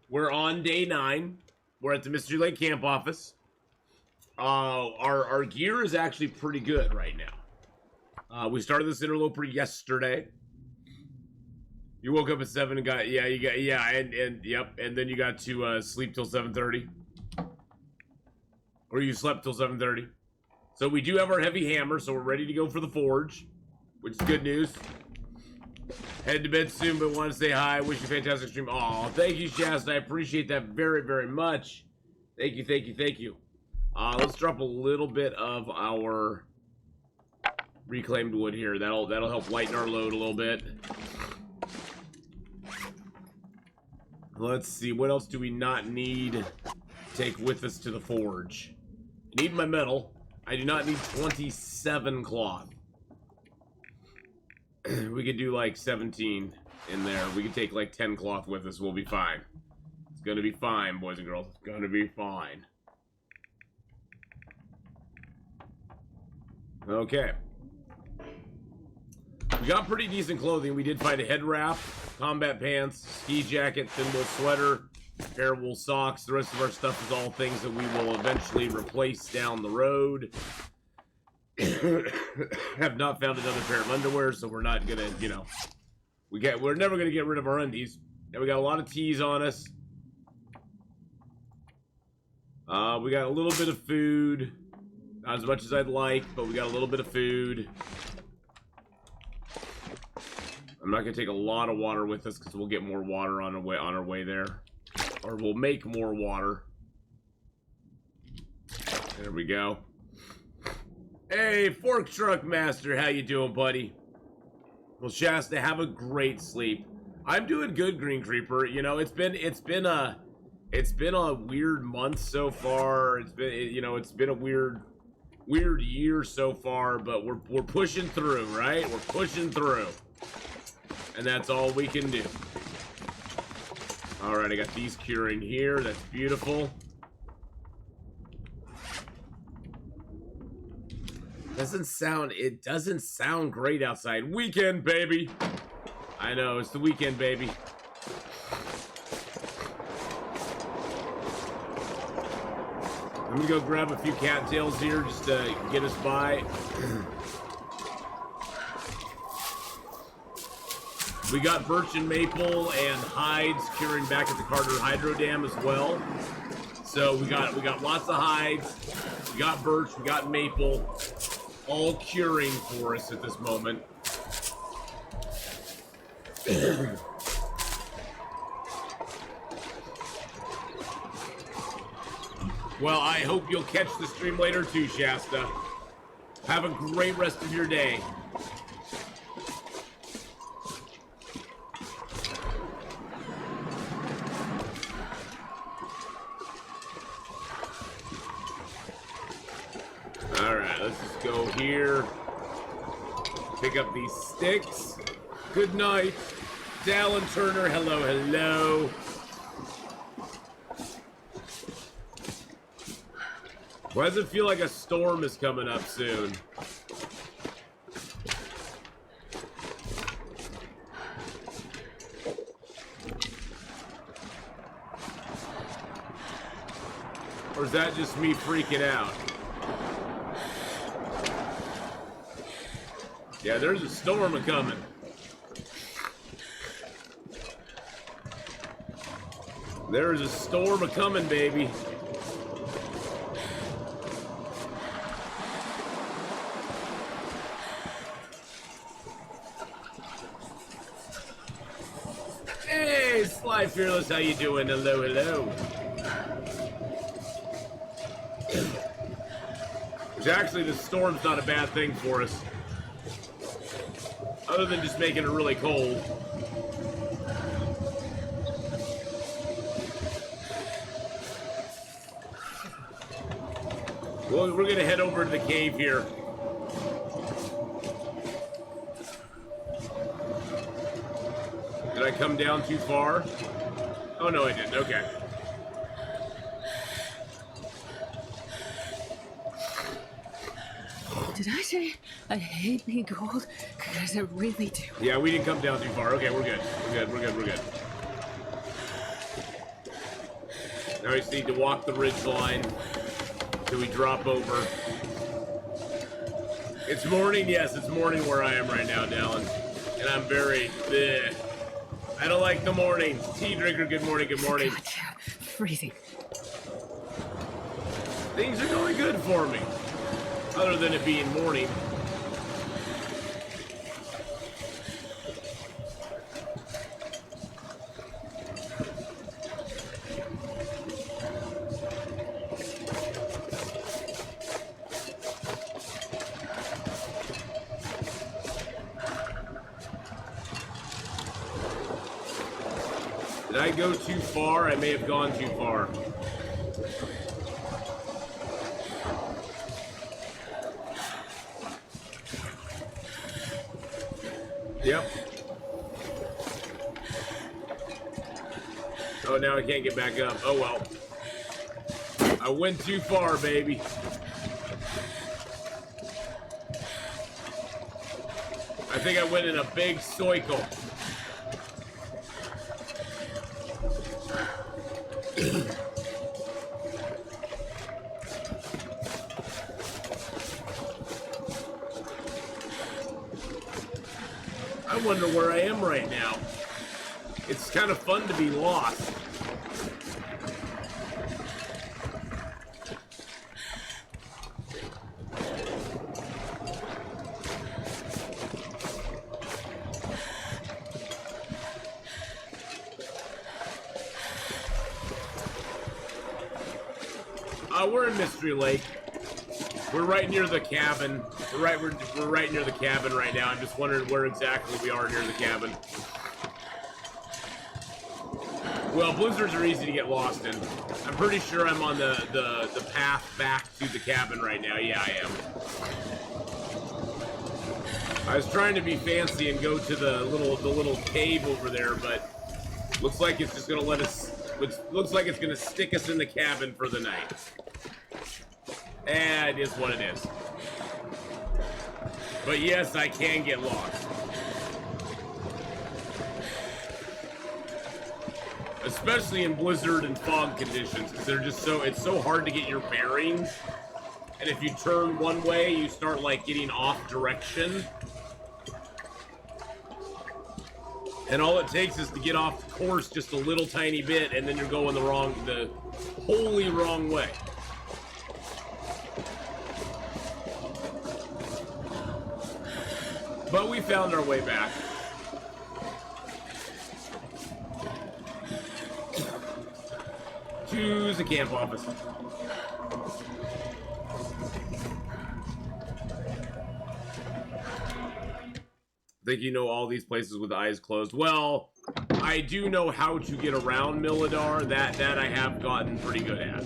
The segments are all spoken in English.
We're on day 9. We're at the Mystery Lake camp office. Our gear is actually pretty good right now. We started this interloper yesterday. You woke up at 7 and got and yep, and then you got to sleep till 7:30. Or you slept till 7:30. So we do have our heavy hammer, so we're ready to go for the forge, which is good news. Head to bed soon, but want to say hi. Wish you a fantastic stream. Aw, thank you, Shasta. I appreciate that very, very much. Thank you, thank you, thank you. Let's drop a little bit of our reclaimed wood here. That'll help lighten our load a little bit. Let's see, what else do we not need to take with us to the forge? I need my metal. I do not need 27 cloth. We could do like 17 in there. We could take like 10 cloth with us. We'll be fine. It's gonna be fine, boys and girls. It's gonna be fine. Okay. We got pretty decent clothing. We did find a head wrap, combat pants, ski jacket, thin wool sweater, pair of wool socks. The rest of our stuff is all things that we will eventually replace down the road. Have not found another pair of underwear, so we're not gonna, you know, we're never gonna get rid of our undies. And we got a lot of teas on us. We got a little bit of food. Not as much as I'd like, but we got a little bit of food. I'm not gonna take a lot of water with us because we'll get more water on our way there, or we'll make more water. There we go. Hey, Fork Truck Master, how you doing, buddy? Well, Shasta, have a great sleep. I'm doing good, Green Creeper. You know, it's been a weird month so far. It's been a weird year so far, but we're pushing through, right? We're pushing through. And that's all we can do. All right, I got these curing here. That's beautiful. It doesn't sound great outside. Weekend, baby. I know, it's the weekend, baby. I'm gonna go grab a few cattails here just to get us by. We got birch and maple and hides curing back at the Carter Hydro Dam as well. So we got lots of hides. We got birch, we got maple, all curing for us at this moment. Well, I hope you'll catch the stream later too, Shasta. Have a great rest of your day. Alright, let's just go here. Pick up these sticks. Good night. Dallin Turner, hello, hello. Why does it feel like a storm is coming up soon? Or is that just me freaking out? Yeah, there's a storm a-coming. There's a storm a-coming, baby. Hey, Sly Fearless, how you doing? Hello, hello. Which actually, the storm's not a bad thing for us. Other than just making it really cold. Well, we're gonna head over to the cave here. Did I come down too far? Oh no, I didn't. Okay. Did I say I hate being cold? Because I really do. Yeah, we didn't come down too far. Okay, we're good. We're good, we're good, we're good. Now we just need to walk the ridge line till we drop over. It's morning, yes, it's morning where I am right now, Dallin. And I'm very, bleh. I don't like the morning. Tea drinker, good morning, good morning. God, freezing. Things are going good for me. Other than it being morning. Did I go too far? I may have gone too far. Yep. Oh, now I can't get back up. Oh, well. I went too far, baby. I think I went in a big circle. I wonder where I am right now. It's kind of fun to be lost. We're in Mystery Lake. We're right near the cabin. We're right near the cabin right now. I'm just wondering where exactly we are near the cabin. Well, blizzards are easy to get lost in. I'm pretty sure I'm on the path back to the cabin right now. Yeah, I am. I was trying to be fancy and go to the little cave over there, but looks like it's just gonna let us. Looks like it's gonna stick us in the cabin for the night. And it is what it is. But yes, I can get lost. Especially in blizzard and fog conditions, because they're just it's so hard to get your bearings. And if you turn one way, you start like getting off direction. And all it takes is to get off course just a little tiny bit, and then you're going the wholly wrong way. But we found our way back. To the camp office. Think you know all these places with eyes closed? Well, I do know how to get around Milidar. That I have gotten pretty good at.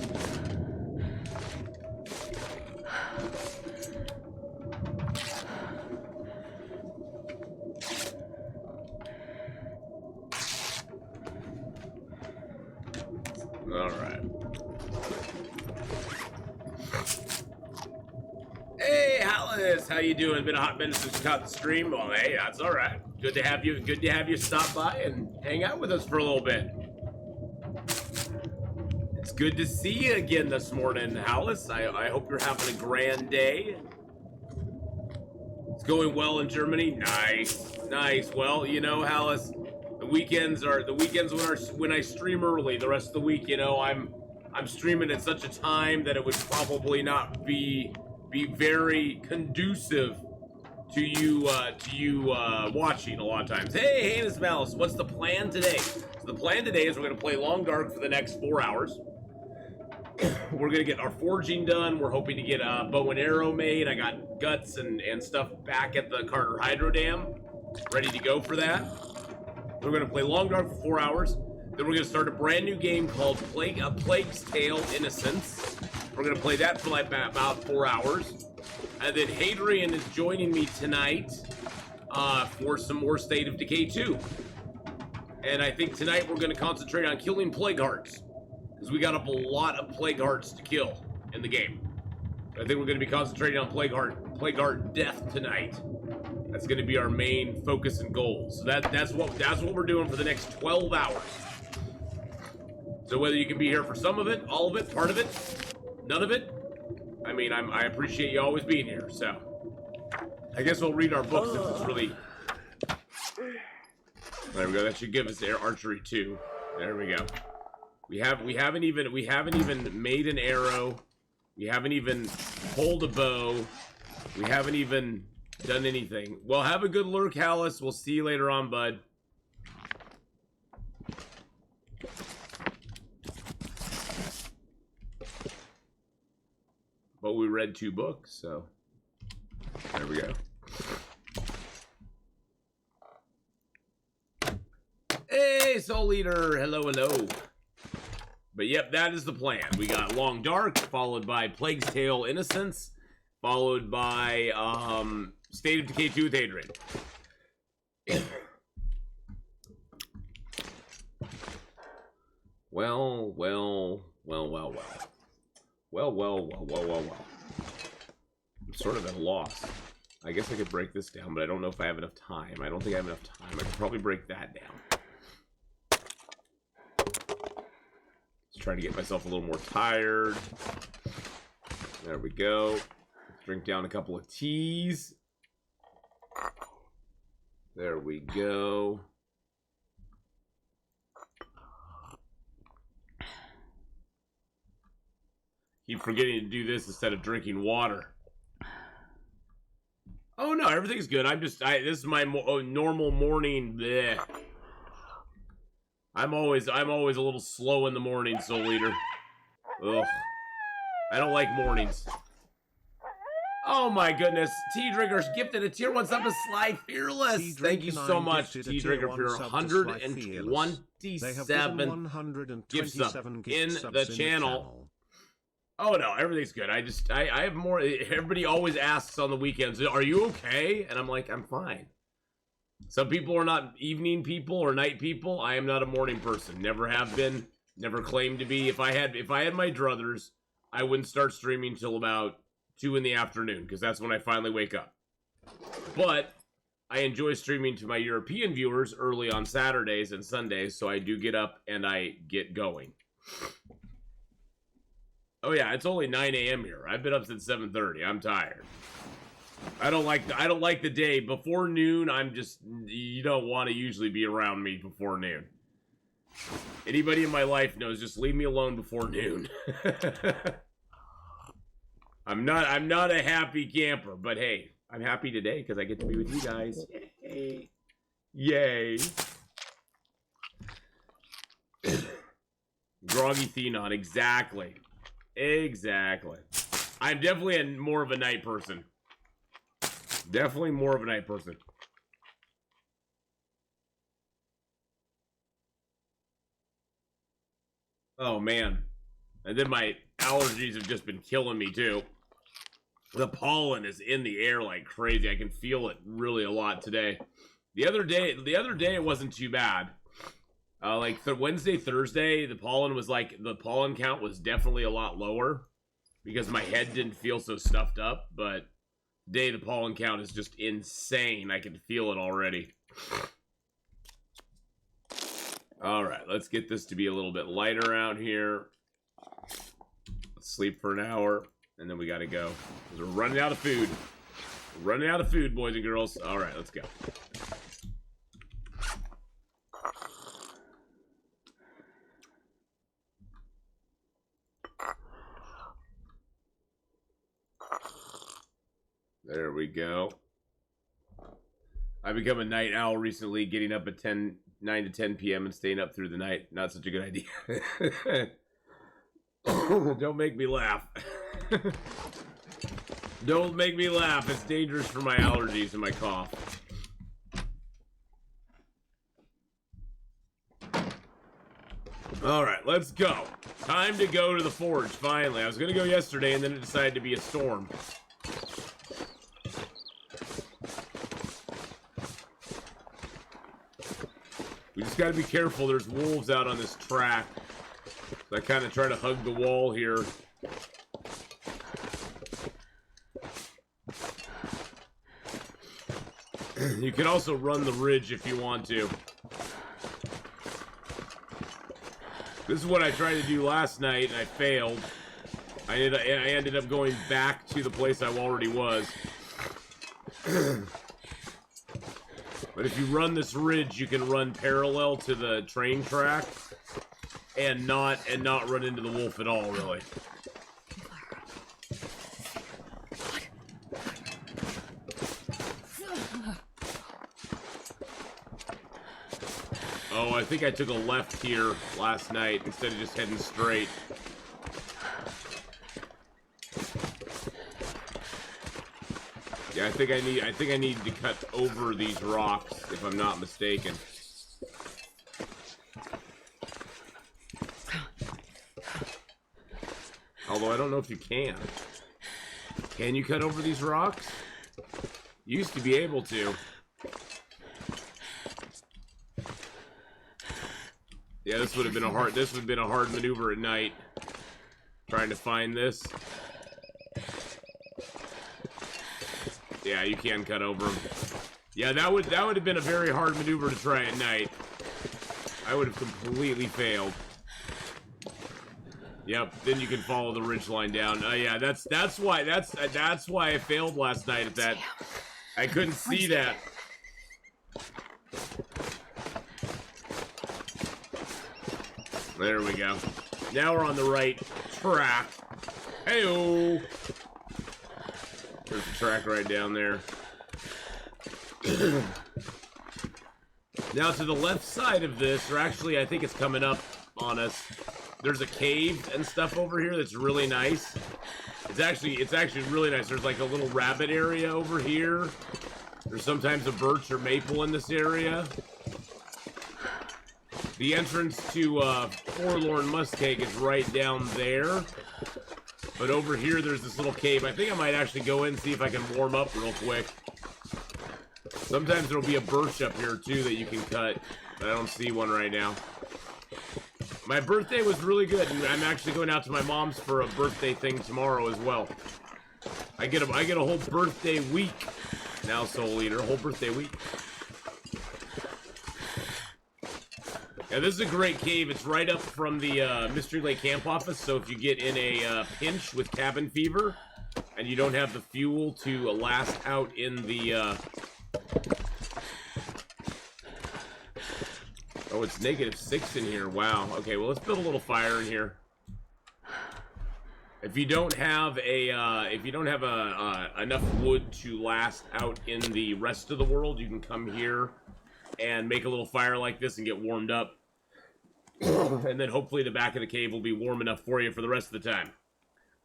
All right. Hey, Alice, how you doing? Been a hot minute since you caught the stream. Well, hey, that's all right. Good to have you. Good to have you stop by and hang out with us for a little bit. It's good to see you again this morning, Alice. I hope you're having a grand day. It's going well in Germany. Nice, nice. Well, you know, Alice. The weekends when I stream early. The rest of the week, you know, I'm streaming at such a time that it would probably not be very conducive to you watching a lot of times. Hey, Hannah's Mouse, what's the plan today? So the plan today is we're gonna play Long Dark for the next 4 hours. We're gonna get our forging done. We're hoping to get a bow and arrow made. I got guts and stuff back at the Carter Hydro Dam, ready to go for that. We're going to play Long Dark for 4 hours. Then we're going to start a brand new game called Plague's Tale Innocence. We're going to play that for like about 4 hours. And then Hadrian is joining me tonight for some more State of Decay 2. And I think tonight we're going to concentrate on killing Plague Hearts. Because we got a lot of Plague Hearts to kill in the game. I think we're going to be concentrating on Plague Heart death tonight. That's going to be our main focus and goal. So that's what we're doing for the next 12 hours. So whether you can be here for some of it, all of it, part of it, none of it, I mean, I appreciate you always being here, so. I guess we'll read our books since it's really... There we go, that should give us air archery 2. There we go. We haven't even made an arrow. We haven't even pulled a bow. We haven't even done anything. Well, have a good lurk, Hallis. We'll see you later on, bud. But we read 2 books, so there we go. Hey, Soul Eater! Hello, hello. But yep, that is the plan. We got Long Dark, followed by Plague's Tale Innocence, followed by State of Decay 2 with Adrian. Well. I'm sort of at a loss. I guess I could break this down, but I don't know if I have enough time. I don't think I have enough time. I could probably break that down. Just trying to get myself a little more tired. There we go. Drink down a couple of teas. There we go. Keep forgetting to do this instead of drinking water. Oh no, everything's good. This is my normal morning. Bleh. I'm always a little slow in the morning, Soul Eater. Ugh. I don't like mornings. Oh my goodness. Tea Drinkers gifted a tier 1 sub to Sly Fearless. Thank you so much, Tea Drinker, for your 127 gift sub in the channel. Oh no, everything's good. I have more. Everybody always asks on the weekends, are you okay? And I'm like, I'm fine. Some people are not evening people or night people. I am not a morning person. Never have been. Never claimed to be. If I had my druthers, I wouldn't start streaming till about 2 in the afternoon, because that's when I finally wake up. But I enjoy streaming to my European viewers early on Saturdays and Sundays, so I do get up and I get going. Oh yeah, it's only 9 a.m. here. I've been up since 7:30. I'm tired. I don't like the day before noon. You don't want to usually be around me before noon. Anybody in my life knows, just leave me alone before noon. I'm not a happy camper, but hey, I'm happy today because I get to be with you guys. Yay. Yay. Groggy Atheenon, exactly. Exactly. I'm definitely more of a night person. Definitely more of a night person. Oh, man. And then my allergies have just been killing me, too. The pollen is in the air like crazy. I can feel it really a lot today. The other day it wasn't too bad. Like Wednesday, Thursday, the pollen count was definitely a lot lower because my head didn't feel so stuffed up. But today the pollen count is just insane. I can feel it already. All right, let's get this to be a little bit lighter out here. Let's sleep for an hour, and then we got to go because we're running out of food. We're running out of food, boys and girls. All right, let's go. There we go. I become a night owl recently, getting up at 9 to 10 p.m. and staying up through the night. Not such a good idea. Don't make me laugh. Don't make me laugh. It's dangerous for my allergies and my cough. All right, let's go. Time to go to the forge, finally. I was going to go yesterday, and then it decided to be a storm. We just got to be careful. There's wolves out on this track. So I kind of try to hug the wall here. You can also run the ridge if you want to. This is what I tried to do last night, and I failed. I ended up going back to the place I already was. But if you run this ridge, you can run parallel to the train track and not run into the wolf at all, really. Oh, I think I took a left here last night instead of just heading straight. Yeah, I think I need to cut over these rocks, if I'm not mistaken. Although I don't know if you can. Can you cut over these rocks? You used to be able to. Yeah, this would have been a hard maneuver at night. Trying to find this. Yeah, you can cut over them. Yeah, that would have been a very hard maneuver to try at night. I would have completely failed. Yep, then you can follow the ridgeline down. Yeah, that's why I failed last night at that. I couldn't see that. There we go. Now we're on the right track. Hey-oh! There's the track right down there. Now to the left side of this, or actually I think it's coming up on us, there's a cave and stuff over here that's really nice. It's actually really nice. There's like a little rabbit area over here. There's sometimes a birch or maple in this area. The entrance to Forlorn Muskeg is right down there. But over here, there's this little cave. I think I might actually go in and see if I can warm up real quick. Sometimes there'll be a birch up here, too, that you can cut. But I don't see one right now. My birthday was really good, and I'm actually going out to my mom's for a birthday thing tomorrow as well. I get a whole birthday week now, Soul Eater. A whole birthday week. Yeah, this is a great cave. It's right up from the Mystery Lake camp office, so if you get in a pinch with cabin fever, and you don't have the fuel to last out in the... Oh, it's -6 in here. Wow. Okay, well, let's build a little fire in here. If you don't have enough wood to last out in the rest of the world, you can come here and make a little fire like this and get warmed up. And then hopefully the back of the cave will be warm enough for you for the rest of the time.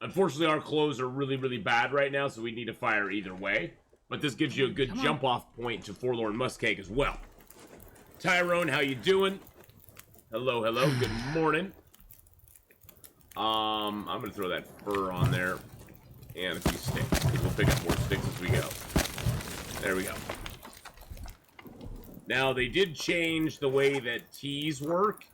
Unfortunately, our clothes are really, really bad right now, so we need a fire either way. But this gives you a good jump-off point to Forlorn Muskeg as well. Tyrone, how you doing? Hello, hello. Good morning. I'm gonna throw that fur on there and a few sticks. We'll pick up more sticks as we go. There we go. Now they did change the way that teas work.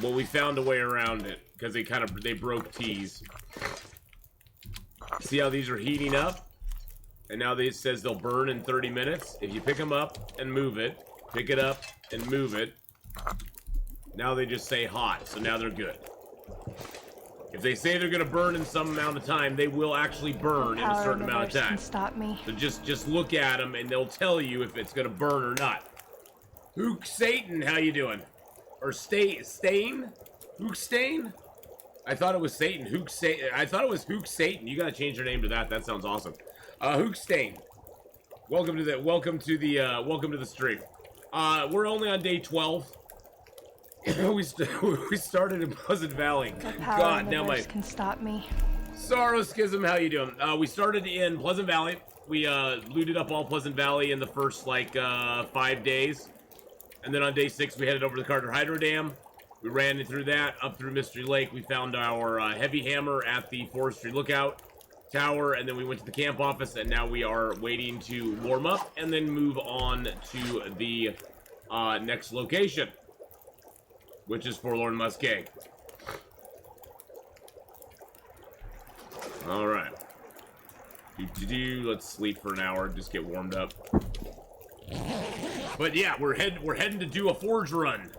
Well, we found a way around it because they broke teas. See how these are heating up? And now it says they'll burn in 30 minutes. If you pick them up and move it, pick it up and move it, now they just say hot, so now they're good. If they say they're gonna burn in some amount of time, they will actually burn in a certain amount of time. Can stop me. So just look at them and they'll tell you if it's gonna burn or not. Hook Satan, how you doing? Or Stain? Hook Stain? I thought it was Satan. Hook Satan. I thought it was Hook Satan. You gotta change your name to that. That sounds awesome. Hook Stain. Welcome to the stream. We're only on day 12. we started in Pleasant Valley. God, now my can stop me. Sorrow Schism, how you doing? We started in Pleasant Valley. We looted up all Pleasant Valley in the first 5 days, and then on day 6 we headed over to the Carter Hydro Dam. We ran it through that up through Mystery Lake. We found our heavy hammer at the Forestry Lookout Tower, and then we went to the camp office, and now we are waiting to warm up and then move on to the next location, which is Forlorn Muskeg. All right. Let's sleep for an hour, just get warmed up. But yeah, we're heading to do a forge run.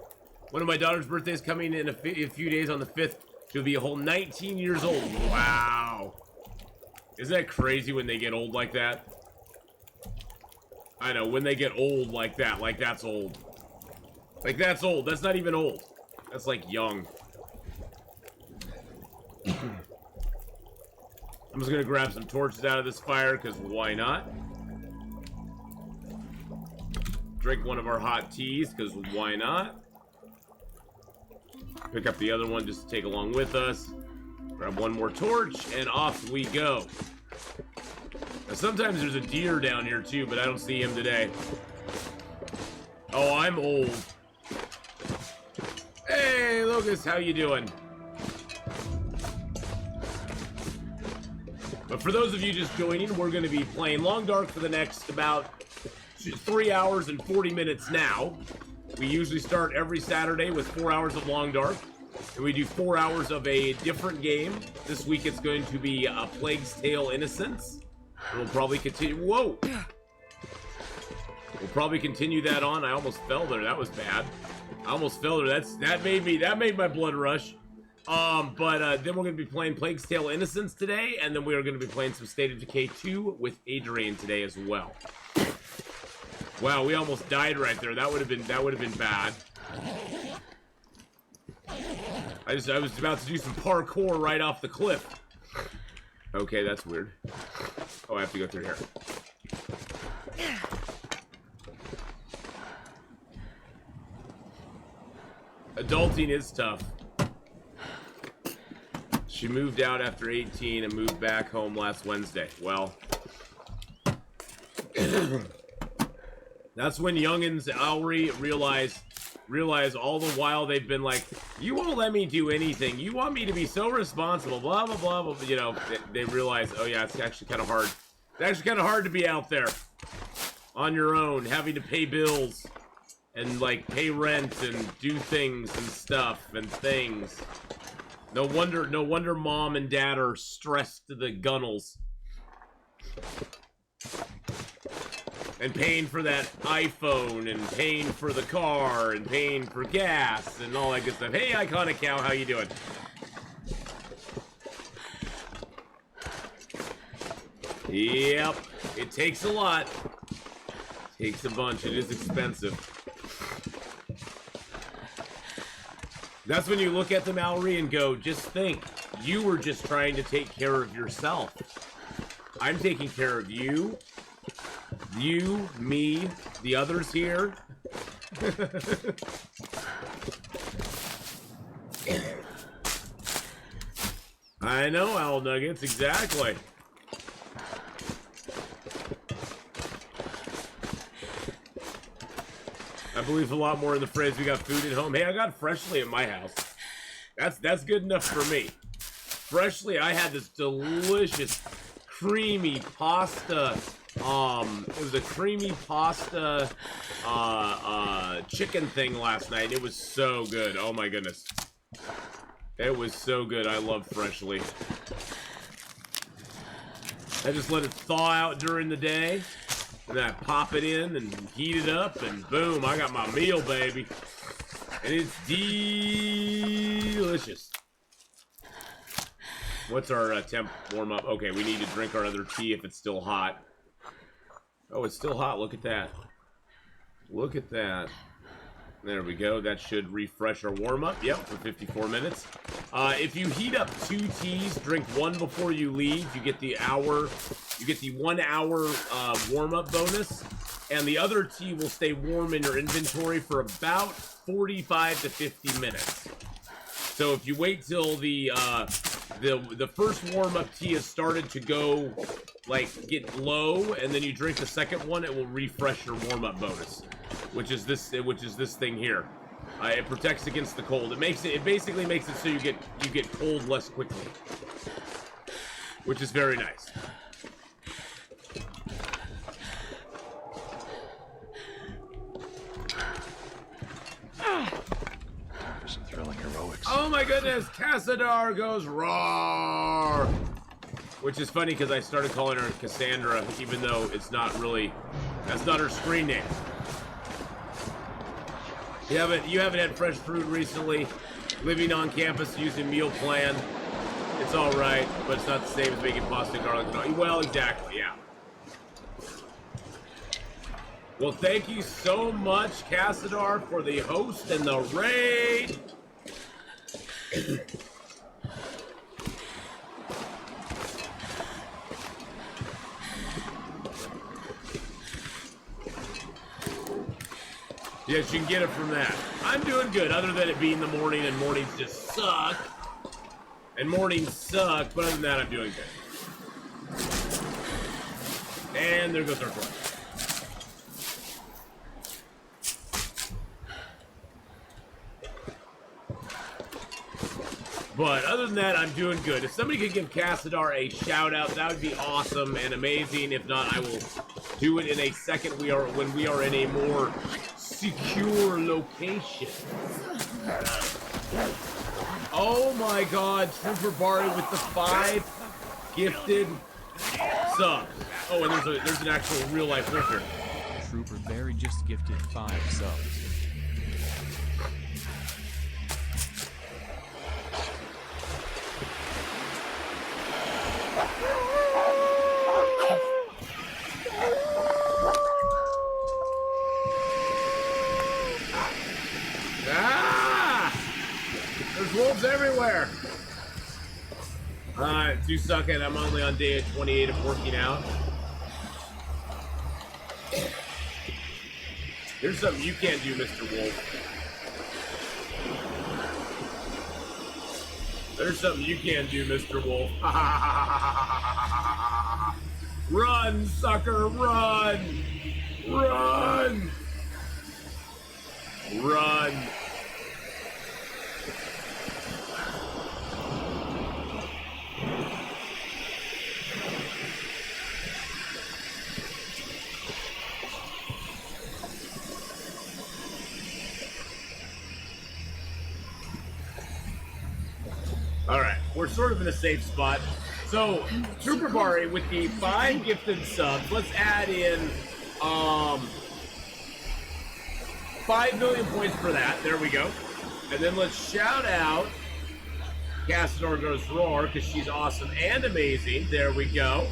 One of my daughter's birthdays coming in a few days on the 5th. She'll be a whole 19 years old. Wow. Isn't that crazy when they get old like that? I know, when they get old like that, like that's old. Like that's old. That's not even old. That's like young. I'm just gonna grab some torches out of this fire, because why not? Drink one of our hot teas, because why not? Pick up the other one just to take along with us. Grab one more torch, and off we go. Now, sometimes there's a deer down here too, but I don't see him today. Oh, I'm old. Hey, Lucas, how you doing? But for those of you just joining, we're going to be playing Long Dark for the next about 3 hours and 40 minutes now. We usually start every Saturday with 4 hours of Long Dark, and we do 4 hours of a different game. This week it's going to be A Plague's Tale: Innocence. And we'll probably continue. Whoa! We'll probably continue that on. I almost fell there. That was bad. I almost fell there. That made my blood rush. Then we're going to be playing Plague's Tale: Innocence today, and then we are going to be playing some State of Decay 2 with Adrian today as well. Wow, we almost died right there. That would have been bad. I was about to do some parkour right off the cliff. Okay, that's weird. Oh, I have to go through here. Adulting is tough. She moved out after 18 and moved back home last Wednesday. Well, that's when youngins Owry realize all the while they've been like, you won't let me do anything. You want me to be so responsible, blah, blah, blah, blah. You know, they realize, oh yeah, it's actually kind of hard. It's actually kind of hard to be out there on your own, having to pay bills and like pay rent and do things and stuff and things. No wonder mom and dad are stressed to the gunnels. And paying for that iPhone, and paying for the car, and paying for gas, and all that good stuff. Hey, Iconic Cow, how you doing? Yep, it takes a lot. It takes a bunch. It is expensive. That's when you look at the Mallory and go, just think, you were just trying to take care of yourself. I'm taking care of you. You, me, the others here. I know, Owl Nuggets, exactly. I believe a lot more in the fridge. We got food at home. Hey, I got Freshly at my house. That's good enough for me. Freshly, I had this delicious, creamy pasta. It was a creamy pasta, chicken thing last night. It was so good. Oh my goodness. It was so good. I love Freshly. I just let it thaw out during the day. And then I pop it in and heat it up, and boom, I got my meal, baby. And it's delicious. What's our temp warm up? Okay, we need to drink our other tea if it's still hot. Oh, it's still hot. Look at that. Look at that. There we go. That should refresh our warm-up. Yep, for 54 minutes. If you heat up 2 teas, drink one before you leave. You get the hour. You get the 1 hour warm-up bonus, and the other tea will stay warm in your inventory for about 45 to 50 minutes. So if you wait till the first warm-up tea has started to go, like, get low, and then you drink the second one, it will refresh your warm-up bonus, which is this thing here. It protects against the cold. It basically makes it so you get cold less quickly, which is very nice. Some thrilling heroics. Oh my goodness, Cassadar goes roar! Which is funny because I started calling her Cassandra, even though it's not really, that's not her screen name. You haven't had fresh fruit recently. Living on campus using meal plan. It's all right, but it's not the same as making pasta, garlic, and all. Well, exactly, yeah. Well, thank you so much, Cassadar, for the host and the raid. Yes, you can get it from that. I'm doing good, other than it being the morning, and mornings just suck. And mornings suck, but other than that, I'm doing good. And there goes our play. But other than that, I'm doing good. If somebody could give Cassadar a shout out, that would be awesome and amazing. If not, I will do it in a second. When we are in a more secure location. Oh my God, Trooper Barry with the 5 gifted subs. Oh, and there's an actual real life listener. Trooper Barry just gifted 5 subs. There's wolves everywhere. Do suck it. I'm only on day 28 of working out. There's something you can't do, Mr. Wolf. There's something you can't do, Mr. Wolf. Run, sucker, run! Run! Run! Alright, we're sort of in a safe spot. So, Trooper Bari with the 5 gifted subs, let's add in 5 million points for that. There we go. And then let's shout out Cassador Goes Roar, because she's awesome and amazing. There we go.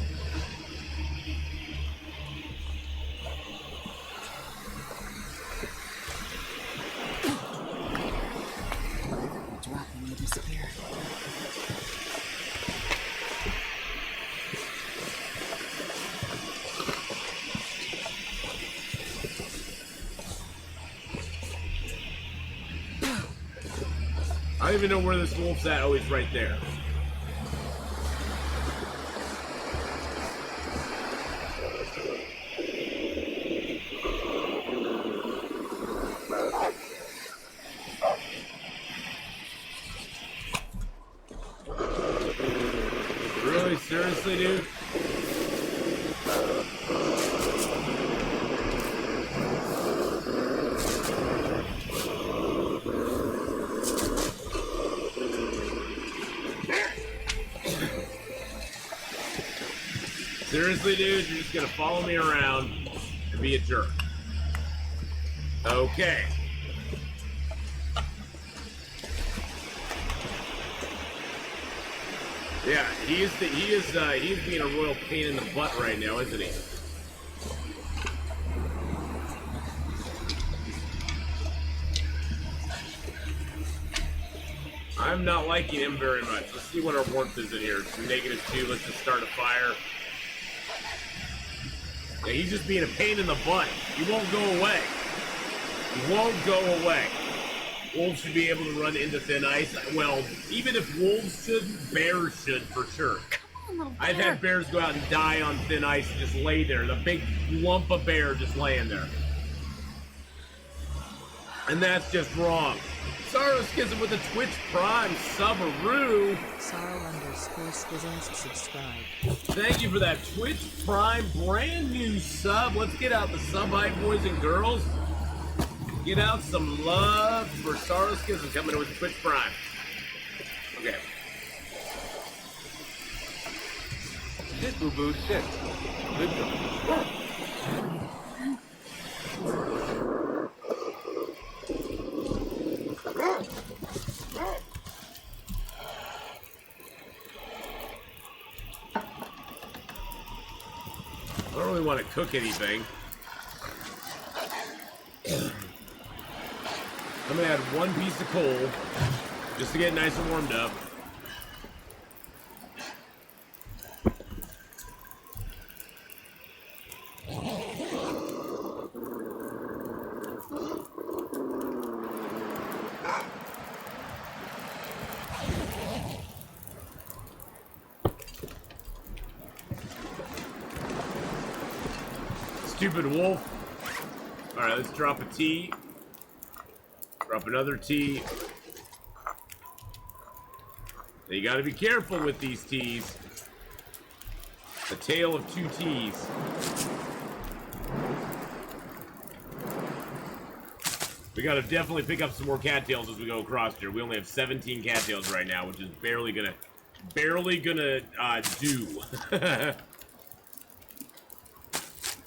Dropping the disappear. I don't even know where this wolf's at. Oh, he's right there. Really? Seriously, dude? Seriously, dude? You're just gonna follow me around and be a jerk. Okay. Yeah, he is being a royal pain in the butt right now, isn't he? I'm not liking him very much. Let's see what our warmth is in here. It's -2. Let's just start a fire. Yeah, he's just being a pain in the butt. He won't go away. He won't go away. Wolves should be able to run into thin ice. Well, even if wolves shouldn't, bears should for sure. Come on, little bear. I've had bears go out and die on thin ice and just lay there. The big lump of bear just laying there. And that's just wrong. Sorrowskism with a Twitch Prime sub-a-roo. Sorrow_Skizzles subscribe. Thank you for that Twitch Prime brand new sub. Let's get out the sub hype, boys and girls. Get out some love for Sorrowskism coming with Twitch Prime. Okay. Sit, boo boo, sit. Good girl. want to cook anything. I'm gonna add 1 piece of coal just to get nice and warmed up. Stupid wolf. Alright, let's drop a tea. Drop another tea. Now you gotta be careful with these teas. A tale of 2 teas. We gotta definitely pick up some more cattails as we go across here. We only have 17 cattails right now, which is barely gonna do.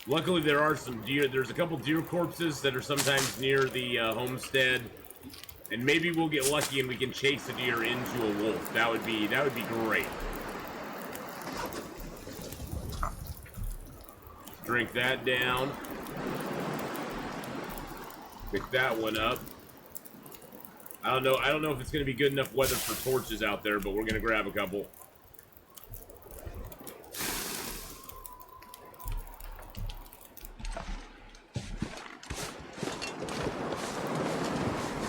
Luckily, there are some deer. There's a couple deer corpses that are sometimes near the homestead, and maybe we'll get lucky and we can chase a deer into a wolf. That would be great. Drink that down. Pick that one up. I don't know if it's going to be good enough weather for torches out there, but we're going to grab a couple.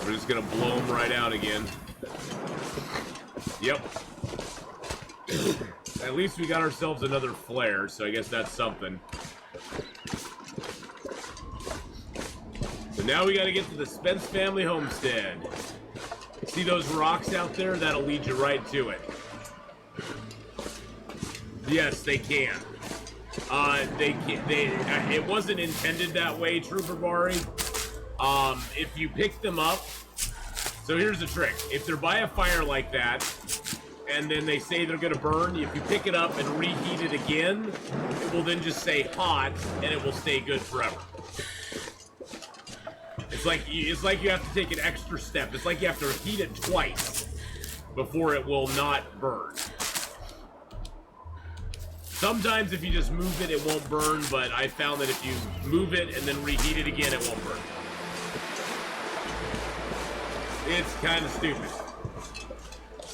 We're just gonna blow them right out again. Yep. At least we got ourselves another flare, so I guess that's something. So now we gotta get to the Spence family homestead. See those rocks out there? That'll lead you right to it. Yes, they can. It wasn't intended that way, Trooper Bari. If you pick them up, so here's the trick. If they're by a fire like that, and then they say they're gonna burn, if you pick it up and reheat it again, it will then just say hot, and it will stay good forever. It's like you have to take an extra step. It's like you have to heat it twice before it will not burn. Sometimes if you just move it, it won't burn, but I found that if you move it and then reheat it again, it won't burn. It's kind of stupid.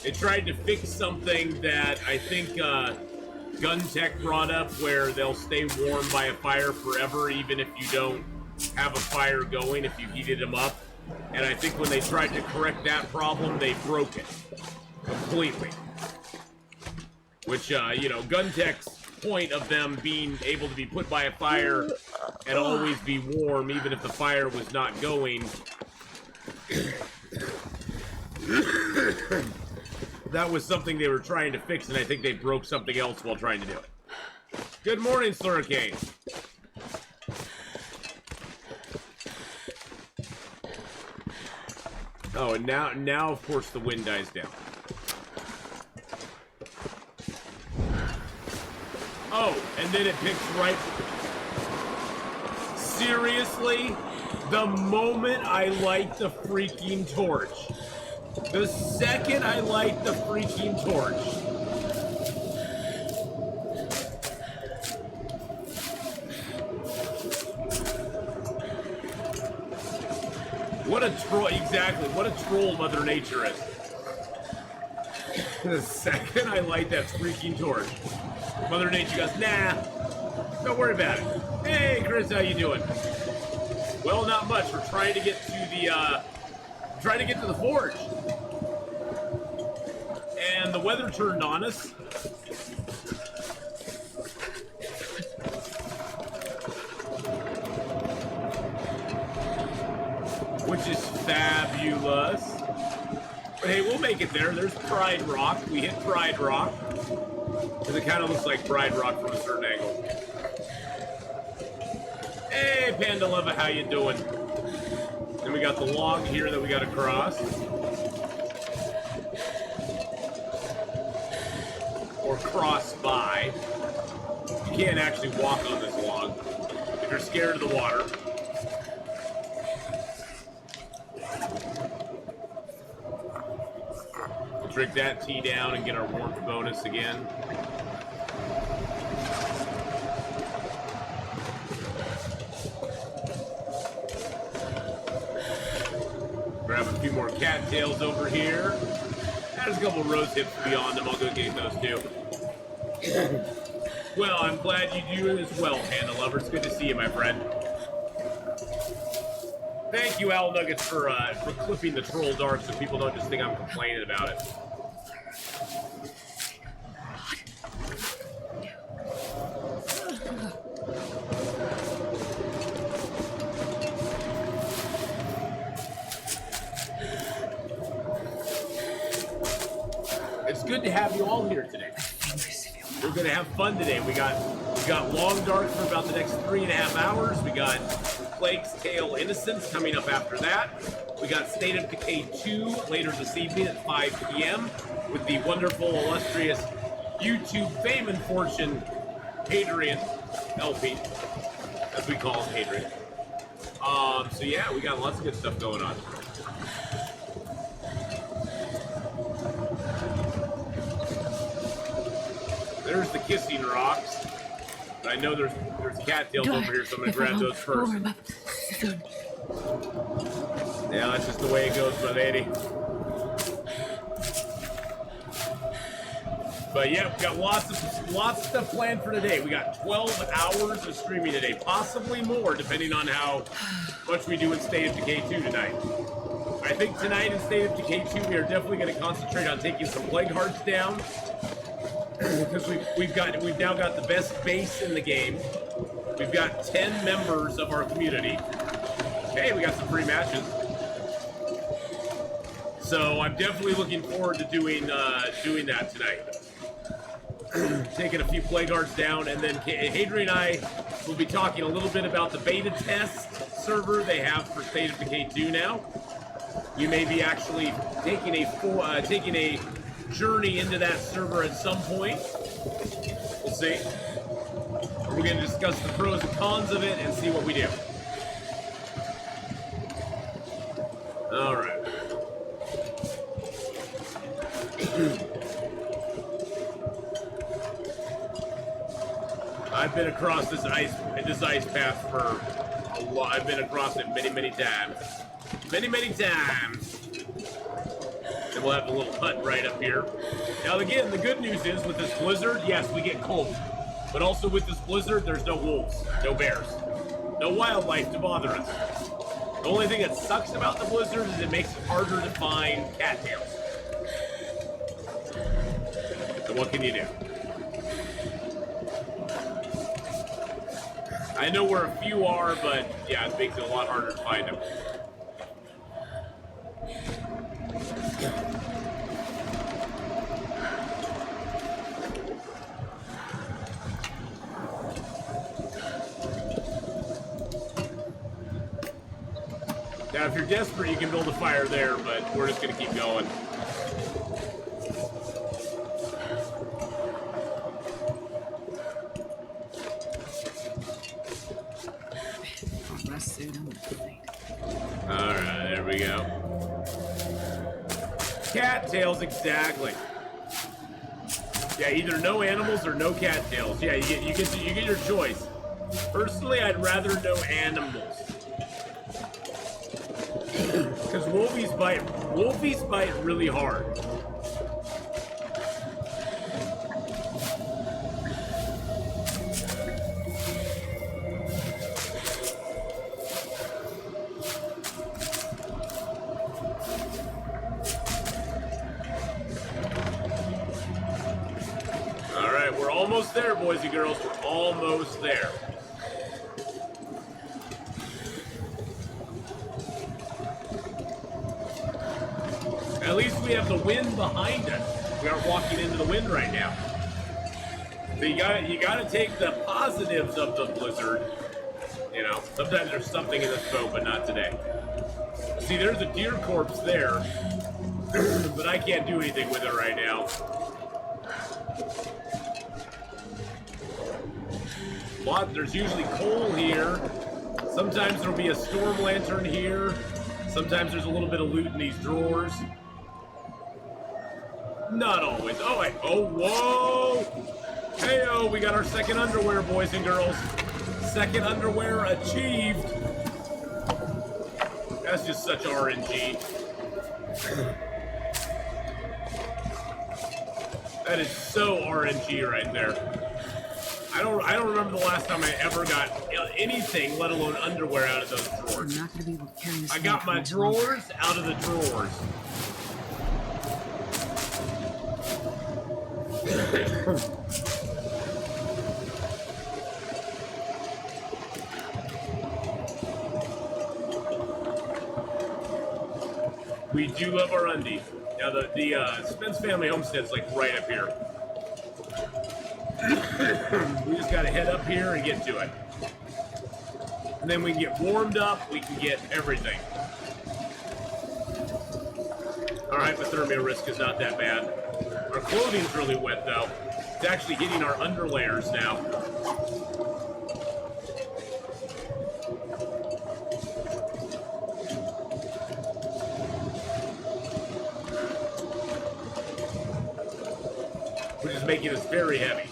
It tried to fix something that I think Gun Tech brought up, where they'll stay warm by a fire forever, even if you don't have a fire going, if you heated them up. And I think when they tried to correct that problem, they broke it completely. Which, you know, Gun Tech's point of them being able to be put by a fire and always be warm, even if the fire was not going. That was something they were trying to fix, and I think they broke something else while trying to do it. Good morning, Slurricane. Oh, and now of course the wind dies down. Oh, and then it picks right... Seriously? The moment I light the freaking torch. The second I light the freaking torch. What a troll, exactly, what a troll Mother Nature is. The second I light that freaking torch, Mother Nature goes, nah, don't worry about it. Hey, Chris, how you doing? Well, not much. We're trying to get to the forge. And the weather turned on us. Which is fabulous. But hey, we'll make it there. There's Pride Rock. We hit Pride Rock. Because it kind of looks like Pride Rock from a certain angle. Hey, Panda Leva, how you doing? Then we got the log here that we got to cross. Or cross by. You can't actually walk on this log if you're scared of the water. We'll drink that tea down and get our warmth bonus again. cattails over here. There's a couple rose hips beyond them. I'll go get those too. Well, I'm glad you do as well, Panda Lover. It's good to see you, my friend. Thank you, Owl Nuggets, for clipping the troll dark so people don't just think I'm complaining about it. It's good to have you all here today. We're gonna have fun today. We got Long Dark for about the next 3.5 hours. We got Plague's Tale Innocence coming up after that. We got State of Decay 2 later this evening at 5 p.m. with the wonderful, illustrious YouTube fame and fortune, Hadrian, LP, as we call him, Hadrian. So yeah, we got lots of good stuff going on. There's the kissing rocks. I know there's cattails over here, so I'm gonna grab those first. Yeah, that's just the way it goes, my lady. But yeah, we got lots of stuff planned for today. We got 12 hours of streaming today, possibly more, depending on how much we do in State of Decay 2 tonight. I think tonight in State of Decay 2, we are definitely going to concentrate on taking some plague hearts down. Because we've now got the best base in the game. We've got 10 members of our community. Hey, we got some free matches. So I'm definitely looking forward to doing that tonight. Taking a few plague hearts down, and then Hadrian and I will be talking a little bit about the beta test server they have for State of Decay 2 now. You may be actually taking a journey into that server at some point. We'll see. We're going to discuss the pros and cons of it and see what we do. All right. I've been across this ice path for a lot. I've been across it many times. Many times. And we'll have a little hut right up here. Now again, the good news is with this blizzard, yes, we get cold. But also with this blizzard, there's no wolves, no bears, no wildlife to bother us. The only thing that sucks about the blizzard is it makes it harder to find cattails. So what can you do? I know where a few are, but yeah, it makes it a lot harder to find them. Now, if you're desperate, you can build a fire there, but we're just going to keep going. Alright, there we go. Cattails, exactly. Yeah, either no animals or no cattails. Yeah, you get your choice. Personally, I'd rather no animals. Because wolfies bite really hard. Alright, we're almost there, boys and girls. We're almost there. At least we have the wind behind us. We aren't walking into the wind right now. So you gotta take the positives of the blizzard. You know, sometimes there's something in this boat, but not today. See, there's a deer corpse there, but I can't do anything with it right now. There's usually coal here. Sometimes there'll be a storm lantern here. Sometimes there's a little bit of loot in these drawers. Not always. Oh, whoa! Hey-oh, we got our second underwear, boys and girls. Second underwear achieved. That's just such RNG. That is so RNG right there. I don't remember the last time I ever got anything, let alone underwear, out of those drawers. I'm not gonna be able to carry this. I got my drawers out of the drawers. We do love our undies. Now the Spence family homestead's like right up here. We just gotta head up here and get to it. And then we can get warmed up, we can get everything. Our hypothermia risk is not that bad. Our clothing's really wet though. It's actually hitting our underlayers now. Which is making us very heavy.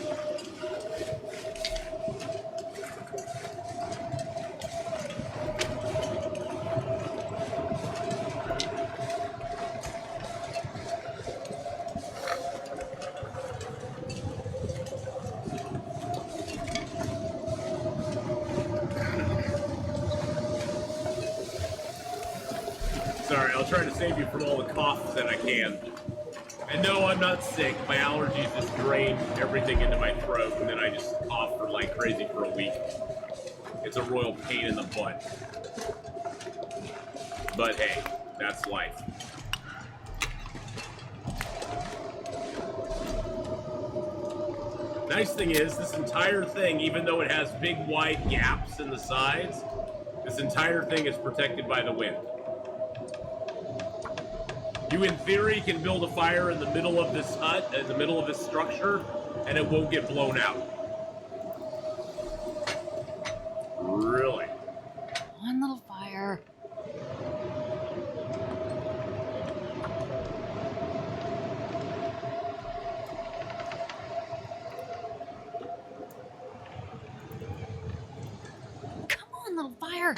Sorry, I'll try to save you from all the coughs that I can. And no, I'm not sick. My allergies just drain everything into my throat, and then I just cough for like crazy for a week. It's a royal pain in the butt. But hey, that's life. Nice thing is, this entire thing, even though it has big wide gaps in the sides, this entire thing is protected by the wind. You, in theory, can build a fire in the middle of this hut, in the middle of this structure, and it won't get blown out. Really? One little fire. Come on, little fire.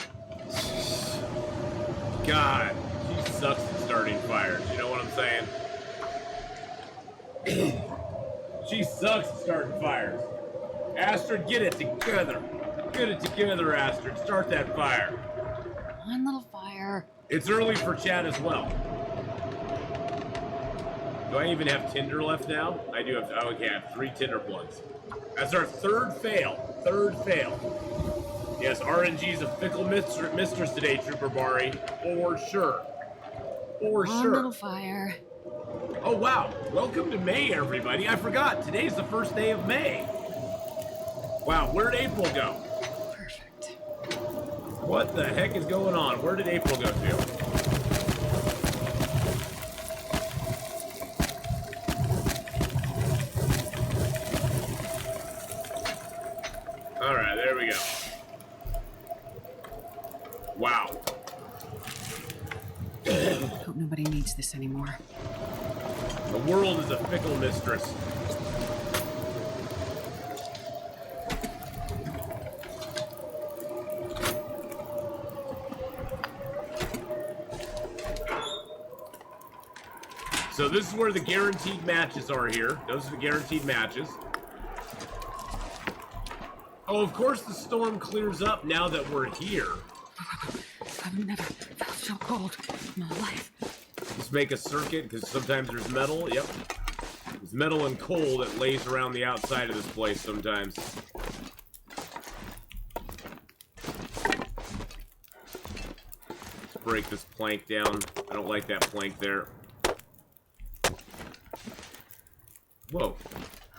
God, she sucks at starting fires. You know what I'm saying? She sucks at starting fires. Astrid, get it together. Get it together, Astrid. Start that fire. One little fire. It's early for chat as well. Do I even have Tinder left now? I do have. Oh, okay, I have 3 Tinder plugs. That's our third fail. Third fail. Yes, RNG's a fickle mistress today, Trooper Bari. For sure. For One sure. little fire. Oh, wow. Welcome to May, everybody. I forgot. Today's the first day of May. Wow, where'd April go? Perfect. What the heck is going on? Where did April go to? Alright, there we go. Wow. Hope nobody needs this anymore. The world is a fickle mistress. So this is where the guaranteed matches are here. Those are the guaranteed matches. Oh, of course the storm clears up now that we're here. I've never felt so cold in my life. Just make a circuit, because sometimes there's metal. Yep. There's metal and coal that lays around the outside of this place sometimes. Let's break this plank down. I don't like that plank there. Whoa.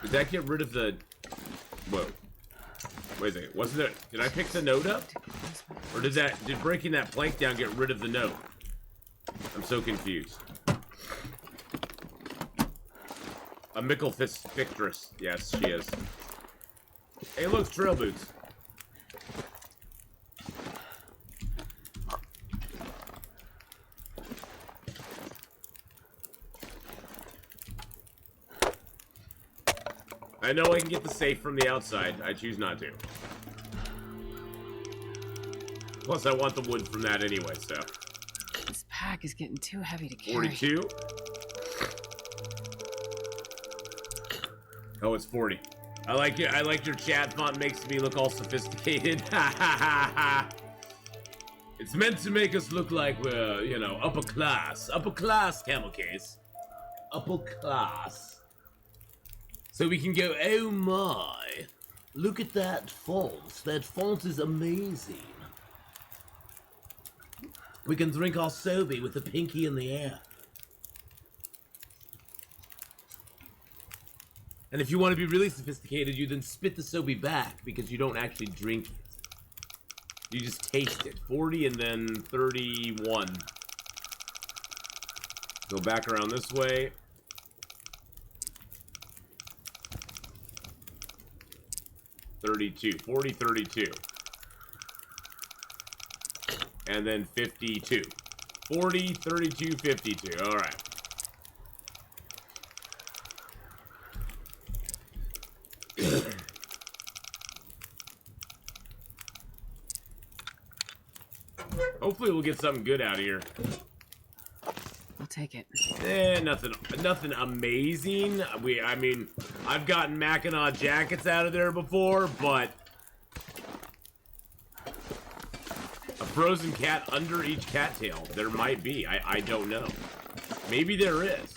Did that get rid of the... Whoa. Wait a second. Wasn't it... Did I pick the note up? Or did breaking that plank down get rid of the note? I'm so confused. A Mickelfist Victress. Yes, she is. Hey, look, trail boots. I know I can get the safe from the outside. I choose not to. Plus, I want the wood from that anyway, so. It's packed. pack is getting too heavy to carry. 42. Oh, it's 40. I like it. I like your chat font. Makes me look all sophisticated. Ha ha ha ha. It's meant to make us look like we're, you know, upper class camel case, upper class. So we can go, oh my, look at that font. That font is amazing. We can drink our Sobe with the pinky in the air. And if you want to be really sophisticated, you then spit the Sobe back because you don't actually drink it. You just taste it. 40 and then 31. Go back around this way. $32. 40, 32. And then 52. 40, 32, 52. All right. Hopefully we'll get something good out of here. We'll take it. Nothing amazing. I mean, I've gotten Mackinac jackets out of there before, but a frozen cat under each cattail, there might be. I don't know. Maybe there is.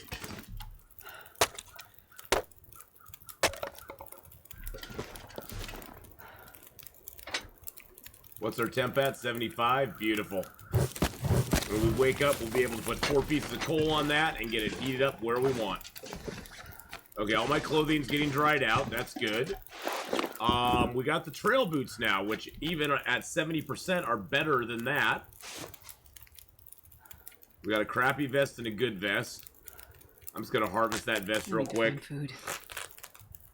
What's our temp at? 75? Beautiful. When we wake up, we'll be able to put 4 pieces of coal on that and get it heated up where we want. Okay, all my clothing's getting dried out. That's good. We got the trail boots now, which even at 70% are better than that. We got a crappy vest and a good vest. I'm just going to harvest that vest real quick. Food.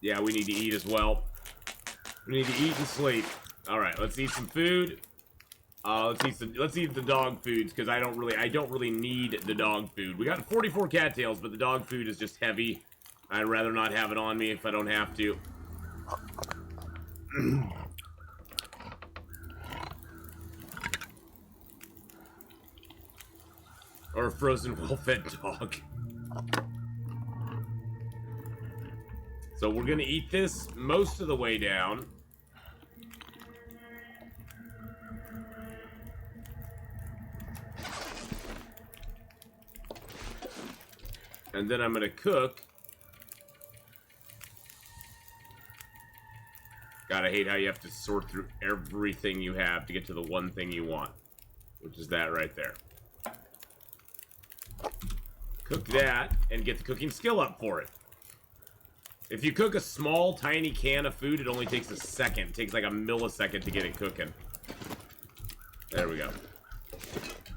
Yeah, we need to eat as well. We need to eat and sleep. All right, let's eat some food. Let's eat the dog foods because I don't really need the dog food. We got 44 cattails, but the dog food is just heavy. I'd rather not have it on me if I don't have to. Or a frozen well-fed dog. So we're gonna eat this most of the way down. And then I'm gonna cook. God, I hate how you have to sort through everything you have to get to the one thing you want, which is that right there. Cook that and get the cooking skill up for it. If you cook a small, tiny can of food, it only takes a second. It takes like a millisecond to get it cooking. There we go.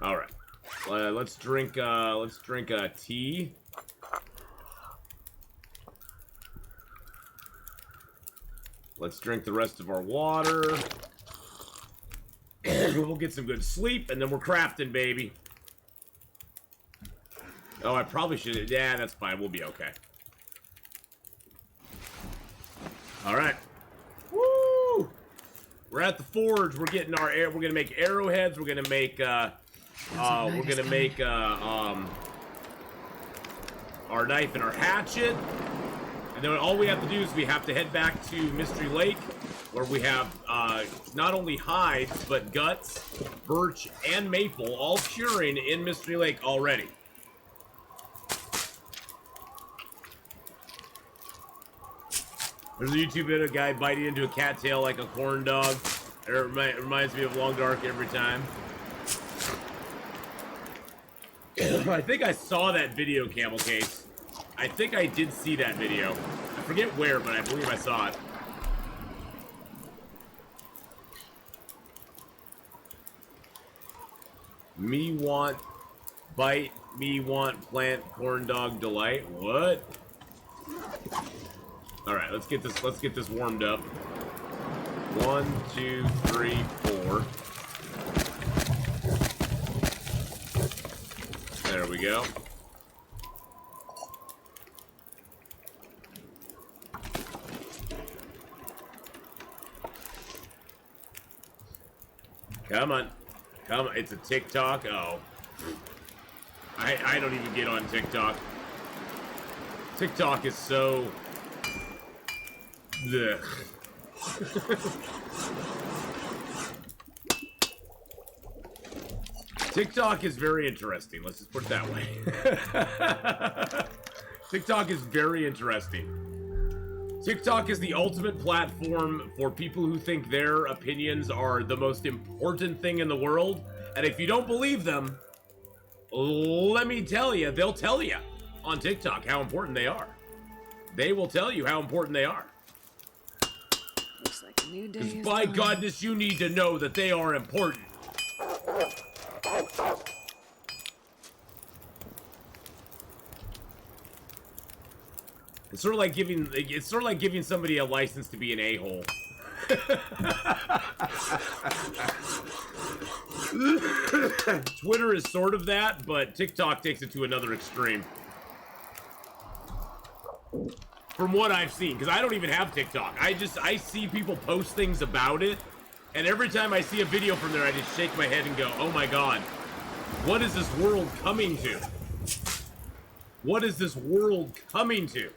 All right, let's drink a tea. Let's drink the rest of our water. We'll get some good sleep, and then we're crafting, baby. Oh, I probably should. Yeah, that's fine. We'll be okay. All right. Woo! We're at the forge. We're getting our air. We're gonna make arrowheads. We're gonna make. Our knife and our hatchet. And then all we have to do is we have to head back to Mystery Lake, where we have not only hides, but guts, birch, and maple all curing in Mystery Lake already. There's a YouTube video of a guy biting into a cattail like a corn dog. It reminds me of Long Dark every time. I think I saw that video, Camel Case. I think I did see that video. I forget where, but I believe I saw it. Me want bite, me want plant, corn dog delight. What? All right, let's get this warmed up. 1, 2, 3, 4. There we go. Come on. Come on. It's a TikTok. Oh. I don't even get on TikTok. TikTok is so... Ugh. TikTok is very interesting. Let's just put it that way. TikTok is very interesting. TikTok is the ultimate platform for people who think their opinions are the most important thing in the world. And if you don't believe them, let me tell you, they'll tell you on TikTok how important they are. They will tell you how important they are. Looks like a new day. Because is by dawning. goodness, you need to know that they are important. It's sort of like giving somebody a license to be an a-hole. Twitter is sort of that, but TikTok takes it to another extreme. From what I've seen, because I don't even have TikTok. I see people post things about it, and every time I see a video from there, I just shake my head and go, oh my god, what is this world coming to? What is this world coming to?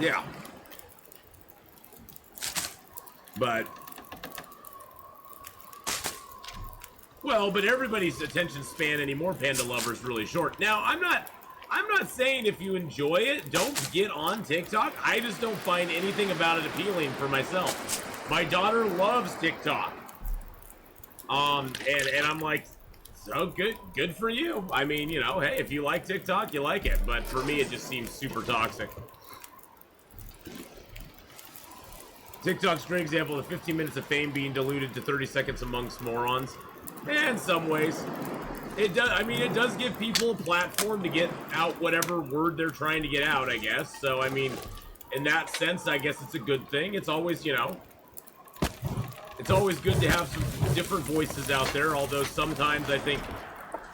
Yeah. But everybody's attention span anymore, Panda Lover's really short. Now, I'm not saying if you enjoy it, don't get on TikTok. I just don't find anything about it appealing for myself. My daughter loves TikTok. And I'm like, so good for you. I mean, you know, hey, if you like TikTok, you like it. But for me, it just seems super toxic. TikTok's a great example of 15 minutes of fame being diluted to 30 seconds amongst morons. In some ways. It does, I mean, it does give people a platform to get out whatever word they're trying to get out, I guess. So, I mean, in that sense, I guess it's a good thing. It's always, you know, it's always good to have some different voices out there, although sometimes I think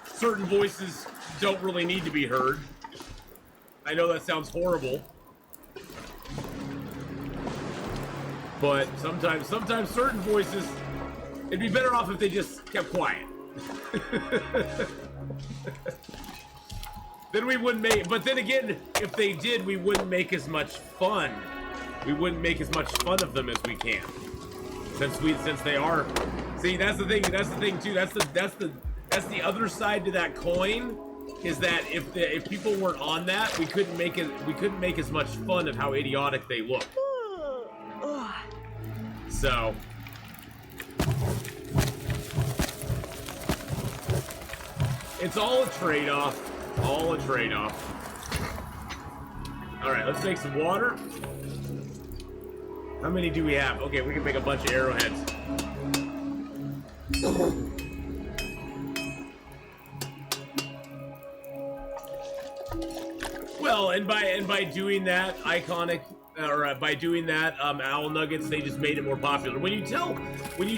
certain voices don't really need to be heard. I know that sounds horrible. But sometimes certain voices, it'd be better off if they just kept quiet. Then we wouldn't make, but then again, if they did, we wouldn't make as much fun. We wouldn't make as much fun of them as we can. Since they are, see, that's the thing too, that's the other side to that coin, is that if people weren't on that, we couldn't make as much fun of how idiotic they look. So, it's all a trade-off. All a trade-off. Alright, let's make some water. How many do we have? Okay, we can make a bunch of arrowheads. Well, and by doing that, by doing that, owl nuggets, they just made it more popular. When you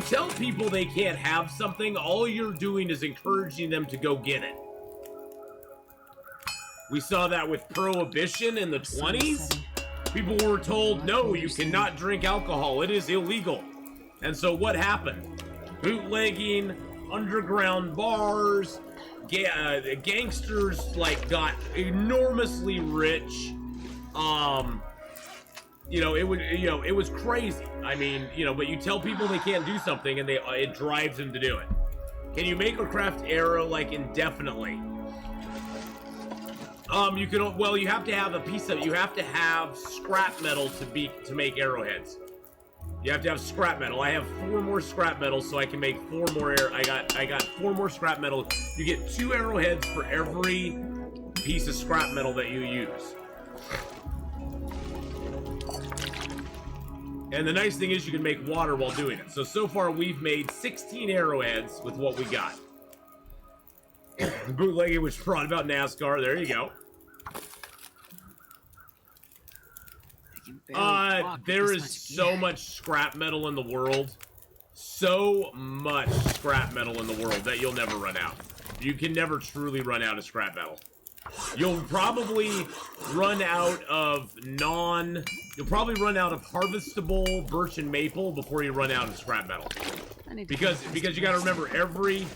tell people they can't have something, all you're doing is encouraging them to go get it. We saw that with Prohibition in the 20s. People were told, no, you cannot drink alcohol. It is illegal. And so what happened? Bootlegging, underground bars, gangsters like got enormously rich. It was crazy. I mean, but you tell people they can't do something and it drives them to do it. Can you make or craft arrow like indefinitely? You have to have you have to have scrap metal to make arrowheads. You have to have scrap metal. I have 4 more scrap metal, so I can make 4 more I got 4 more scrap metal. You get 2 arrowheads for every piece of scrap metal that you use. And the nice thing is you can make water while doing it. So far we've made 16 arrowheads with what we got. Bootlegging, which brought about NASCAR. There you go. There is so much scrap metal in the world. So much scrap metal in the world that you'll never run out. You can never truly run out of scrap metal. You'll probably run out of You'll probably run out of harvestable birch and maple before you run out of scrap metal. Because you gotta remember, every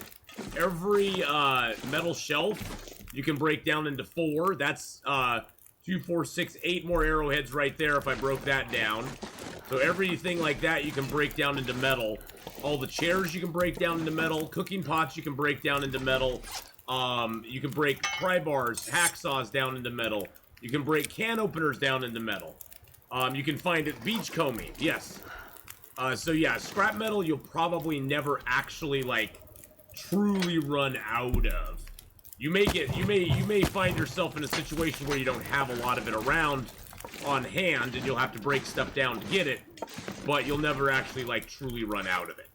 metal shelf you can break down into 4. That's 2, 4, 6, 8 more arrowheads right there if I broke that down. So everything like that you can break down into metal. All the chairs you can break down into metal. Cooking pots you can break down into metal. You can break pry bars, hacksaws down into metal. You can break can openers down into metal. You can find it beachcombing, yes. So yeah, scrap metal you'll probably never actually like truly run out of. You may find yourself in a situation where you don't have a lot of it around on hand and you'll have to break stuff down to get it, but you'll never actually like truly run out of it.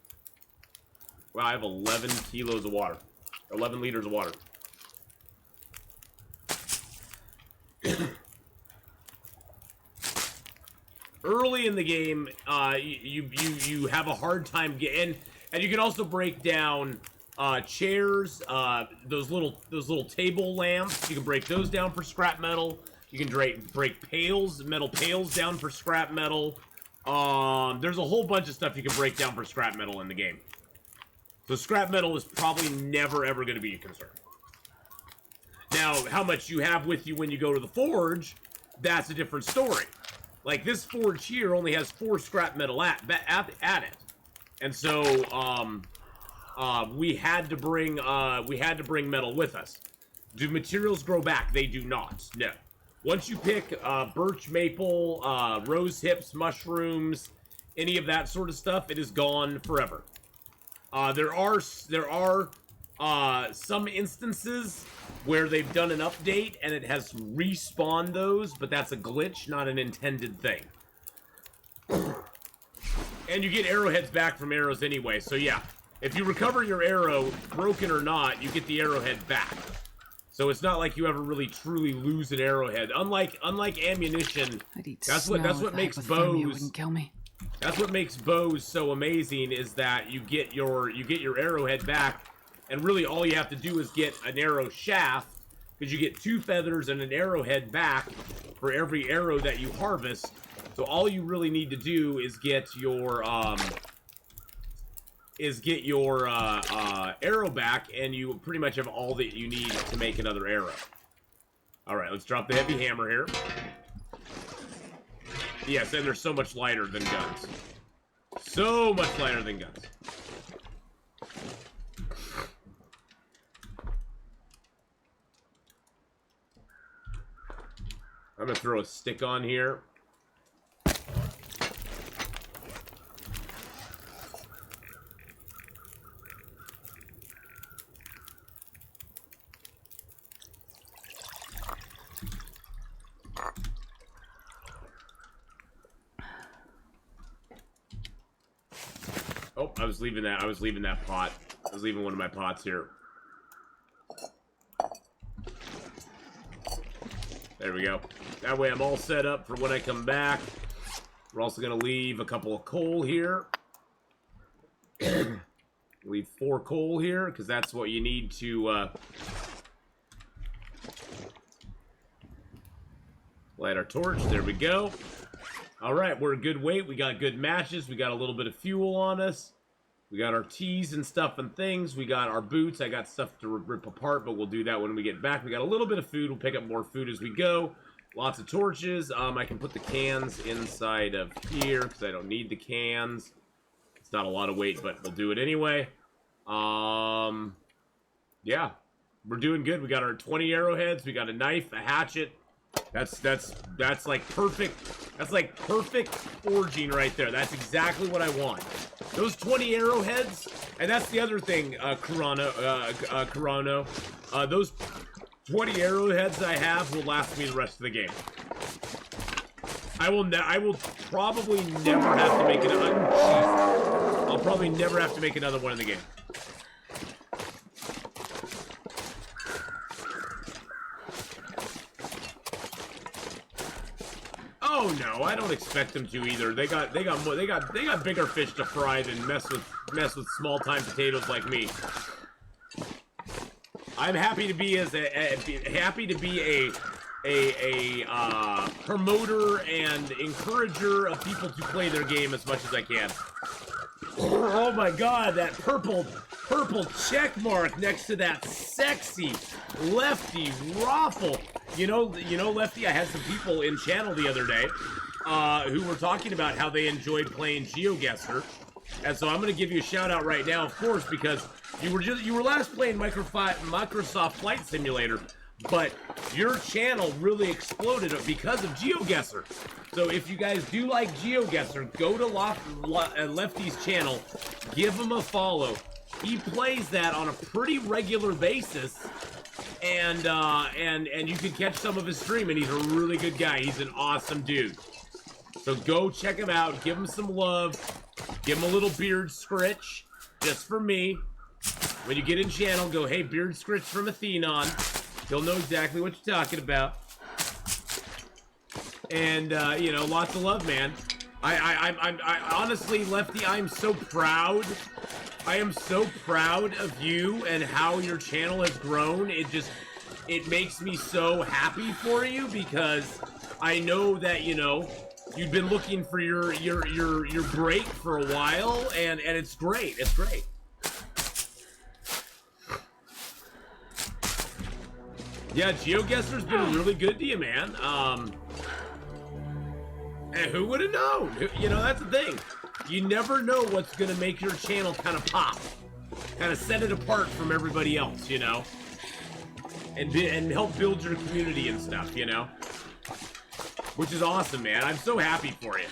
Wow, I have 11 kilos of water. 11 liters of water. Early in the game, you have a hard time getting, and you can also break down chairs, those little table lamps. You can break those down for scrap metal. You can break pails, metal pails down for scrap metal. There's a whole bunch of stuff you can break down for scrap metal in the game. So scrap metal is probably never ever going to be a concern. Now, how much you have with you when you go to the forge, that's a different story. Like this forge here only has 4 scrap metal at it, and so we had to bring metal with us. Do materials grow back? They do not. No. Once you pick birch, maple, rose hips, mushrooms, any of that sort of stuff, it is gone forever. There are some instances where they've done an update and it has respawned those, but that's a glitch, not an intended thing. And you get arrowheads back from arrows anyway, so yeah. If you recover your arrow, broken or not, you get the arrowhead back. So it's not like you ever really truly lose an arrowhead. Unlike ammunition, that's what makes bows. Kill me. That's what makes bows so amazing, is that you get your arrowhead back, and really all you have to do is get an arrow shaft, because you get 2 feathers and an arrowhead back for every arrow that you harvest. So all you really need to do is get your arrow back, and you pretty much have all that you need to make another arrow. All right, let's drop the heavy hammer here. Yes, and they're so much lighter than guns. So much lighter than guns. I'm gonna throw a stick on here. Oh, I was leaving that pot. I was leaving one of my pots here. There we go. That way I'm all set up for when I come back. We're also going to leave a couple of coal here. Leave 4 coal here, because that's what you need to light our torch. There we go. Alright, we're a good weight. We got good matches. We got a little bit of fuel on us. We got our teas and stuff and things. We got our boots. I got stuff to rip apart, but we'll do that when we get back. We got a little bit of food. We'll pick up more food as we go. Lots of torches. I can put the cans inside of here because I don't need the cans. It's not a lot of weight, but we'll do it anyway. Yeah, we're doing good. We got our 20 arrowheads. We got a knife, a hatchet. That's like perfect. That's like perfect forging right there. That's exactly what I want. Those 20 arrowheads, and that's the other thing, Carano. Those 20 arrowheads I have will last me the rest of the game. I will probably never have to make I'll probably never have to make another one in the game. Oh no, I don't expect them to either. They got bigger fish to fry than mess with small time potatoes like me. I'm happy to be a promoter and encourager of people to play their game as much as I can. Oh my god, that purple check mark next to that sexy Lefty Raffle. You know, Lefty, I had some people in channel the other day who were talking about how they enjoyed playing GeoGuessr. And so I'm going to give you a shout out right now, of course, because you were last playing Microsoft Flight Simulator, but your channel really exploded because of GeoGuessr. So if you guys do like GeoGuessr, go to Lefty's channel, give him a follow. He plays that on a pretty regular basis, and you can catch some of his stream, and he's a really good guy. He's an awesome dude. So go check him out, give him some love, give him a little beard scritch, just for me. When you get in channel, go, hey, beard scritch from Atheenon. He'll know exactly what you're talking about. And, you know, lots of love, man. I honestly, Lefty, I'm so proud. I am so proud of you and how your channel has grown. It makes me so happy for you, because I know that, you know, you've been looking for your break for a while, and it's great. It's great. Yeah, GeoGuessr's been really good to you, man. And who would have known? You know, that's the thing. You never know what's going to make your channel kind of pop. Kind of set it apart from everybody else, you know? And help build your community and stuff, you know? Which is awesome, man. I'm so happy for you.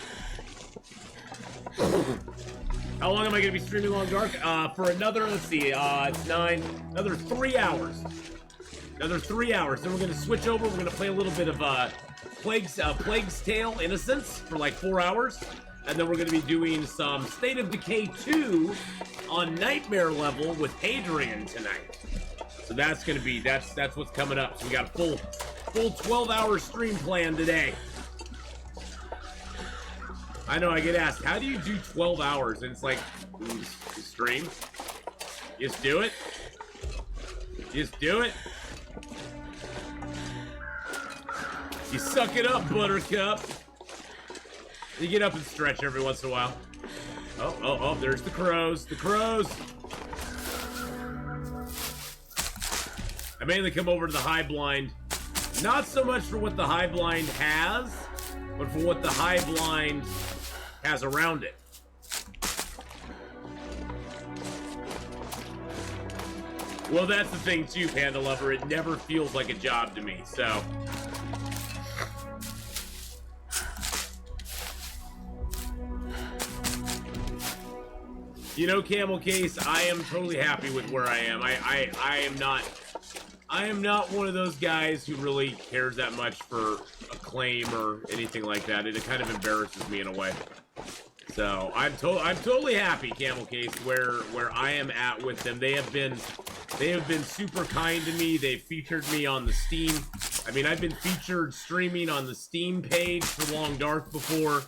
How long am I going to be streaming Long Dark? For another, let's see, it's 9, another 3 hours. Another 3 hours. Then we're going to switch over. We're going to play a little bit of Plague's Tale Innocence for like 4 hours. And then we're going to be doing some State of Decay 2 on Nightmare level with Hadrian tonight. So that's going to be, that's what's coming up. So we got a full 12-hour stream plan today. I know, I get asked, how do you do 12 hours? And it's like, stream. Just do it. Just do it. You suck it up, Buttercup. You get up and stretch every once in a while. Oh, there's the crows. The crows. I mainly come over to the high blind. Not so much for what the high blind has, but for what the high blind has around it. Well, that's the thing too, Panda Lover. It never feels like a job to me, so. You know, Camel Case, I am totally happy with where I am. I am not one of those guys who really cares that much for acclaim or anything like that. It kind of embarrasses me in a way. So I'm totally happy, Camel Case, where I am at with them. They have been super kind to me. They've featured me on the Steam. I mean, I've been featured streaming on the Steam page for Long Dark before.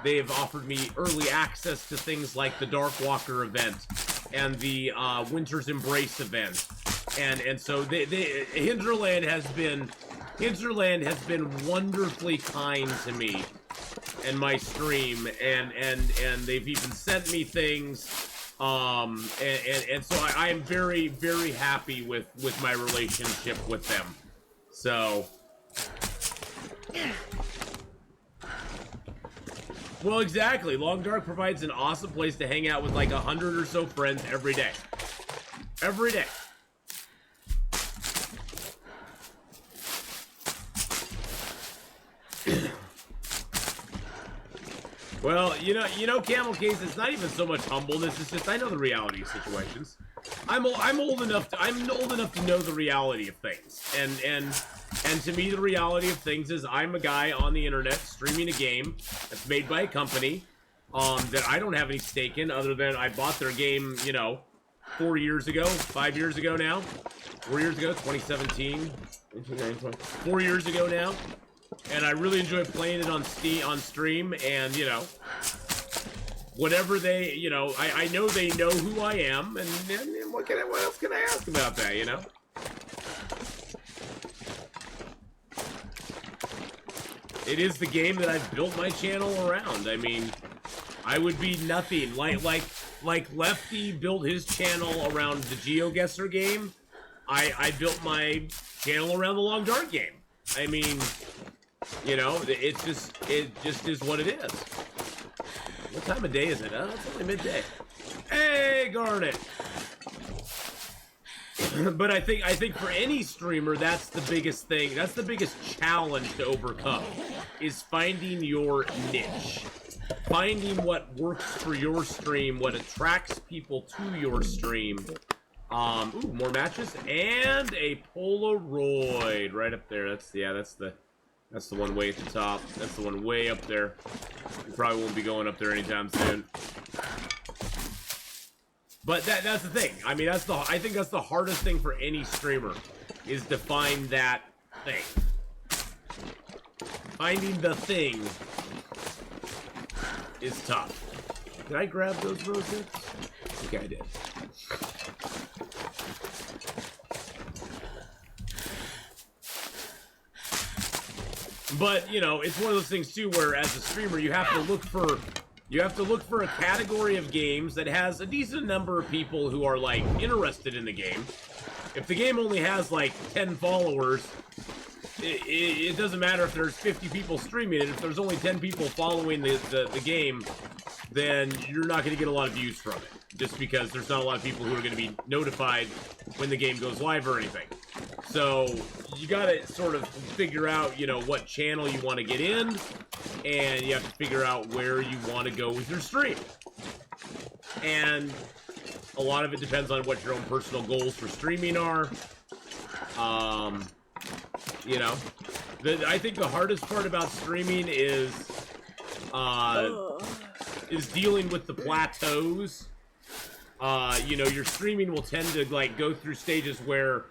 They have offered me early access to things like the Darkwalker event and the Winter's Embrace event, and so Hinterland has been wonderfully kind to me and my stream, and they've even sent me things, and so I am very, very happy with my relationship with them. So. Well, exactly. Long Dark provides an awesome place to hang out with like 100 or so friends every day. Every day. Well, you know, Camel Case, it's not even so much humbleness. It's just I know the reality of situations. I'm old enough to know the reality of things, and to me, the reality of things is I'm a guy on the internet streaming a game that's made by a company that I don't have any stake in, other than I bought their game, you know, 4 years ago, 5 years ago now, 4 years ago, 2017, 4 years ago now, and I really enjoy playing it on stream, and you know, whatever they, you know, I know they know who I am, and what else can I ask about that, you know? It is the game that I've built my channel around. I mean, I would be nothing. Like Lefty built his channel around the GeoGuessr game. I built my channel around the Long Dark game. I mean, you know, it just is what it is. What time of day is it? It's only midday. Hey, Garnet. But I think for any streamer, that's the biggest thing. That's the biggest challenge to overcome, is finding your niche. Finding what works for your stream, what attracts people to your stream. Ooh, more matches and a Polaroid right up there. That's the one way at the top. That's the one way up there. You probably won't be going up there anytime soon. But that's the thing. I mean, I think that's the hardest thing for any streamer, is to find that thing. Finding the thing is tough. Did I grab those roses? Okay, I did. But, you know, it's one of those things too where as a streamer you have to look for a category of games that has a decent number of people who are like interested in the game. If the game only has like 10 followers, it doesn't matter if there's 50 people streaming it. If there's only 10 people following the game, then you're not going to get a lot of views from it, just because there's not a lot of people who are going to be notified when the game goes live or anything. So you got to sort of figure out, you know, what channel you want to get in, and you have to figure out where you want to go with your stream. And a lot of it depends on what your own personal goals for streaming are. You know, I think the hardest part about streaming is dealing with the plateaus. You know, your streaming will tend to like go through stages where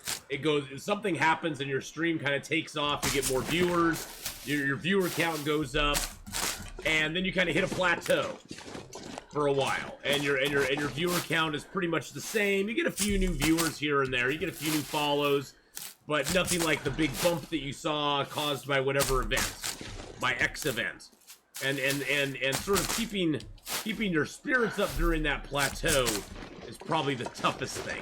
something happens and your stream kind of takes off. You get more viewers, your viewer count goes up, and then you kind of hit a plateau for a while, and your viewer count is pretty much the same. You get a few new viewers here and there, you get a few new follows, but nothing like the big bump that you saw caused by whatever event, by X event, and sort of keeping your spirits up during that plateau is probably the toughest thing.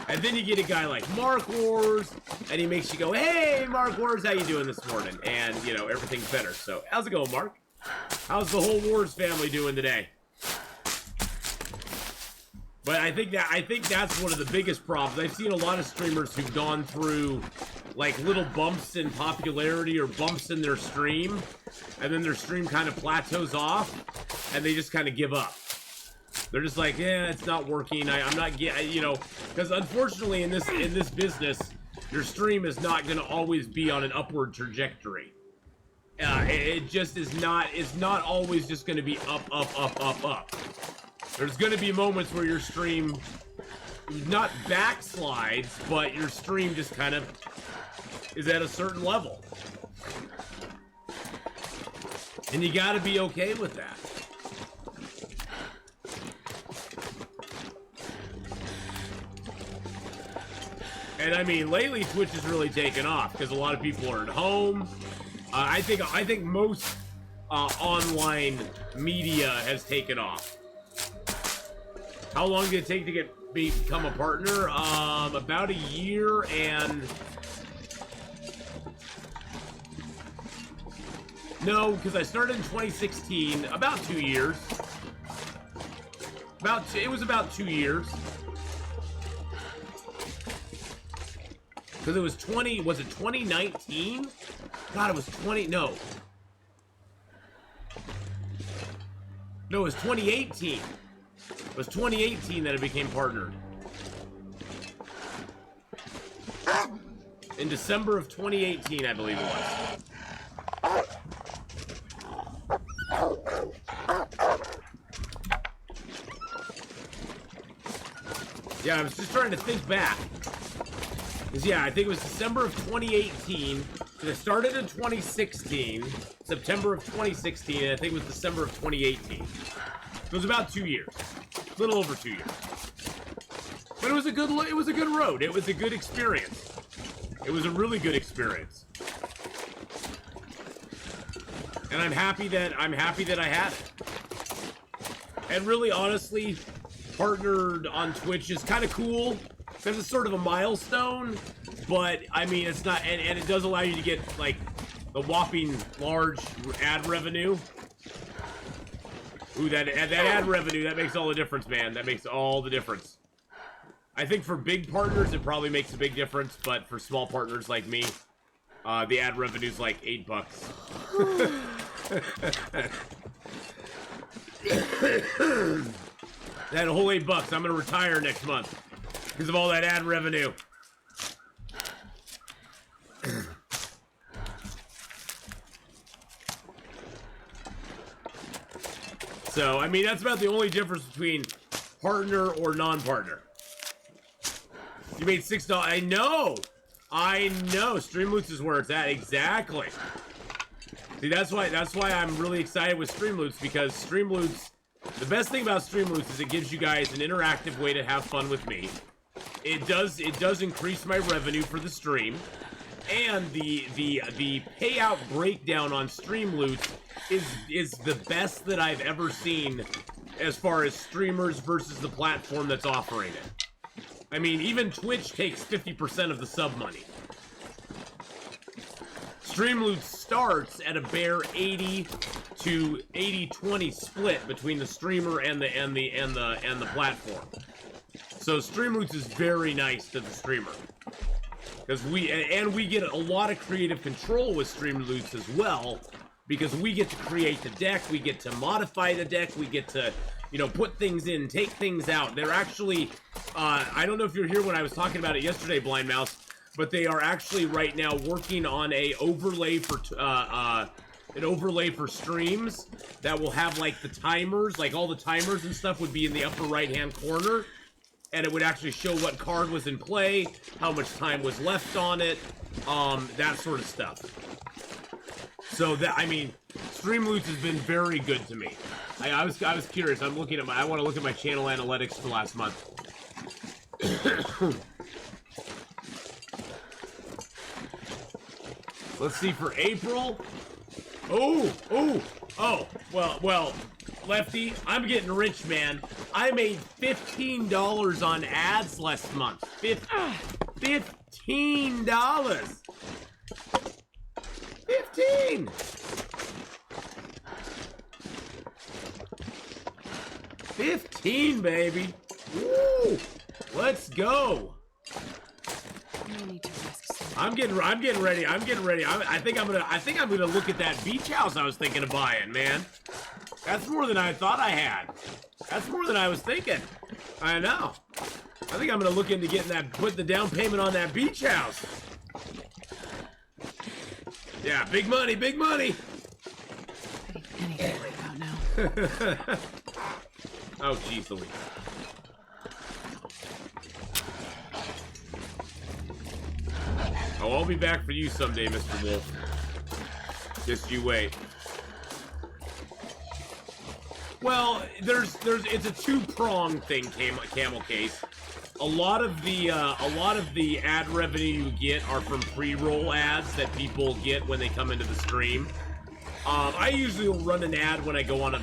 And then you get a guy like Mark Wars, and he makes you go, "Hey, Mark Wars, how you doing this morning?" And, you know, everything's better. So, how's it going, Mark? How's the whole Wars family doing today? But I think that's one of the biggest problems. I've seen a lot of streamers who've gone through, like, little bumps in popularity or bumps in their stream, and then their stream kind of plateaus off, and they just kind of give up. They're just like, yeah, it's not working. I'm not getting, you know, because unfortunately in this business, your stream is not going to always be on an upward trajectory. It just is not. It's not always just going to be up, up, up, up, up. There's going to be moments where your stream not backslides, but your stream just kind of is at a certain level, and you got to be okay with that. And I mean, lately Twitch has really taken off because a lot of people are at home. I think most online media has taken off. How long did it take to become a partner? About a year and... No, because I started in 2016. About 2 years. It was about 2 years. Because it was was it 2019? God, it was no, it was 2018. It was 2018 that I became partnered. In December of 2018, I believe it was. Yeah, I was just trying to think back. Because, yeah, I think it was December of 2018. It started in 2016, September of 2016, and I think it was December of 2018. It was about 2 years. A little over 2 years. But it was a good road. It was a good experience. It was a really good experience. And I'm happy that I had it. And really, honestly, partnered on Twitch is kind of cool because it's sort of a milestone. But I mean, it's not, and it does allow you to get like the whopping large ad revenue. Ooh, that ad revenue, that makes all the difference, man. That makes all the difference. I think for big partners, it probably makes a big difference, but for small partners like me, the ad revenue's like $8. That whole $8, I'm gonna retire next month because of all that ad revenue. So, I mean, that's about the only difference between partner or non-partner. You made $6. I know. Streamloots is where it's at. Exactly. See, that's why I'm really excited with Streamloots, because Streamloots, the best thing about Streamloots is it gives you guys an interactive way to have fun with me. It does increase my revenue for the stream, and the payout breakdown on Streamloots is the best that I've ever seen as far as streamers versus the platform that's offering it. I mean, even Twitch takes 50% of the sub money. Streamloots starts at a bare 80 to 80-20 split between the streamer and the platform. So Streamloots is very nice to the streamer. Because we get a lot of creative control with Streamloots as well, because we get to create the deck, we get to modify the deck, we get to, you know, put things in, take things out. They're actually, I don't know if you're here when I was talking about it yesterday, Blind Mouse, but they are actually right now working on an overlay for streams that will have like the timers, like all the timers and stuff would be in the upper right-hand corner, and it would actually show what card was in play, how much time was left on it, that sort of stuff. So that, I mean, Streamloots has been very good to me. I was curious. I want to look at my channel analytics for last month. Let's see for April. Oh, well, Lefty, I'm getting rich, man. I made $15 on ads last month. $15. 15. 15, baby. Woo! Let's go. I'm getting ready. I think I'm gonna look at that beach house I was thinking of buying, man. That's more than I thought I had. That's more than I was thinking. I know. I think I'm gonna look into putting the down payment on that beach house. Yeah, big money, big money. Anything to worry about now. Oh, jeez Louise. Oh, I'll be back for you someday, Mr. Wolf. Just you wait. Well, it's a two-pronged thing, Camel Case. A lot of the ad revenue you get are from pre-roll ads that people get when they come into the stream. I usually will run an ad when I go on a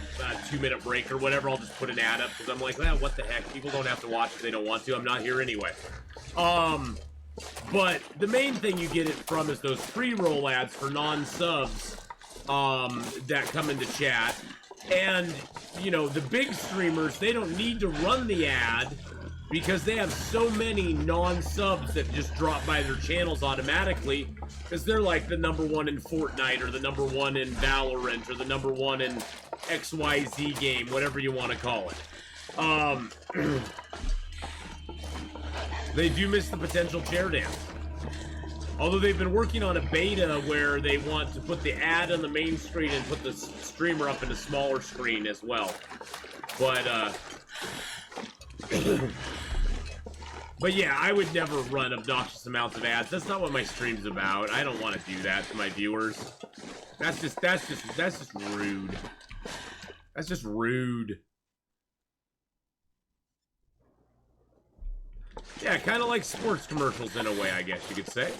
2-minute break or whatever. I'll just put an ad up because I'm like, well, what the heck? People don't have to watch if they don't want to. I'm not here anyway. But the main thing you get it from is those pre-roll ads for non-subs that come into chat. And, you know, the big streamers, they don't need to run the ad because they have so many non-subs that just drop by their channels automatically because they're like the #1 in Fortnite or the #1 in Valorant or the #1 in XYZ game, whatever you want to call it. They do miss the potential chair dance. Although they've been working on a beta where they want to put the ad on the main screen and put the streamer up in a smaller screen as well. But yeah, I would never run obnoxious amounts of ads. That's not what my stream's about. I don't want to do that to my viewers. That's just rude. That's just rude. Yeah, kind of like sports commercials in a way, I guess you could say.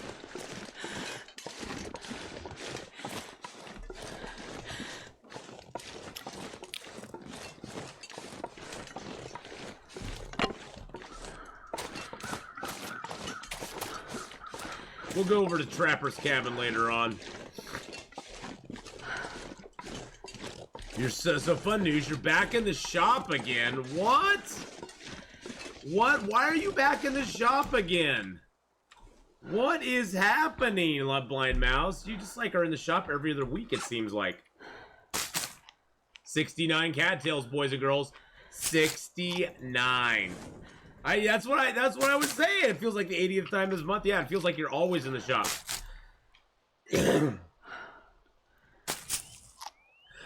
We'll go over to Trapper's Cabin later on. You're so fun news. You're back in the shop again. What? What? Why are you back in the shop again? What is happening, Love Blind Mouse? You just like are in the shop every other week, it seems like. 69 cattails, boys and girls. 69. That's what I was saying. It feels like the 80th time this month. Yeah, it feels like you're always in the shop.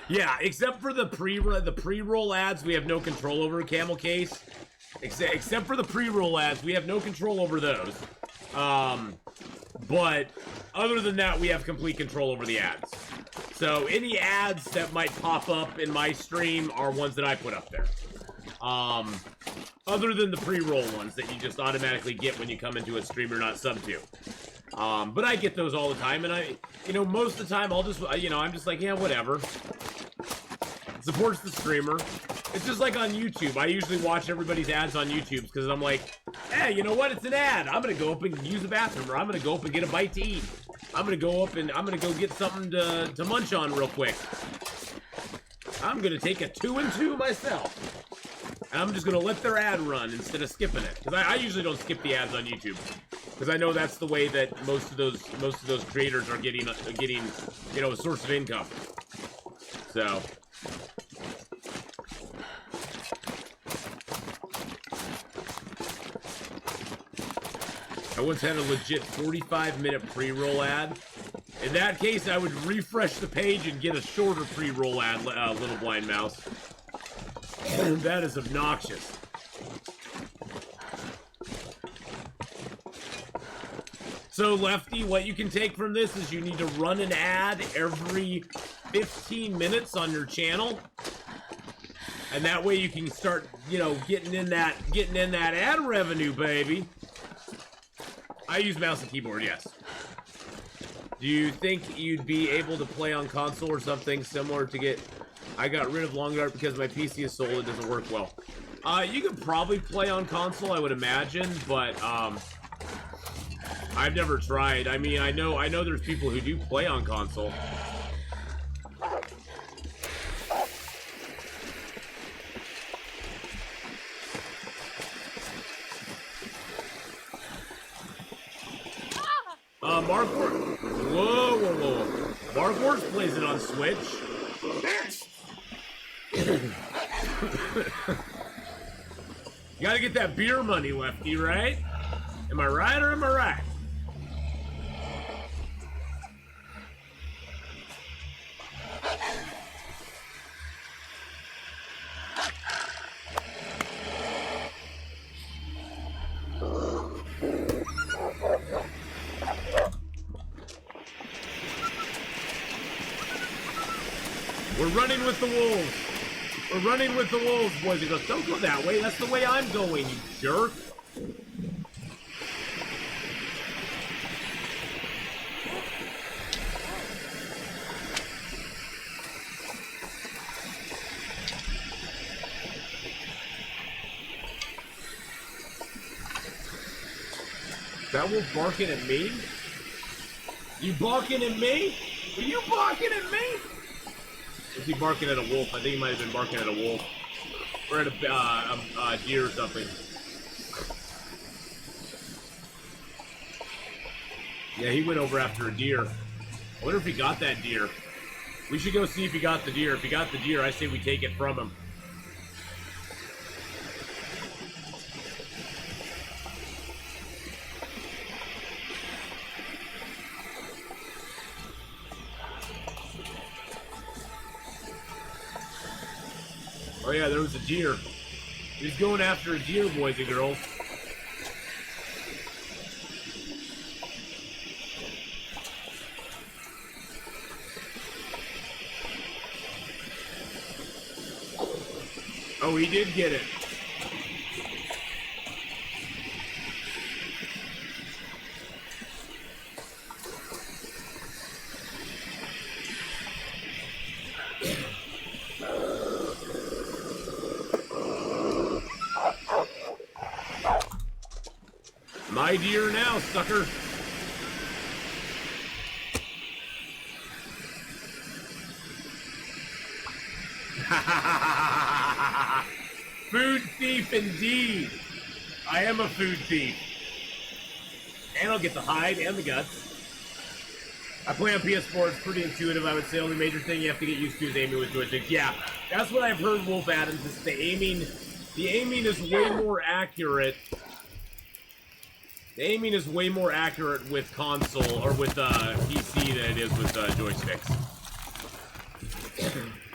Yeah, except for the pre-roll ads, we have no control over. Camel Case. Except for the pre-roll ads, we have no control over those. But other than that, we have complete control over the ads. So any ads that might pop up in my stream are ones that I put up there. Other than the pre-roll ones that you just automatically get when you come into a stream you're not sub to. But I get those all the time, and most of the time I'll just, I'm just like, yeah, whatever. It supports the streamer. It's just like on YouTube. I usually watch everybody's ads on YouTube because I'm like, hey, you know what? It's an ad. I'm going to go up and use the bathroom, or I'm going to go up and get a bite to eat. I'm going to go up and I'm going to go get something to munch on real quick. I'm going to take a 2 and 2 myself. And I'm just going to let their ad run instead of skipping it. Because I usually don't skip the ads on YouTube. Because I know that's the way that most of those creators are getting a source of income. So... I once had a legit 45-minute pre-roll ad. In that case, I would refresh the page and get a shorter pre-roll ad, Little Blind Mouse. That is obnoxious. So, Lefty, what you can take from this is you need to run an ad every 15 minutes on your channel. And that way you can start, getting in that ad revenue, baby. I use mouse and keyboard, yes. Do you think you'd be able to play on console or something similar to get... I got rid of Long Dart because my PC is sold, it doesn't work well. You could probably play on console, I would imagine, but, I've never tried. I mean, I know there's people who do play on console. Mark Wars. Whoa. Mark Wars plays it on Switch. You gotta get that beer money, Lefty, right? Am I right or am I right? We're running with the wolves. We're running with the wolves, boys. He goes, don't go that way. That's the way I'm going, you jerk. Is that wolf barking at me? You barking at me? Are you barking at me? Was he barking at a wolf? I think he might have been barking at a wolf. Or at a deer or something. Yeah, he went over after a deer. I wonder if he got that deer. We should go see if he got the deer. If he got the deer, I say we take it from him. Oh yeah, there was a deer. He's going after a deer, boys and girls. Oh, he did get it. My deer now, sucker. Food thief indeed. I am a food thief. And I'll get the hide and the guts. I play on PS4, it's pretty intuitive, I would say. Only major thing you have to get used to is aiming with joysticks. Yeah, that's what I've heard, Wolf Adams, is the aiming is way more accurate. The aiming is way more accurate with console, or with PC than it is with joysticks.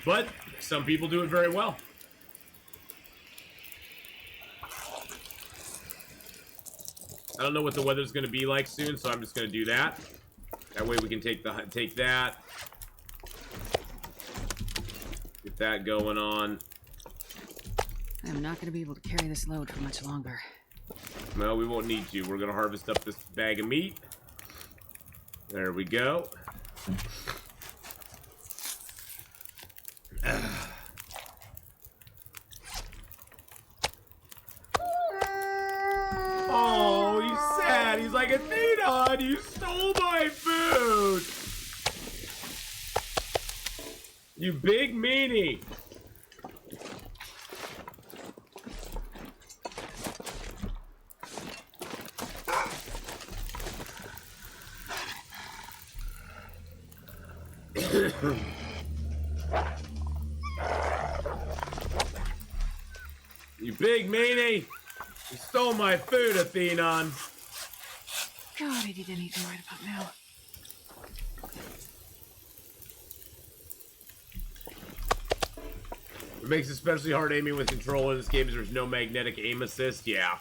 But some people do it very well. I don't know what the weather's going to be like soon, so I'm just going to do that. That way we can take that. Get that going on. I'm not going to be able to carry this load for much longer. No, we won't need to. We're going to harvest up this bag of meat. There we go. Oh, he's sad. He's like, Atheenon, you stole my food. You big meanie. You big meanie. You stole my food, Atheenon. God, I need anything right about now. What makes it especially hard aiming with controller in this game is there's no magnetic aim assist. Yeah.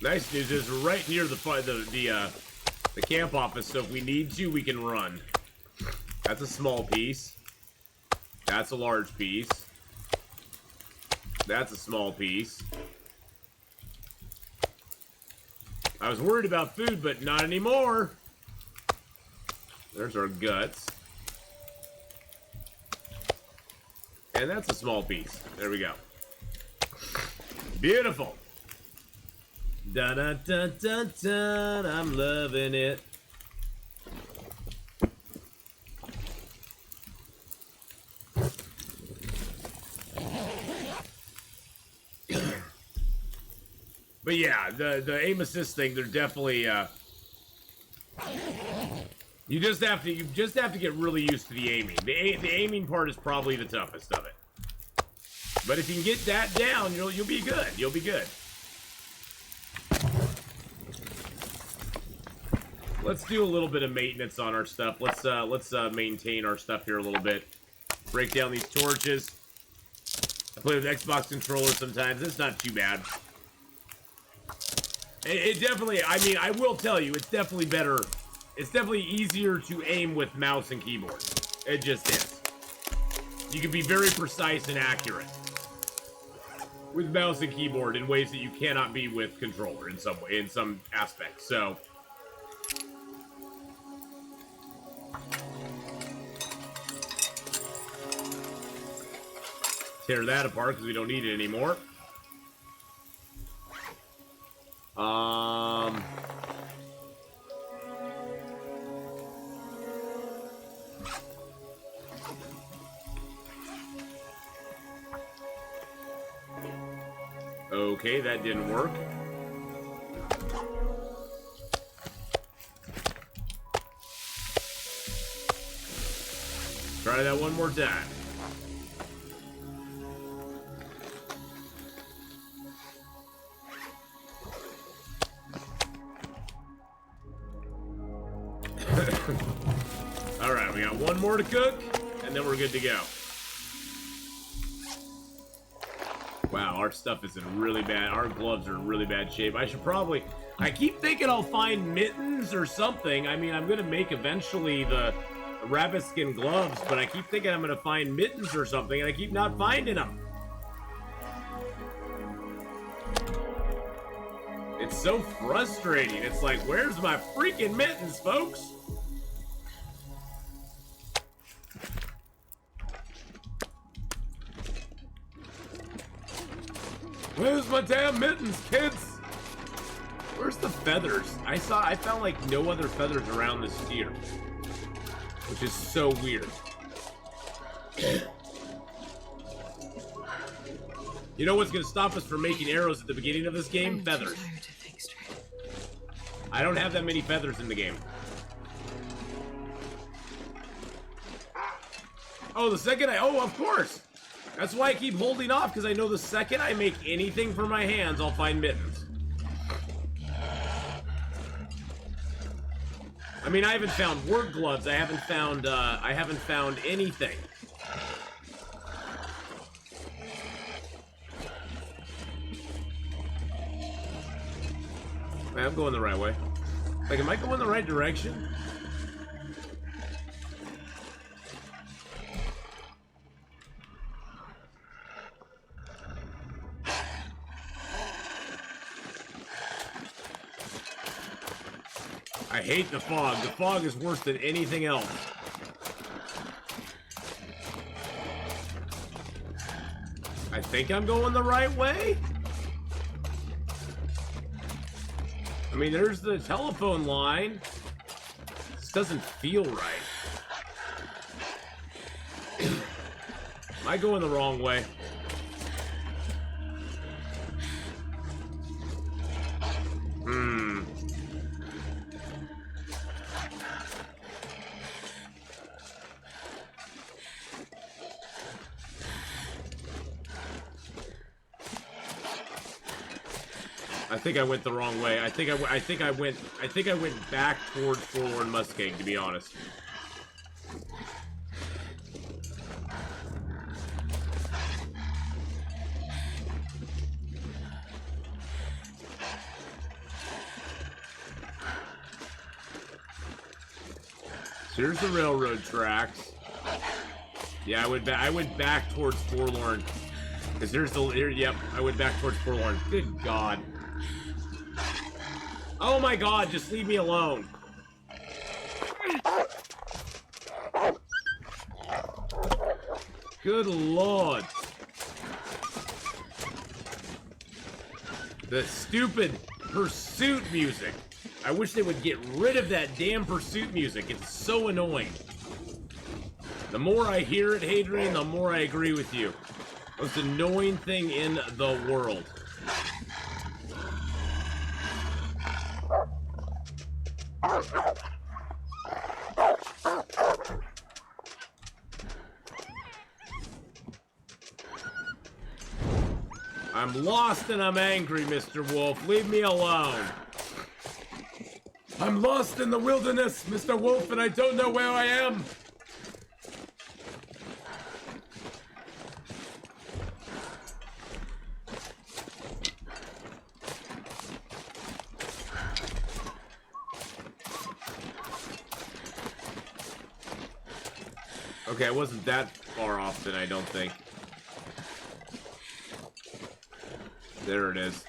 Nice news is we're right near the camp office, so if we need to, we can run. That's a small piece. That's a large piece. That's a small piece. I was worried about food, but not anymore. There's our guts. And that's a small piece. There we go. Beautiful. Dun dun dun dun dun. I'm loving it. But yeah, the aim assist thing, they're definitely you just have to get really used to the aiming. The aiming part is probably the toughest of it. But if you can get that down, you'll be good. You'll be good. Let's do a little bit of maintenance on our stuff. Let's maintain our stuff here a little bit. Break down these torches. I play with Xbox controllers sometimes. It's not too bad. It definitely, I mean, I will tell you, it's definitely better. It's definitely easier to aim with mouse and keyboard. It just is. You can be very precise and accurate with mouse and keyboard in ways that you cannot be with controller in some way, in some aspects. So. Tear that apart because we don't need it anymore. Okay, that didn't work. Try that one more time. Alright, we got one more to cook, and then we're good to go. Wow, our stuff is in really bad, our gloves are in really bad shape. I keep thinking I'll find mittens or something. I mean, I'm gonna make eventually the rabbit skin gloves, but I keep thinking I'm gonna find mittens or something, and I keep not finding them. It's so frustrating. It's like, where's my freaking mittens, folks? Where's my damn mittens, kids? Where's the feathers? I found like no other feathers around this steer, which is so weird. You know what's gonna stop us from making arrows at the beginning of this game? Feathers. I don't have that many feathers in the game. Oh, the second oh, of course. That's why I keep holding off, because I know the second I make anything for my hands, I'll find mittens. I mean, I haven't found work gloves. I haven't found anything. Man, I'm going the right way. Like, am I going the right direction? I hate the fog. The fog is worse than anything else. I think I'm going the right way. I mean, there's the telephone line. This doesn't feel right. Am I going the wrong way? I think I went the wrong way. I think I went back towards Forlorn Muskeg, to be honest. So here's the railroad tracks. Yeah, I went back towards Forlorn. Because there's the yep, I went back towards Forlorn. Good God. Oh my God, just leave me alone. Good Lord. The stupid pursuit music. I wish they would get rid of that damn pursuit music. It's so annoying. The more I hear it, Hadrian, the more I agree with you. Most annoying thing in the world. I'm lost and I'm angry, Mr. Wolf. Leave me alone. I'm lost in the wilderness, Mr. Wolf, and I don't know where I am. Okay, I wasn't that far off then, I don't think. There it is.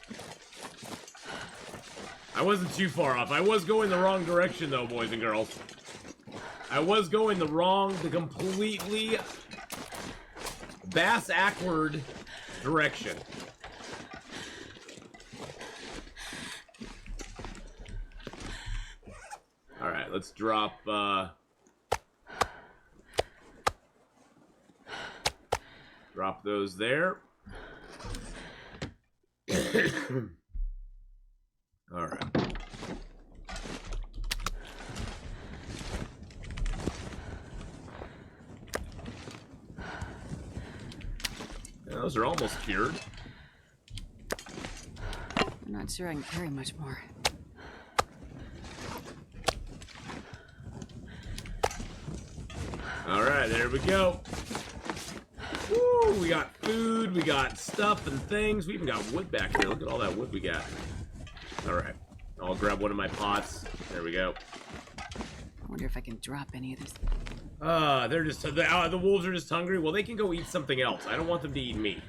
I wasn't too far off. I was going the wrong direction, though, boys and girls. I was going the completely bass-ackward direction. Alright, let's drop, drop those there. All right. Yeah, those are almost cured. I'm not sure I can carry much more. All right, there we go. Woo, we got food, we got stuff and things. We even got wood back here. Look at all that wood we got. All right, I'll grab one of my pots. There we go. Wonder if I can drop any of this. They're just the wolves are just hungry. Well, they can go eat something else. I don't want them to eat me.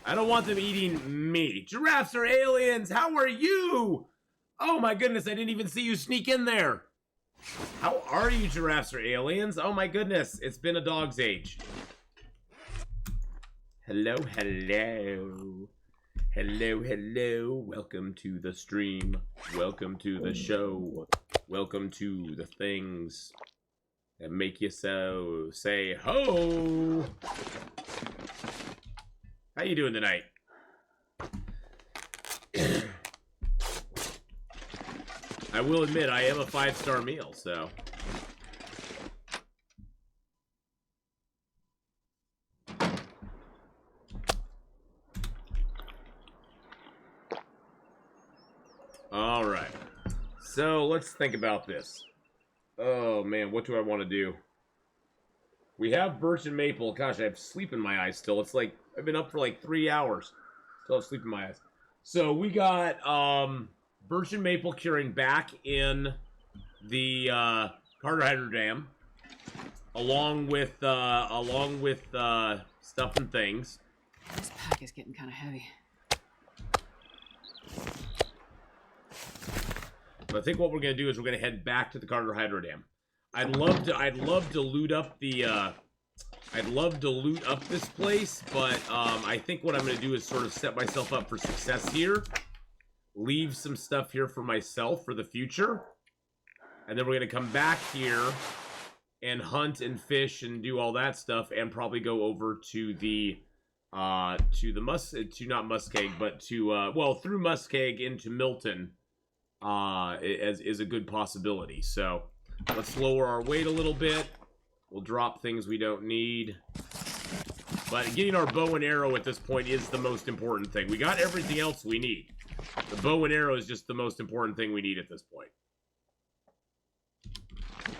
I don't want them eating me. Giraffes are aliens. How are you? Oh my goodness, I didn't even see you sneak in there. How are you, giraffes are aliens? Oh my goodness, it's been a dog's age. Hello, hello. Hello, hello. Welcome to the stream. Welcome to the show. Welcome to the things that make you so say ho. How you doing tonight? I will admit I am a 5-star meal, so. All right. So let's think about this. Oh man, what do I want to do? We have birch and maple. Gosh, I have sleep in my eyes still. It's like I've been up for like 3 hours. Still have sleep in my eyes. So we got birch and maple curing back in the Carter Hydro Dam, along with stuff and things. This pack is getting kind of heavy. But I think what we're gonna do is we're gonna head back to the Carter Hydro Dam. I'd love to loot up the this place, but I think what I'm gonna do is sort of set myself up for success here. Leave some stuff here for myself for the future, and then we're gonna come back here and hunt and fish and do all that stuff, and probably go over to the not Muskeg, but to through Muskeg into Milton is a good possibility. So let's lower our weight a little bit. We'll drop things we don't need. But getting our bow and arrow at this point is the most important thing. We got everything else we need. The bow and arrow is just the most important thing we need at this point.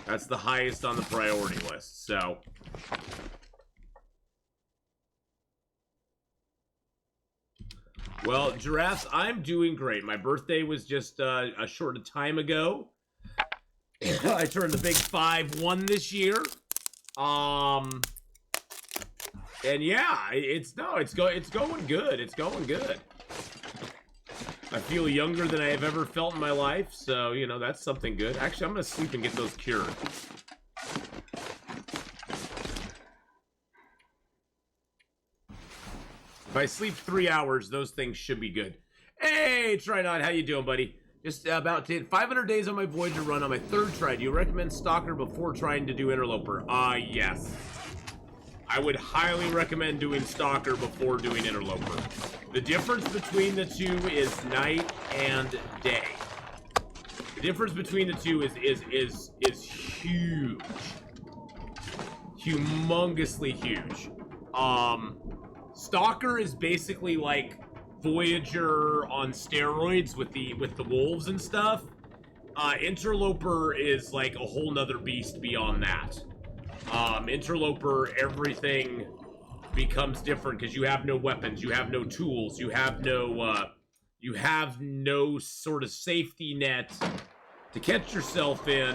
That's the highest on the priority list, so. Well, giraffes, I'm doing great. My birthday was just a short time ago. I turned the big 5-1 this year. And yeah, it's going good. It's going good. I feel younger than I have ever felt in my life, so, you know, that's something good. Actually, I'm going to sleep and get those cured. If I sleep 3 hours, those things should be good. Hey, Trinod, how you doing, buddy? Just about to hit 500 days on my Voyager run on my 3rd try. Do you recommend Stalker before trying to do Interloper? Yes. I would highly recommend doing Stalker before doing Interloper. The difference between the two is night and day. The difference between the two is huge. Humongously huge. Stalker is basically like Voyager on steroids with the wolves and stuff. Interloper is like a whole nother beast beyond that. Interloper, everything becomes different because you have no weapons, you have no tools, you have no sort of safety net to catch yourself in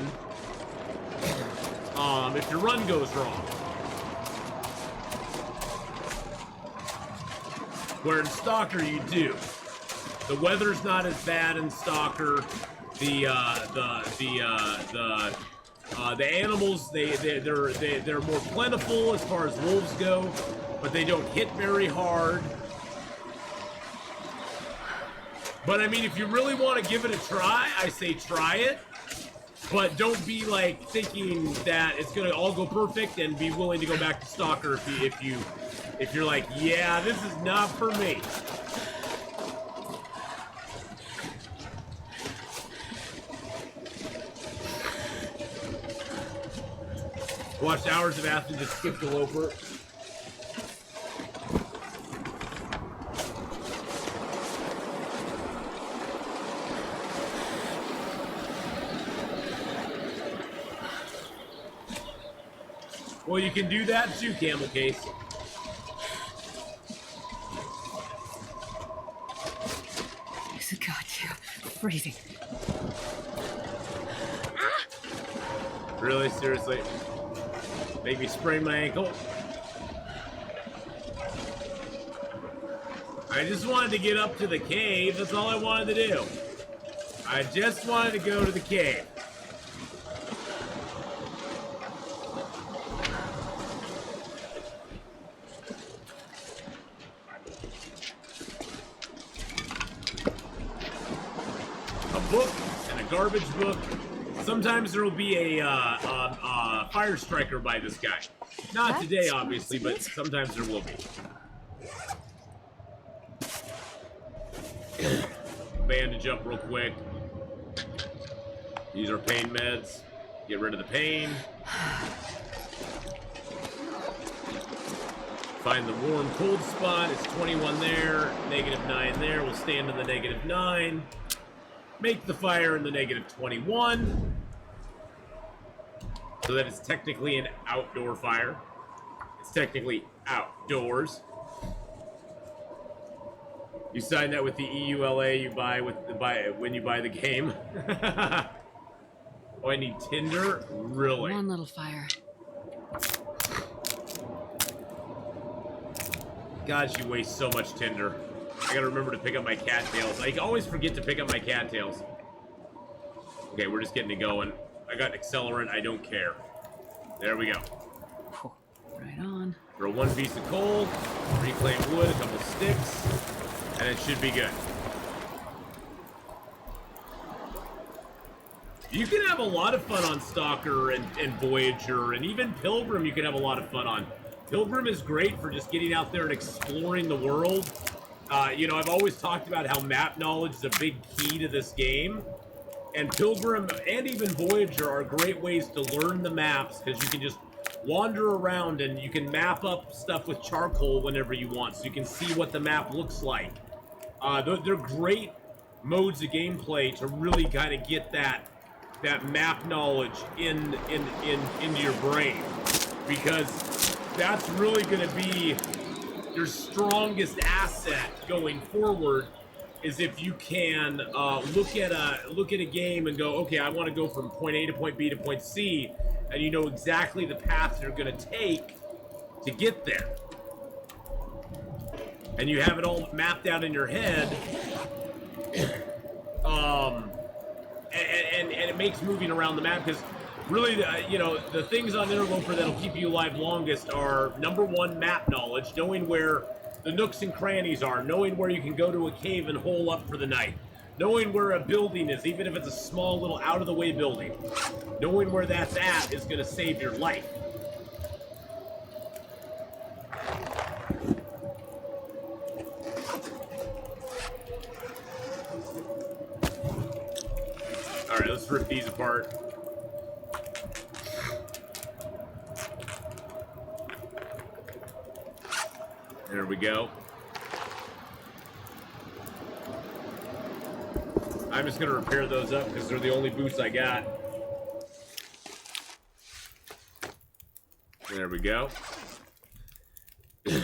if your run goes wrong. Where in Stalker you do. The weather's not as bad in Stalker. The animals they're more plentiful as far as wolves go, but they don't hit very hard. But I mean, if you really want to give it a try, I say try it. But don't be like thinking that it's gonna all go perfect and be willing to go back to Stalker if you're like, yeah, this is not for me. Watched hours of Atheenon, just skipped the Loper. Well, you can do that too, Camel Case. Thanks to God, breathing. Really? Seriously? Make me sprain my ankle? I just wanted to get up to the cave. That's all I wanted to do. I just wanted to go to the cave. A book and a garbage book. Sometimes there will be a fire striker by this guy. Not today, obviously, but sometimes there will be. Bandage up real quick. These are pain meds. Get rid of the pain. Find the warm cold spot. It's 21 there, -9 there. We'll stand in the -9. Make the fire in the -21. So that it's technically an outdoor fire. It's technically outdoors. You sign that with the EULA you buy when you buy the game. Oh, I need tinder? Really? One little fire. God, you waste so much tinder. I gotta remember to pick up my cattails. I always forget to pick up my cattails. Okay, we're just getting it going. I got accelerant, I don't care. There we go. Right on. Throw one piece of coal, reclaim wood, a couple sticks, and it should be good. You can have a lot of fun on Stalker and Voyager, and even Pilgrim you can have a lot of fun on. Pilgrim is great for just getting out there and exploring the world. You know, I've always talked about how map knowledge is a big key to this game. And Pilgrim and even Voyager are great ways to learn the maps, because you can just wander around and you can map up stuff with charcoal whenever you want, so you can see what the map looks like. They're great modes of gameplay to really kind of get that map knowledge into your brain, because that's really going to be your strongest asset going forward. Is if you can look at a game and go, okay, I want to go from point A to point B to point C, and you know exactly the path you're going to take to get there, and you have it all mapped out in your head. And it makes moving around the map, because really, you know, the things on Interloper that'll keep you alive longest are, number one, map knowledge, knowing where the nooks and crannies are, knowing where you can go to a cave and hole up for the night, knowing where a building is, even if it's a small little out-of-the-way building. Knowing where that's at is going to save your life. Alright, let's rip these apart. There we go. I'm just going to repair those up because they're the only boots I got. There we go. Do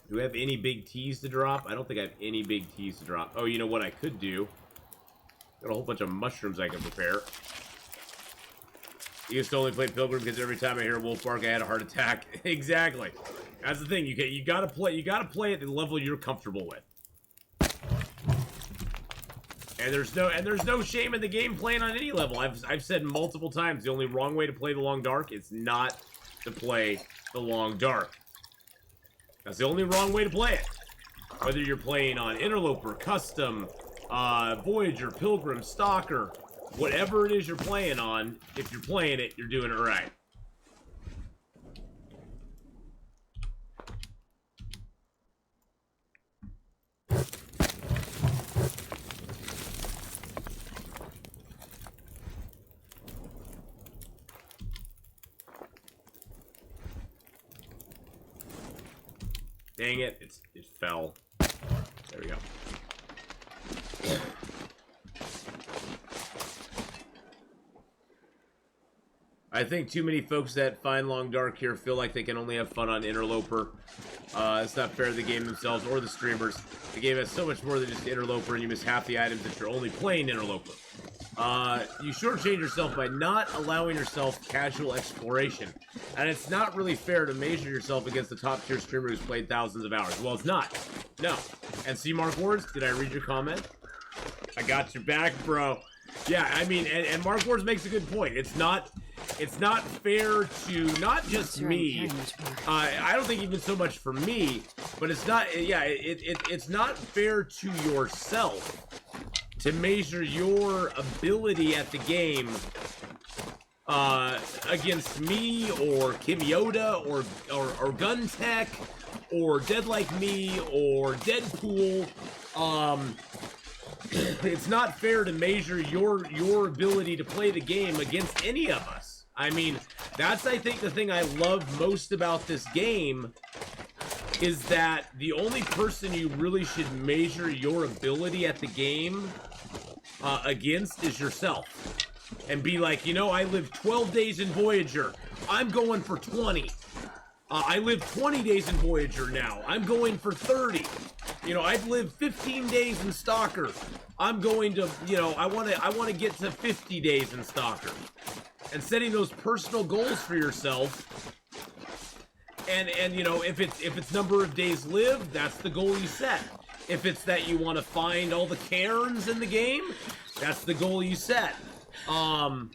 we have any big T's to drop? I don't think I have any big T's to drop. Oh, you know what I could do? Got a whole bunch of mushrooms I can prepare. I used to only play Pilgrim because every time I hear a wolf bark, I had a heart attack. Exactly. That's the thing. You gotta play at the level you're comfortable with. And there's no shame in the game playing on any level. I've said multiple times, the only wrong way to play the Long Dark is not to play the Long Dark. That's the only wrong way to play it. Whether you're playing on Interloper, Custom, Voyager, Pilgrim, Stalker, whatever it is you're playing on, if you're playing it, you're doing it right. Dang it, it fell. There we go. I think too many folks that find Long Dark here feel like they can only have fun on Interloper. It's not fair to the game themselves or the streamers. The game has so much more than just Interloper, and you miss half the items if you're only playing Interloper. You shortchange yourself by not allowing yourself casual exploration. And it's not really fair to measure yourself against the top tier streamer who's played thousands of hours. Well, it's not. No. And see, Mark Wars, did I read your comment? I got your back, bro. Yeah, I mean, and Mark Wars makes a good point. It's not fair to not just me. I don't think even so much for me, but it's not. Yeah, it's not fair to yourself to measure your ability at the game against me or Kim Yoda or Gun Tech or Dead Like Me or Deadpool. It's not fair to measure your ability to play the game against any of us. I mean, that's, I think, the thing I love most about this game is that the only person you really should measure your ability at the game against is yourself. And be like, you know, I lived 12 days in Voyager. I'm going for 20. I lived 20 days in Voyager now. I'm going for 30. You know, I've lived 15 days in Stalker. I'm going to, you know, I want to get to 50 days in Stalker. And setting those personal goals for yourself. And you know, if it's number of days lived, that's the goal you set. If it's that you want to find all the cairns in the game, that's the goal you set. And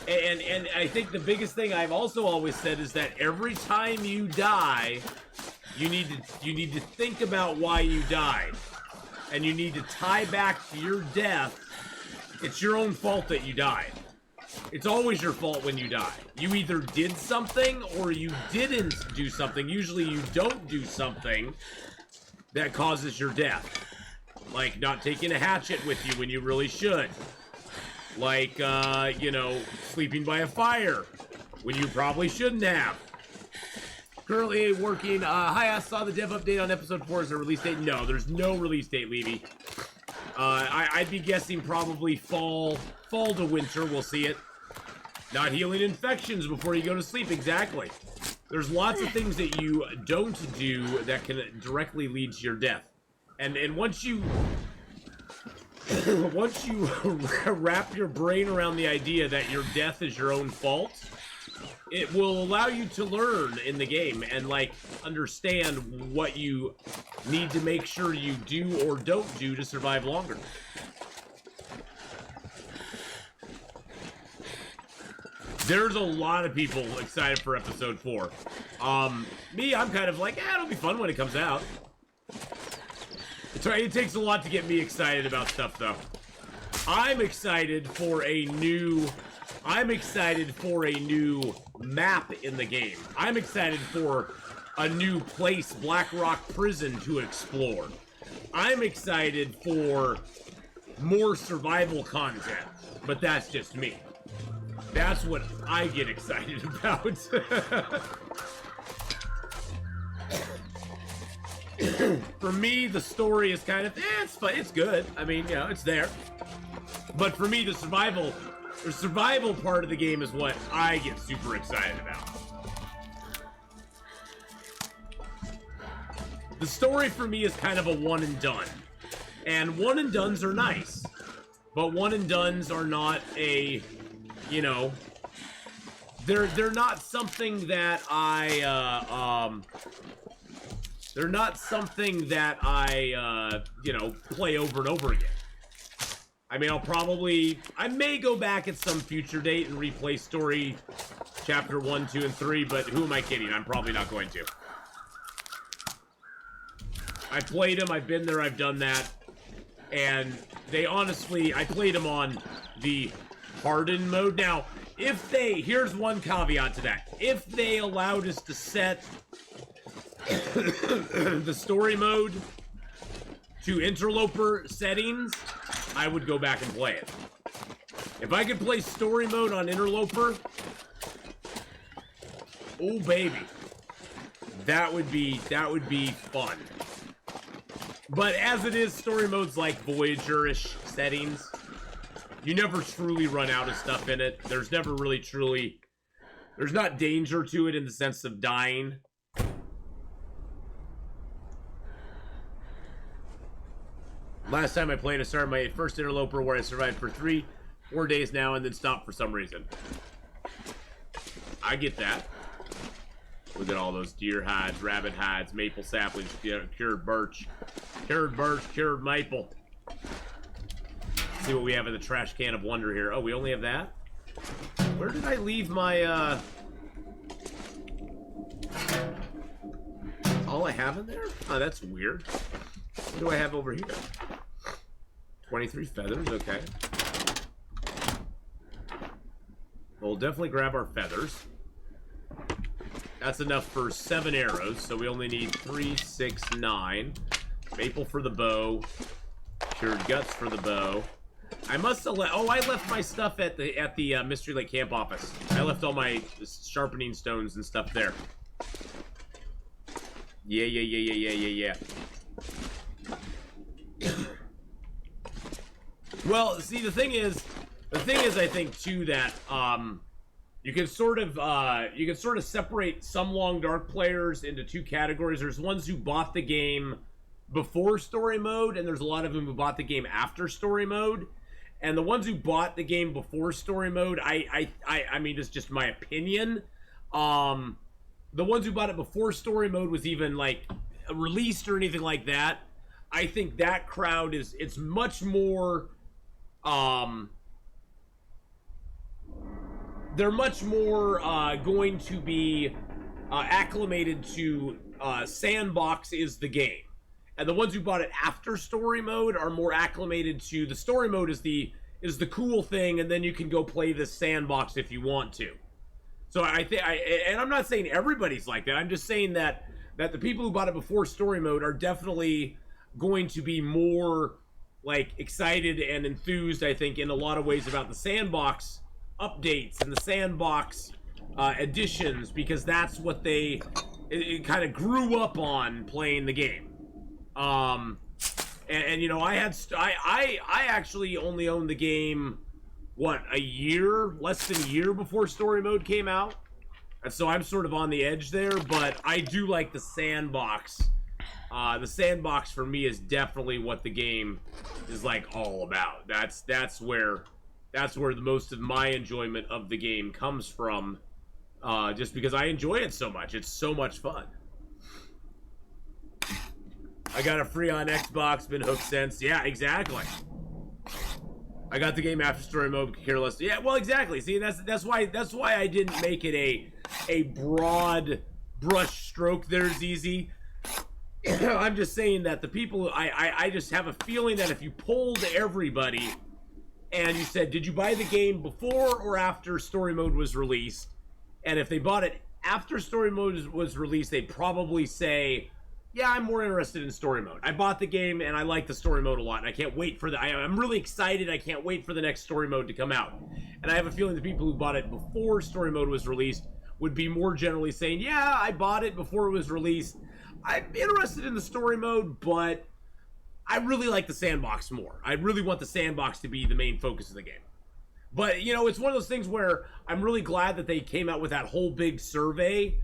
I think the biggest thing I've also always said is that every time you die, you need to think about why you died. And you need to tie back to your death. It's your own fault that you died. It's always your fault when you die. You either did something or you didn't do something. Usually you don't do something that causes your death. Like not taking a hatchet with you when you really should. Like, you know, sleeping by a fire when you probably shouldn't have. Currently working, hi, I saw the dev update on episode 4. Is there a release date? No, there's no release date, Levy. I'd be guessing probably fall to winter, we'll see it. Not healing infections before you go to sleep, exactly. There's lots of things that you don't do that can directly lead to your death. And once you wrap your brain around the idea that your death is your own fault, it will allow you to learn in the game and, like, understand what you need to make sure you do or don't do to survive longer. There's a lot of people excited for episode 4. Me, I'm kind of like, it'll be fun when it comes out. It takes a lot to get me excited about stuff, though. I'm excited for a new map in the game. I'm excited for a new place, Black Rock Prison, to explore. I'm excited for more survival content, but that's just me. That's what I get excited about. For me, the story is kind of, it's fun, it's good. I mean, you know, it's there. But for me, the survival part of the game is what I get super excited about. The story for me is kind of a one and done. And one and dones are nice. But one and dones are not a, you know, they're not something that they're not something that I, you know, play over and over again. I mean, I may go back at some future date and replay story chapter 1, 2, and 3, but who am I kidding? I'm probably not going to. I played them, I've been there, I've done that, and they honestly, I played them on the hardened mode. Now, here's one caveat to that. If they allowed us to set the story mode to Interloper settings, I would go back and play it. If I could play story mode on Interloper, oh baby, that would be fun. But as it is, story mode's like Voyager-ish settings. You never truly run out of stuff in it. There's never really truly, there's not danger to it in the sense of dying. Last time I played, I started my first Interloper where I survived for 4 days now and then stopped for some reason. I get that. Look at all those deer hides, rabbit hides, maple saplings, cured birch, cured maple. Let's see what we have in the trash can of wonder here. Oh, we only have that? Where did I leave my, all I have in there? Oh, that's weird. What do I have over here? 23 feathers, okay. We'll definitely grab our feathers. That's enough for 7 arrows, so we only need 3, 6, 9. Maple for the bow. Cured guts for the bow. I must have left... Oh, I left my stuff at the Mystery Lake Camp office. I left all my sharpening stones and stuff there. Yeah. Well, see, the thing is, I think too that you can sort of separate some Long Dark players into 2 categories. There's ones who bought the game before story mode, and there's a lot of them who bought the game after story mode. And the ones who bought the game before story mode, I mean, it's just my opinion. The ones who bought it before story mode was even like released or anything like that. I think that crowd it's much more. They're much more going to be acclimated to Sandbox is the game. And the ones who bought it after story mode are more acclimated to the story mode is the cool thing, and then you can go play the Sandbox if you want to. So I think and I'm not saying everybody's like that. I'm just saying that the people who bought it before story mode are definitely going to be more like excited and enthused, I think, in a lot of ways about the Sandbox updates and the Sandbox additions, because that's what they kind of grew up on playing the game. And you know, I actually only owned the game less than a year before story mode came out, and so I'm sort of on the edge there. But I do like the Sandbox. The Sandbox for me is definitely what the game is like all about. That's where the most of my enjoyment of the game comes from, just because I enjoy it so much. It's so much fun. I got it free on Xbox, been hooked since. Yeah, exactly. I got the game after story mode, careless. Yeah, well, exactly. See, that's why I didn't make it a broad brush stroke there, ZZ. I'm just saying that the people, I just have a feeling that if you polled everybody and you said, did you buy the game before or after story mode was released? And if they bought it after story mode was released, they'd probably say, yeah, I'm more interested in story mode. I bought the game and I like the story mode a lot, and I can't wait for I'm really excited. I can't wait for the next story mode to come out. And I have a feeling the people who bought it before story mode was released would be more generally saying, yeah, I bought it before it was released. I'm interested in the story mode, but I really like the Sandbox more. I really want the Sandbox to be the main focus of the game. But, you know, it's one of those things where I'm really glad that they came out with that whole big survey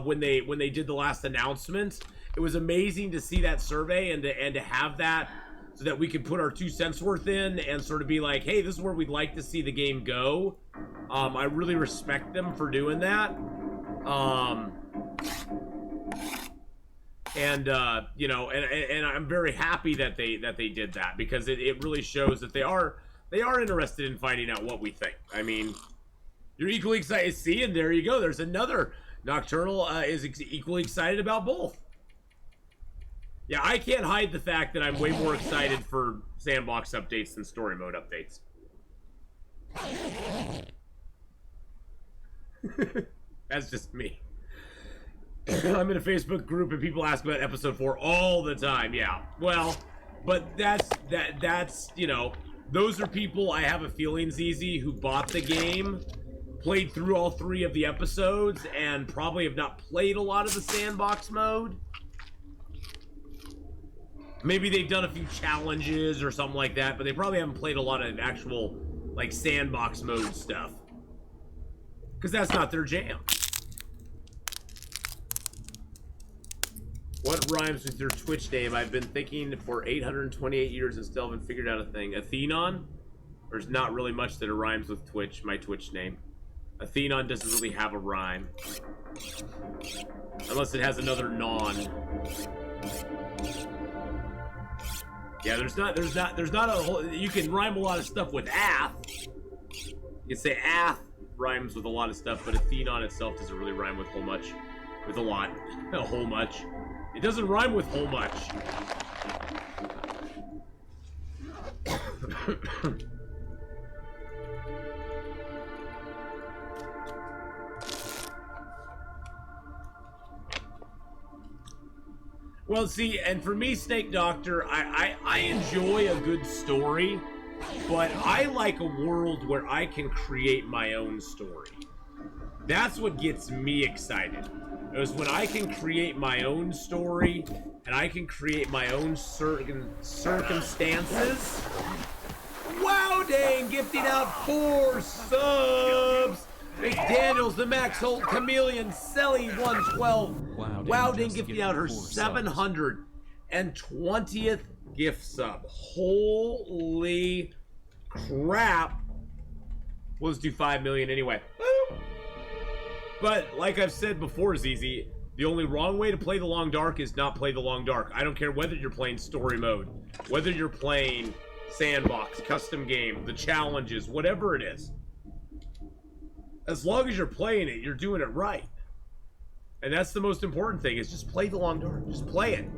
when they did the last announcement. It was amazing to see that survey and to have that so that we could put our 2 cents worth in and sort of be like, hey, this is where we'd like to see the game go. I really respect them for doing that. You know, and I'm very happy that they did that, because it really shows that they are interested in finding out what we think. I mean, you're equally excited. See, and there you go. There's another Nocturnal is equally excited about both. Yeah, I can't hide the fact that I'm way more excited for Sandbox updates than story mode updates. That's just me. I'm in a Facebook group and people ask about episode 4 all the time. Yeah, well, but that's you know, those are people I have a feeling, ZZ, who bought the game, played through all 3 of the episodes, and probably have not played a lot of the Sandbox mode. Maybe they've done a few challenges or something like that, but they probably haven't played a lot of actual, like, Sandbox mode stuff. Because that's not their jam. What rhymes with your Twitch name? I've been thinking for 828 years and still haven't figured out a thing. Atheenon? There's not really much that rhymes with Twitch, my Twitch name. Atheenon doesn't really have a rhyme. Unless it has another non. Yeah, there's not a whole, you can rhyme a lot of stuff with ath. You can say ath rhymes with a lot of stuff, but Atheenon itself doesn't really rhyme with whole much. With a lot. A whole much. It doesn't rhyme with whole much. Well, see, and for me, Snake Doctor, I enjoy a good story, but I like a world where I can create my own story. That's what gets me excited. Is when I can create my own story, and I can create my own circumstances. Wow, dang, gifting out 4 subs! McDaniels, the Max Holt, Chameleon, Selly 112. Wow, dang, gifting out her 720th gift sub. Holy crap. We'll just do 5 million anyway. Woo! But, like I've said before, ZZ, the only wrong way to play the Long Dark is not play the Long Dark. I don't care whether you're playing story mode, whether you're playing sandbox, custom game, the challenges, whatever it is. As long as you're playing it, you're doing it right. And that's the most important thing, is just play the Long Dark. Just play it.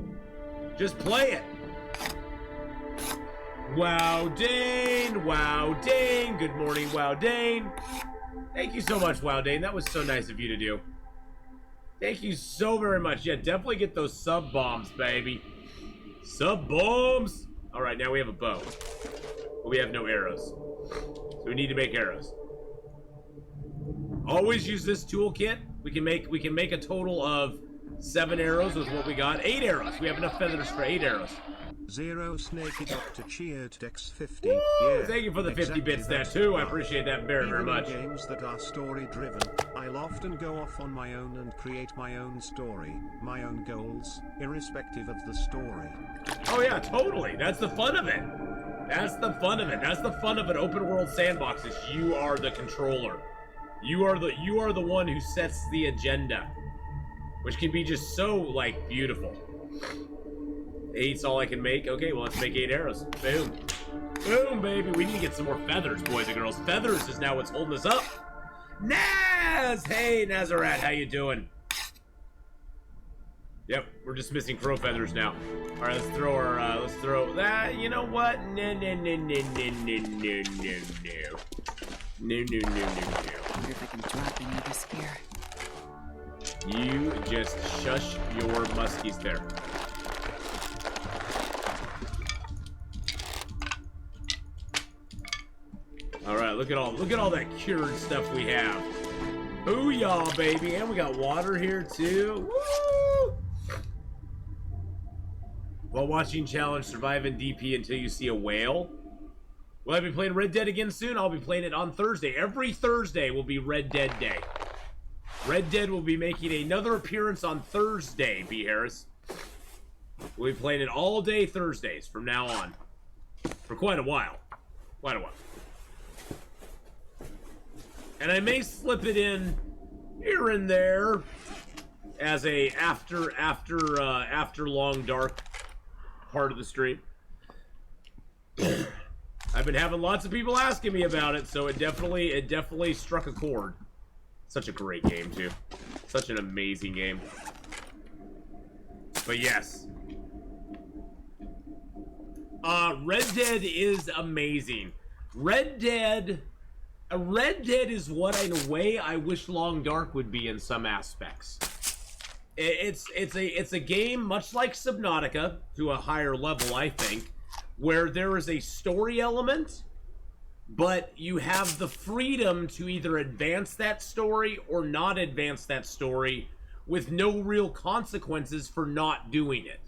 Just play it. Wow, Dane. Wow, Dane. Good morning, Wow, Dane. Thank you so much, Wow Dane. That was so nice of you to do. Thank you so very much. Yeah, definitely get those sub bombs, baby. Sub bombs. All right, now we have a bow, but we have no arrows, so we need to make arrows. Always use this toolkit. We can make a total of 7 arrows with what we got. 8 arrows. We have enough feathers for 8 arrows. Zero Snakey Doctor cheered Dex 50. Woo! Yeah, thank you for the 50 bits there too. I appreciate that very, very much. In games that are story driven, I'll often go off on my own and create my own story, my own goals, irrespective of the story. Oh yeah, totally. That's the fun of it. That's the fun of it. That's the fun of an open world sandbox, is you are the controller. You are the one who sets the agenda, which can be just so, like, beautiful. 8's all I can make. Okay, well, let's make 8 arrows. Boom. Boom, baby. We need to get some more feathers, boys and girls. Feathers is now what's holding us up. Naz! Hey, Nazarat, how you doing? Yep, we're just missing crow feathers now. All right, let's throw that. You know what? No. No. I wonder if I can drop any of this here. You just shush your muskies there. All right, look at all that cured stuff we have. Booyah, baby, and we got water here too. Woo! While watching challenge, survive in DP until you see a whale. Will I be playing Red Dead again soon? I'll be playing it on Thursday. Every Thursday will be Red Dead Day. Red Dead will be making another appearance on Thursday, B. Harris. We'll be playing it all day Thursdays from now on. For quite a while. And I may slip it in here and there as a after Long Dark part of the stream. I've been having lots of people asking me about it, so it definitely struck a chord. Such a great game too. Such an amazing game. But yes. Red Dead is amazing. Red Dead is what, in a way, I wish Long Dark would be in some aspects. It's a game much like Subnautica, to a higher level, I think, where there is a story element, but you have the freedom to either advance that story or not advance that story with no real consequences for not doing it.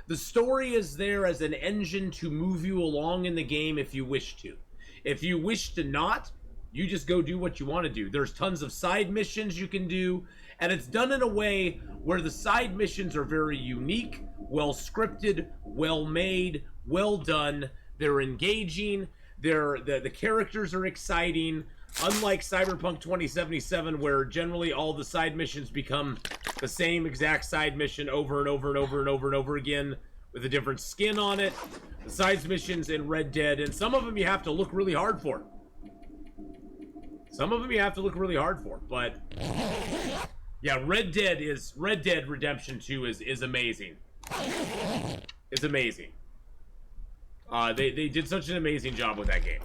The story is there as an engine to move you along in the game if you wish to. If you wish to not, You just go do what you want to do. There's tons of side missions you can do, and it's done in a way where the side missions are very unique, well scripted, well made, well done. They're engaging. The characters are exciting. Unlike Cyberpunk 2077, where generally all the side missions become the same exact side mission over and over and over and over and over again with a different skin on it. The side missions in Red Dead, and some of them you have to look really hard for. Some of them you have to look really hard for, but yeah, Red Dead Redemption 2 is amazing. It's amazing. They did such an amazing job with that game.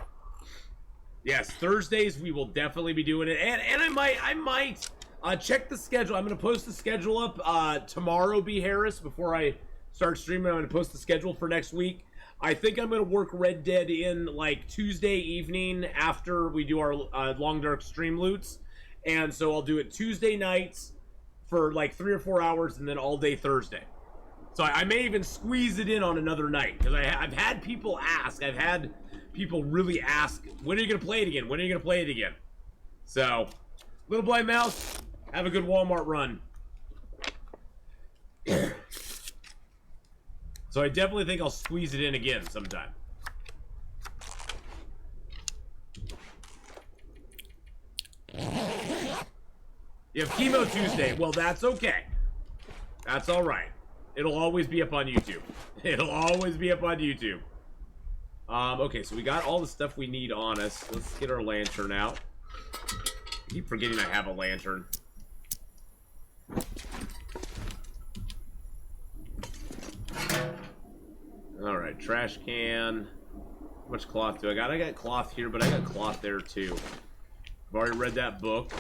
Yes, Thursdays we will definitely be doing it, and I might check the schedule. I'm gonna post the schedule up tomorrow, B. Harris, before I start streaming. I'm gonna post the schedule for next week. I think I'm gonna work Red Dead in like Tuesday evening after we do our Long Dark stream loots, and so I'll do it Tuesday nights for like 3 or 4 hours, and then all day Thursday. So I may even squeeze it in on another night, because I've had people ask. I've had people really ask, when are you gonna play it again? When are you gonna play it again? So, Little Blind Mouse, have a good Walmart run. So I definitely think I'll squeeze it in again sometime. You have Chemo Tuesday. Well, that's okay. That's all right. It'll always be up on YouTube. It'll always be up on YouTube. Okay, so we got all the stuff we need on us. Let's get our lantern out. I keep forgetting I have a lantern. Alright, trash can. How much cloth do I got? I got cloth here, but I got cloth there too. I've already read that book.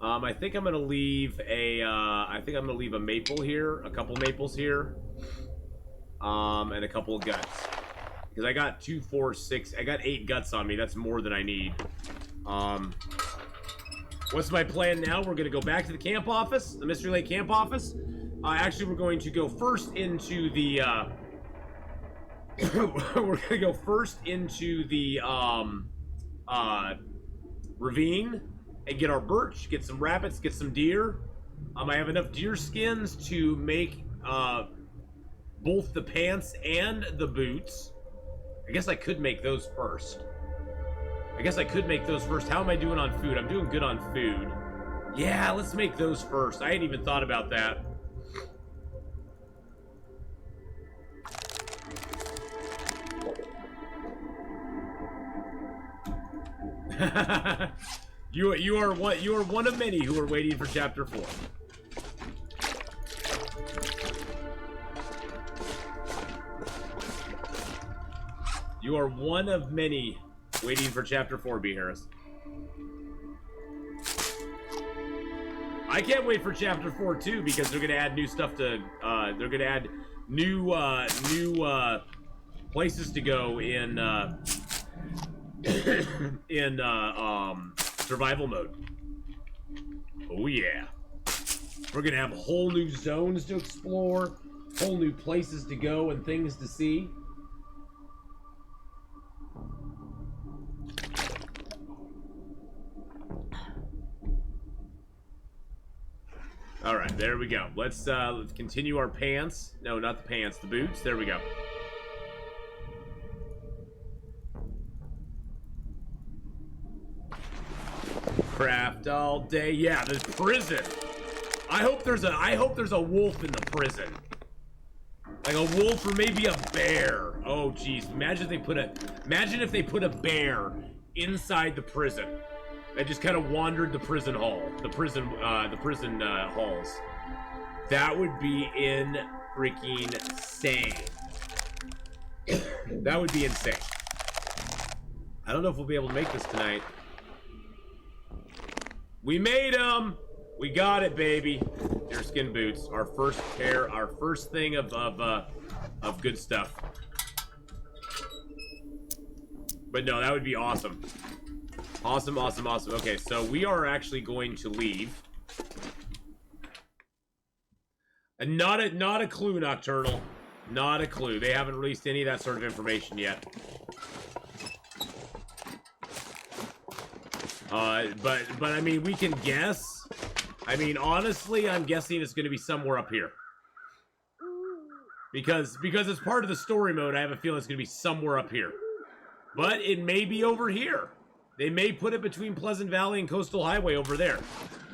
I think I'm gonna leave a maple here, a couple maples here, and a couple of guts. Because I got 2, 4, 6, I got 8 guts on me. That's more than I need. What's my plan now? We're gonna go back to the camp office, the Mystery Lake camp office. Actually, we're going to go first into the, we're gonna go first into the, ravine and get our birch, get some rabbits, get some deer. I have enough deer skins to make, both the pants and the boots. I guess I could make those first. How am I doing on food? I'm doing good on food. Yeah, let's make those first. I hadn't even thought about that. You are one of many who are waiting for chapter 4. You are one of many waiting for chapter 4, B. Harris. I can't wait for chapter 4 too, because they're gonna add new stuff to they're gonna add new places to go in in survival mode. Oh yeah. We're gonna have whole new zones to explore, whole new places to go and things to see. All right, there we go. Let's continue our pants. No, not the pants, the boots. There we go. Craft all day. Yeah, the prison. I hope there's a wolf in the prison. Like a wolf or maybe a bear. Oh geez, imagine if they put a bear inside the prison. I just kind of wandered the prison halls. That would be freaking insane. That would be insane. I don't know if we'll be able to make this tonight. We made them. We got it, baby. Deerskin boots, our first pair, our first thing of good stuff. But no, that would be awesome. Awesome, awesome, awesome. Okay, so we are actually going to leave. And not a clue, Nocturnal. Not a clue. They haven't released any of that sort of information yet. But I mean, we can guess. I mean, honestly, I'm guessing it's going to be somewhere up here. Because it's part of the story mode, I have a feeling it's going to be somewhere up here. But it may be over here. They may put it between Pleasant Valley and Coastal Highway over there.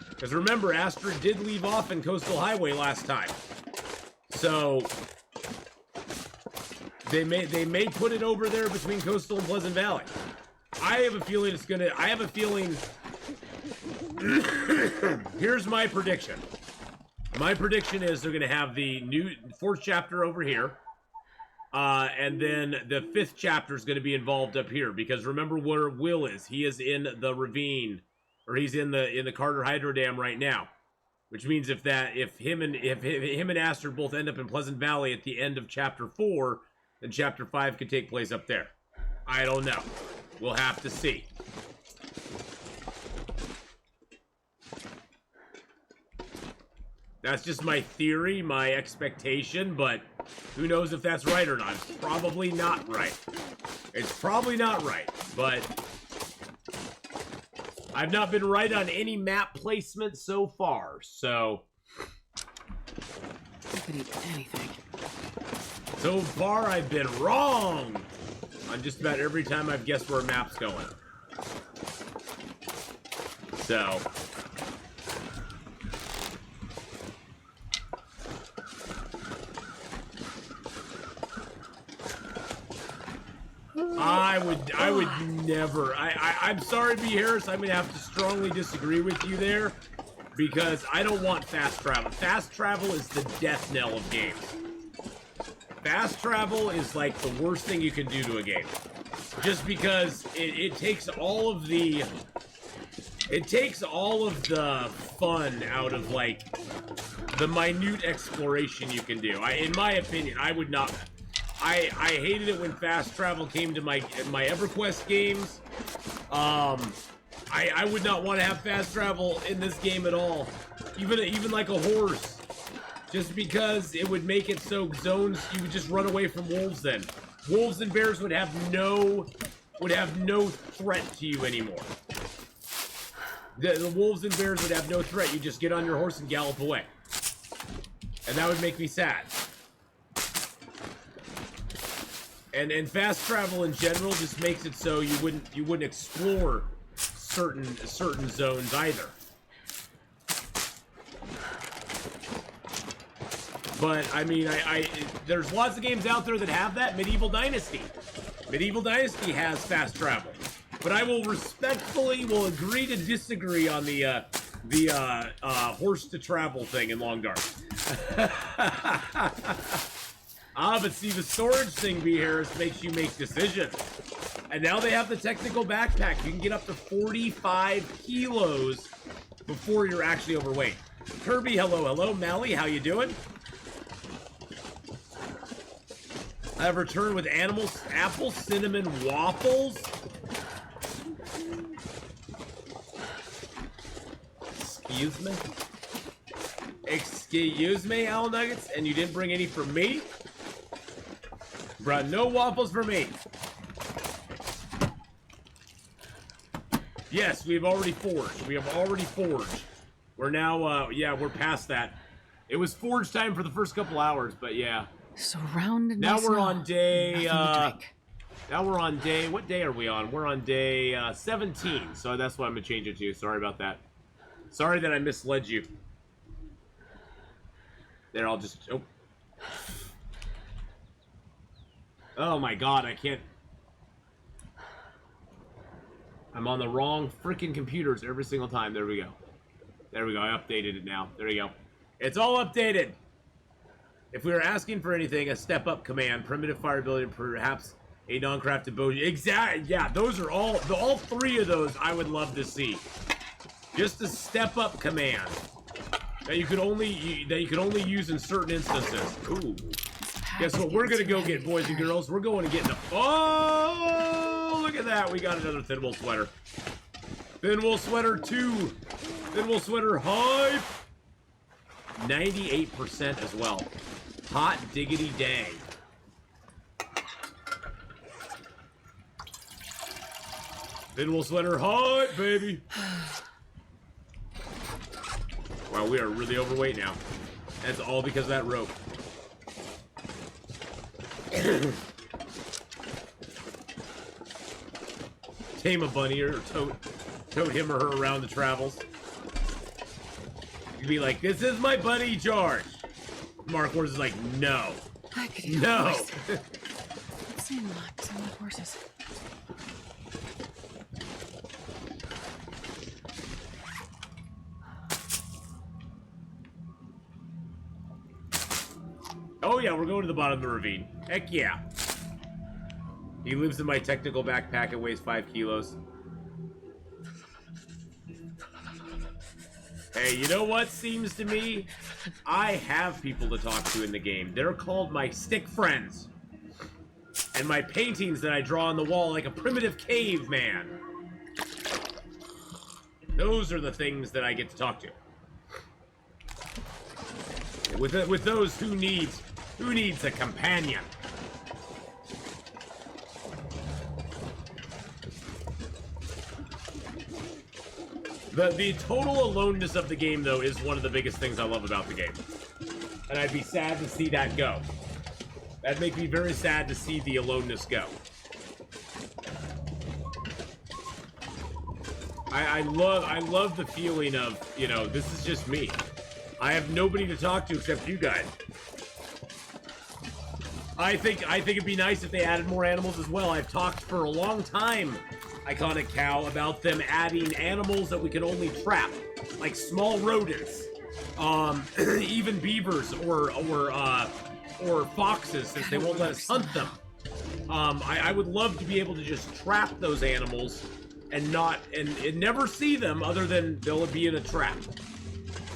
Because remember, Astrid did leave off in Coastal Highway last time. So they may put it over there between Coastal and Pleasant Valley. I have a feeling it's gonna. I have a feeling. Here's my prediction. My prediction is they're gonna have the new 4th chapter over here, and then the 5th chapter is gonna be involved up here. Because remember where Will is. He is in the ravine, or he's in the Carter Hydro Dam right now. Which means if him and Astrid both end up in Pleasant Valley at the end of chapter 4, then chapter 5 could take place up there. I don't know. We'll have to see. That's just my theory, my expectation, but who knows if that's right or not. It's probably not right. It's probably not right, but I've not been right on any map placement so far, so I could eat anything. so far I've been wrong on just about every time I've guessed where a map's going. So I would never. I'm sorry, B. Harris. I'm gonna have to strongly disagree with you there, because I don't want fast travel. Fast travel is the death knell of games. Fast travel is like the worst thing you can do to a game, just because it takes all of the fun out of like the minute exploration you can do. In my opinion, I would not. I hated it when fast travel came to my EverQuest games. I would not want to have fast travel in this game at all. Even like a horse. Just because it would make it so zones, you would just run away from wolves then. Wolves and bears would have no threat to you anymore. The wolves and bears would have no threat. You just get on your horse and gallop away. And that would make me sad. And fast travel in general just makes it so you wouldn't explore certain zones either. But I mean, there's lots of games out there that have that. Medieval Dynasty has fast travel, but I will respectfully agree to disagree on the horse to travel thing in Long Dark. But see, the storage thing, B. Harris, makes you make decisions. And now they have the technical backpack. You can get up to 45 kilos before you're actually overweight. Kirby, hello. Mally, how you doing? I have returned with apple cinnamon waffles. Excuse me, Owl Nuggets? And you didn't bring any for me? Bruh, no waffles for me. Yes, we've already forged. We're now, yeah, we're past that. It was forge time for the first couple hours, but yeah. Surrounded by Now we're snow. on day, Nothing to drink. what day are we on? We're on day 17, so that's what I'm gonna change it to. Sorry about that. Sorry that I misled you. There, I'll just, oh my god, I can't. I'm on the wrong freaking computers every single time. There we go. I updated it now. There we go. It's all updated. If we were asking for anything, a step-up command, primitive fire ability, perhaps a non-crafted bow. Exactly. Yeah, those are all 3 of those I would love to see. Just a step-up command that you could only use in certain instances. Ooh. Guess what we're gonna go get, boys and girls? We're going to get in the... Oh, look at that. We got another Thin Wool Sweater. Thin Wool Sweater 2. Thin Wool Sweater hype. 98% as well. Hot diggity dang. Pinwheel sweater, hot, baby. Wow, we are really overweight now. That's all because of that rope. Tame a bunny or tote him or her around the travels. You'd be like, this is my buddy George. Mark Wars is like, no. I could use No. a horse. Same horses. Oh yeah, we're going to the bottom of the ravine. Heck yeah. He lives in my technical backpack and weighs 5 kilos. Hey, you know what seems to me? I have people to talk to in the game. They're called my stick friends. And my paintings that I draw on the wall like a primitive caveman. Those are the things that I get to talk to. With those, who needs a companion? The total aloneness of the game, though, is one of the biggest things I love about the game. And I'd be sad to see that go. That'd make me very sad to see the aloneness go. I love the feeling of, you know, this is just me. I have nobody to talk to except you guys. I think it'd be nice if they added more animals as well. I've talked for a long time, Iconic Cow, about them adding animals that we can only trap, like small rodents, even beavers or foxes, since they won't let us hunt them. I would love to be able to just trap those animals and never see them other than they'll be in a trap.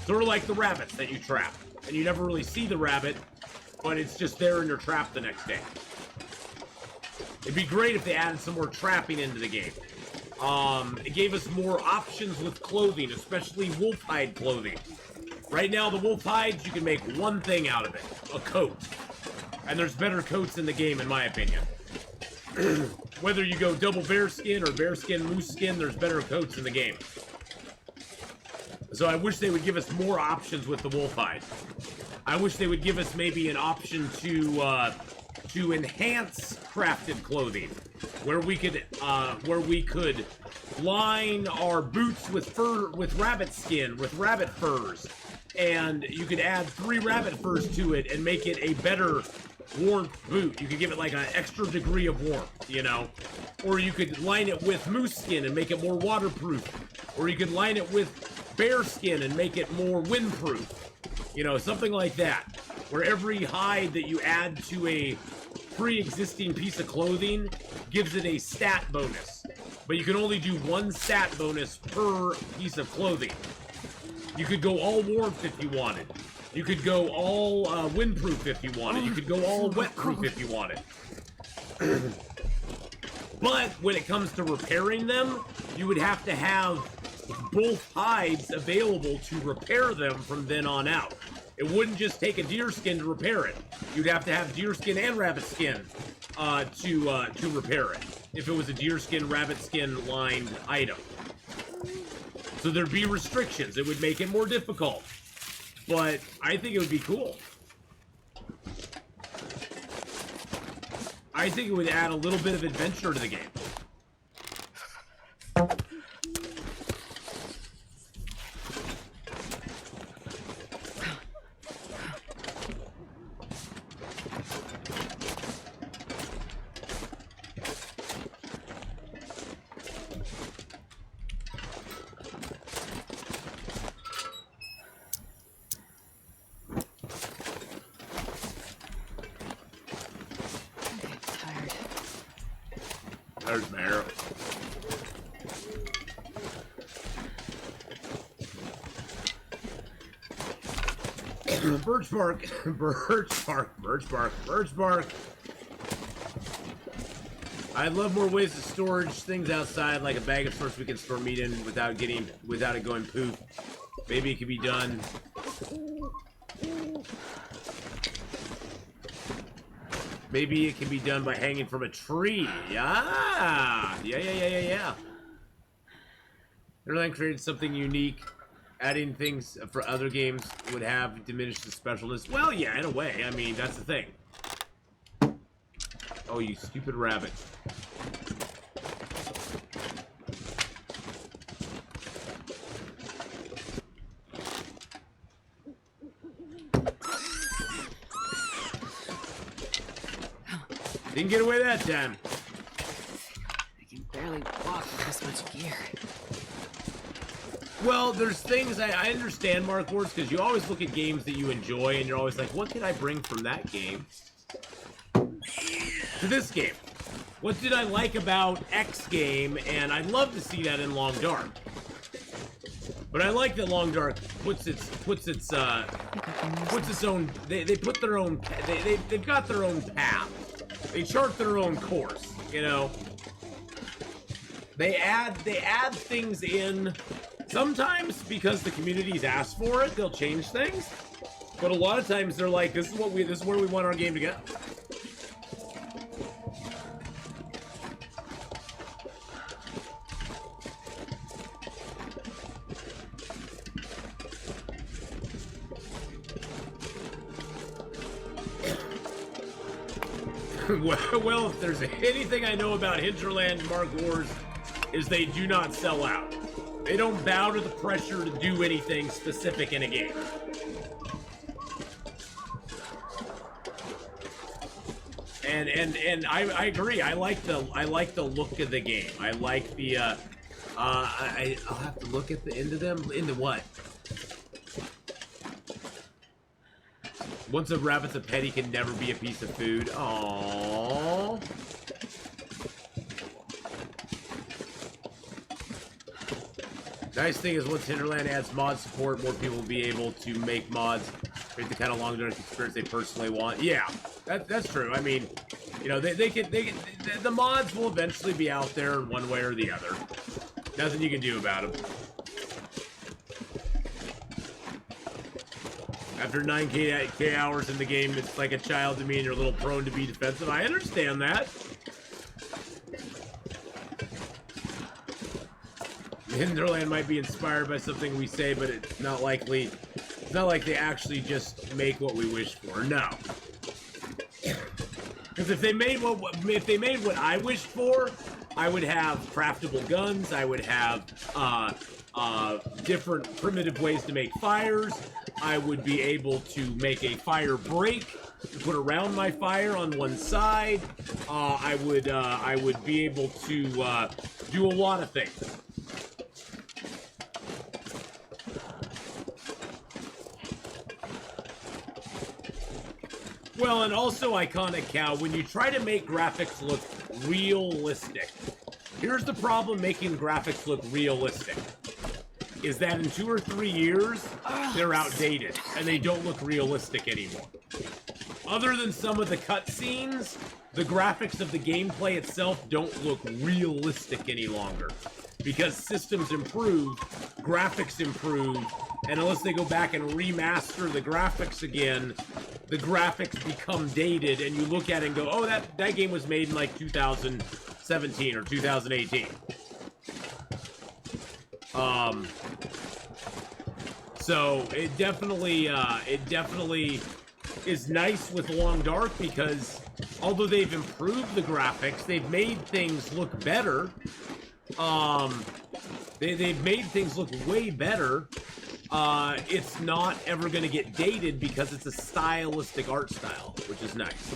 Sort of like the rabbits that you trap, and you never really see the rabbit, but it's just there in your trap the next day. It'd be great if they added some more trapping into the game. It gave us more options with clothing, especially wolf hide clothing. Right now, the wolf hides, you can make one thing out of it, a coat. And there's better coats in the game, in my opinion. Whether you go double bear skin or bear skin, moose skin, there's better coats in the game. So I wish they would give us more options with the wolf hide. I wish they would give us maybe an option to enhance crafted clothing, where we could line our boots with rabbit skin, with rabbit furs, and you could add 3 rabbit furs to it and make it a better warmth boot. You could give it like an extra degree of warmth, you know, or you could line it with moose skin and make it more waterproof, or you could line it with bear skin and make it more windproof. You know, something like that, where every hide that you add to a pre-existing piece of clothing gives it a stat bonus. But you can only do 1 stat bonus per piece of clothing. You could go all warmth if you wanted. You could go all windproof if you wanted. You could go all wetproof if you wanted. But when it comes to repairing them, you would have to have both hides available to repair them from then on out. It wouldn't just take a deer skin to repair it. You'd have to have deer skin and rabbit skin to repair it, if it was a deer skin, rabbit skin lined item. So there'd be restrictions. It would make it more difficult. But I think it would be cool. I think it would add a little bit of adventure to the game. There's my arrow. Birch bark, birch bark, birch bark, birch bark. I'd love more ways to storage things outside, like a bag of sorts we can store meat in without it going poof. Maybe it could be done. Maybe it can be done by hanging from a tree. Yeah. Interland created something unique. Adding things for other games would have diminished the specialness. Well, yeah, in a way. I mean, that's the thing. Oh, you stupid rabbit. Didn't get away that time. I can barely walk with this much gear. Well, there's things I understand, Mark Wars, because you always look at games that you enjoy, and you're always like, what can I bring from that game to this game? What did I like about X game? And I'd love to see that in Long Dark. But I like that Long Dark puts its own. They put their own. They've got their own path. They chart their own course. You know. They add things in. Sometimes because the community's asked for it, they'll change things. But a lot of times they're like, this is where we want our game to go. Well, if there's anything I know about Hinterland Mark Wars, is they do not sell out. They don't bow to the pressure to do anything specific in a game. And I agree. I like the look of the game. I like the I'll have to look at the into them. Into what? Once a rabbit's a pet, he can never be a piece of food. Aww. Nice thing is, once Hinterland adds mod support, more people will be able to make mods, create the kind of Long Dark experience they personally want. Yeah, that's true. I mean, you know, the mods will eventually be out there one way or the other. Nothing you can do about them. After 9K hours in the game, it's like a child to me, and you're a little prone to be defensive. I understand that. Hinterland might be inspired by something we say, but it's not likely. It's not like they actually just make what we wish for. No. Because if they made what I wished for, I would have craftable guns. I would have different primitive ways to make fires. I would be able to make a fire break to put around my fire on one side. I would be able to do a lot of things. Well, and also Iconic Cow, when you try to make graphics look realistic, here's the problem making graphics look realistic. Is that in 2 or 3 years, they're outdated, and they don't look realistic anymore. Other than some of the cutscenes, the graphics of the gameplay itself don't look realistic any longer. Because systems improve, graphics improve, and unless they go back and remaster the graphics again, the graphics become dated, and you look at it and go, oh, that game was made in like 2017 or 2018. So it definitely is nice with Long Dark because although they've improved the graphics, they've made things look better. They've made things look way better. It's not ever going to get dated because it's a stylistic art style, which is nice.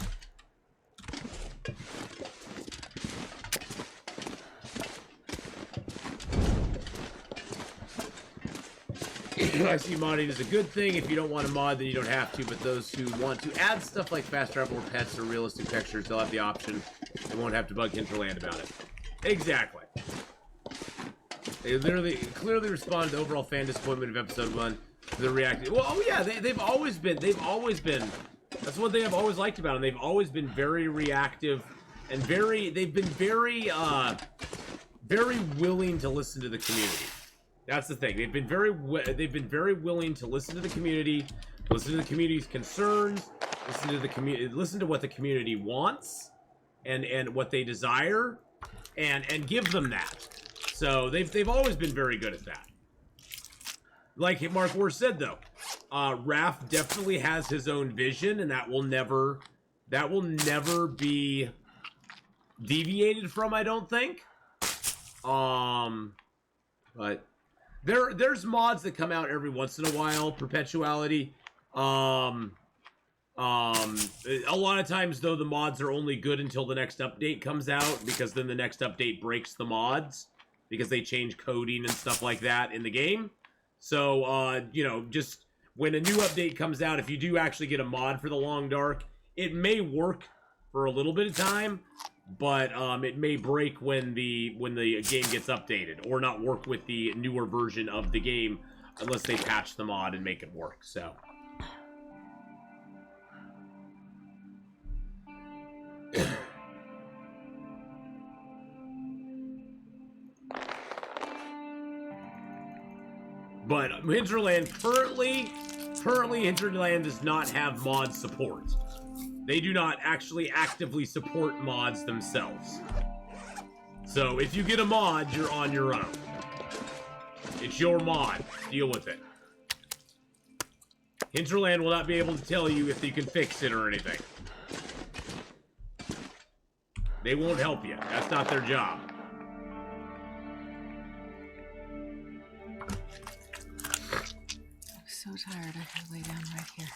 I see modding is a good thing. If you don't want to mod, then you don't have to. But those who want to add stuff like fast travel or pets or realistic textures, they'll have the option. They won't have to bug Hinterland about it. Exactly. They clearly responded to overall fan disappointment of episode 1. They're reacting. Well, oh yeah, they've always been. That's one thing I've always liked about them. They've always been very reactive and they've been very willing to listen to the community. That's the thing. They've been very willing to listen to the community, listen to the community's concerns, Listen to the community. Listen to what the community wants, and what they desire, and give them that. So they've always been very good at that. Like Mark War said, though, Raph definitely has his own vision, and that will never be deviated from, I don't think. But there's mods that come out every once in a while, perpetuality. A lot of times, though, the mods are only good until the next update comes out, because then the next update breaks the mods, because they change coding and stuff like that in the game. So, you know, just when a new update comes out, if you do actually get a mod for the Long Dark, it may work for a little bit of time, but it may break when the game gets updated, or not work with the newer version of the game unless they patch the mod and make it work. So. But Hinterland currently Hinterland does not have mod support. They do not actually actively support mods themselves. So if you get a mod, you're on your own. It's your mod. Deal with it. Hinterland will not be able to tell you if you can fix it or anything. They won't help you. That's not their job. I'm so tired. I could lay down right here.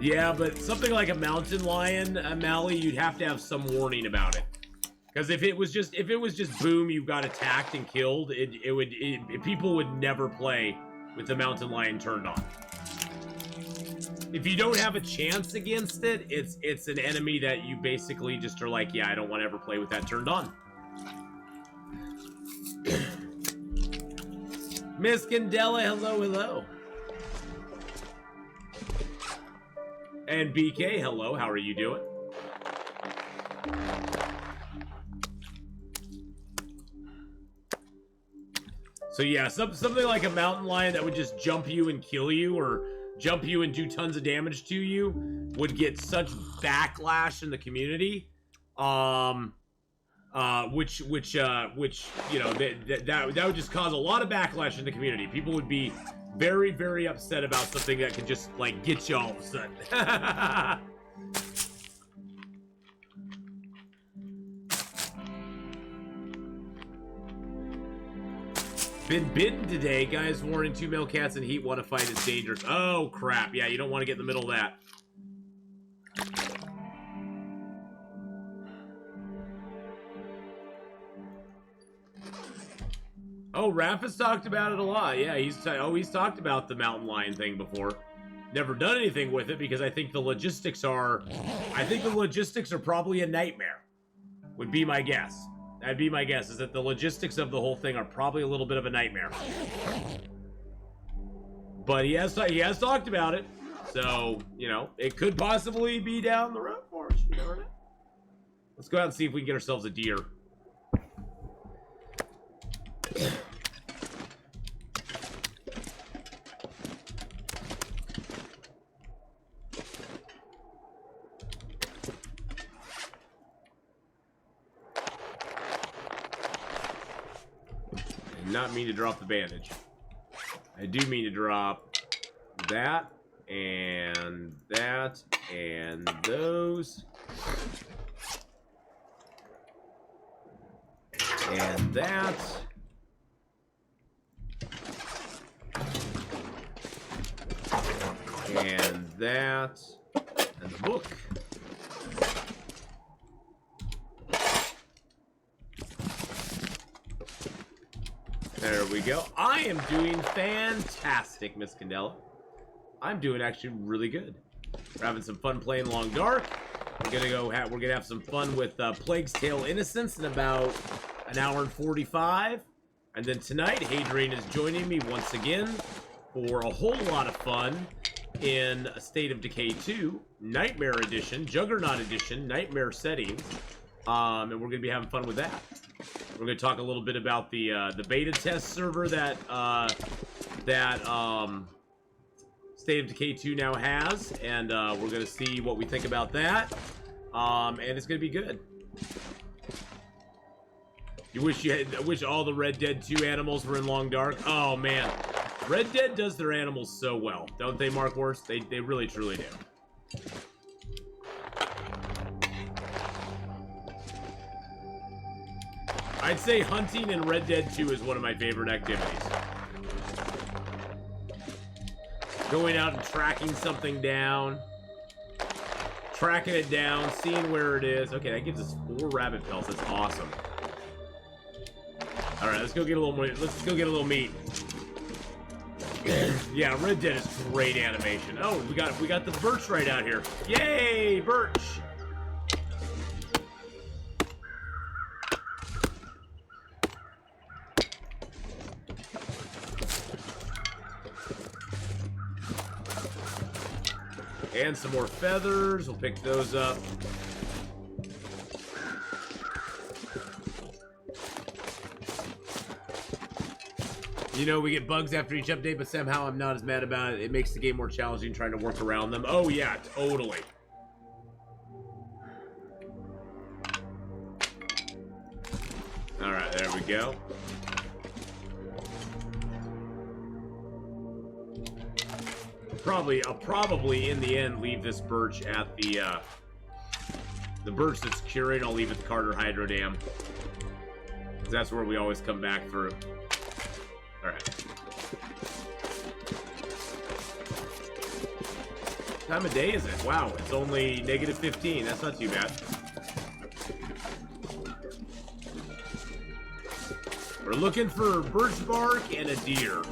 Yeah, but something like a mountain lion, Mally, you'd have to have some warning about it. Because if it was just boom, you got attacked and killed, people would never play with the mountain lion turned on. If you don't have a chance against it, it's an enemy that you basically just are like, yeah, I don't want to ever play with that turned on. Miss Candela, hello, hello. And BK, hello, how are you doing? So yeah, something like a mountain lion that would just jump you and kill you, or jump you and do tons of damage to you, would get such backlash in the community. Which you know, that would just cause a lot of backlash in the community. People would be very, very upset about something that could just like get you all of a sudden. Been bitten today. Guys warning 2 male cats in heat. Want to fight is dangerous. Oh crap! Yeah, you don't want to get in the middle of that. Oh, Raph has talked about it a lot. Yeah, he's talked about the mountain lion thing before. Never done anything with it because I think the logistics are probably a nightmare. Would be my guess. That'd be my guess, is that the logistics of the whole thing are probably a little bit of a nightmare. But he has talked about it. So, you know, it could possibly be down the road for us. You never know. Let's go out and see if we can get ourselves a deer. Not mean to drop the bandage. I do mean to drop that and those and that and that and the book. There we go. I am doing fantastic, Miss Candela. I'm doing actually really good. We're having some fun playing Long Dark. We're gonna have some fun with Plague's Tale Innocence in about an hour and 45. And then tonight, Hadrian is joining me once again for a whole lot of fun in A State of Decay 2, Nightmare Edition, Juggernaut Edition, Nightmare Settings. And we're gonna be having fun with that. We're going to talk a little bit about the beta test server that that State of Decay 2 now has, and we're gonna see what we think about that. And it's gonna be good. I wish all the Red Dead 2 animals were in Long Dark. Oh man, Red Dead does their animals so well, don't they, Mark Worst? They really truly do. I'd say hunting in Red Dead 2 is one of my favorite activities. Going out and tracking something down. Tracking it down, seeing where it is. Okay, that gives us 4 rabbit pelts. That's awesome. Alright, let's go get a little more. Let's go get a little meat. Yeah, Red Dead is great animation. Oh, we got the birch right out here. Yay, birch! And some more feathers. We'll pick those up. You know, we get bugs after each update, but somehow I'm not as mad about it. It makes the game more challenging trying to work around them. Oh, yeah, totally. Alright, there we go. I'll probably in the end leave this birch at the birch that's curing. I'll leave at the Carter Hydro Dam. That's where we always come back through. Alright. What time of day is it? Wow, it's only negative 15. That's not too bad. We're looking for birch bark and a deer.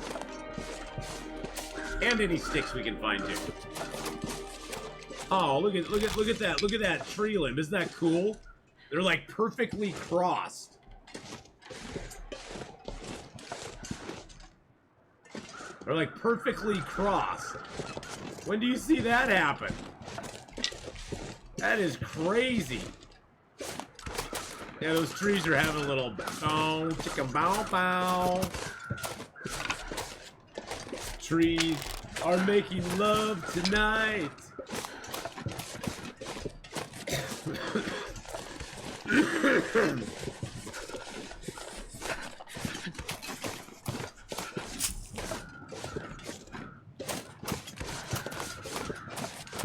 And any sticks we can find too. Oh, look at that. Look at that tree limb. Isn't that cool? They're like perfectly crossed. They're like perfectly crossed. When do you see that happen? That is crazy. Yeah, those trees are having a little bow, chicka bow bow. Trees are making love tonight.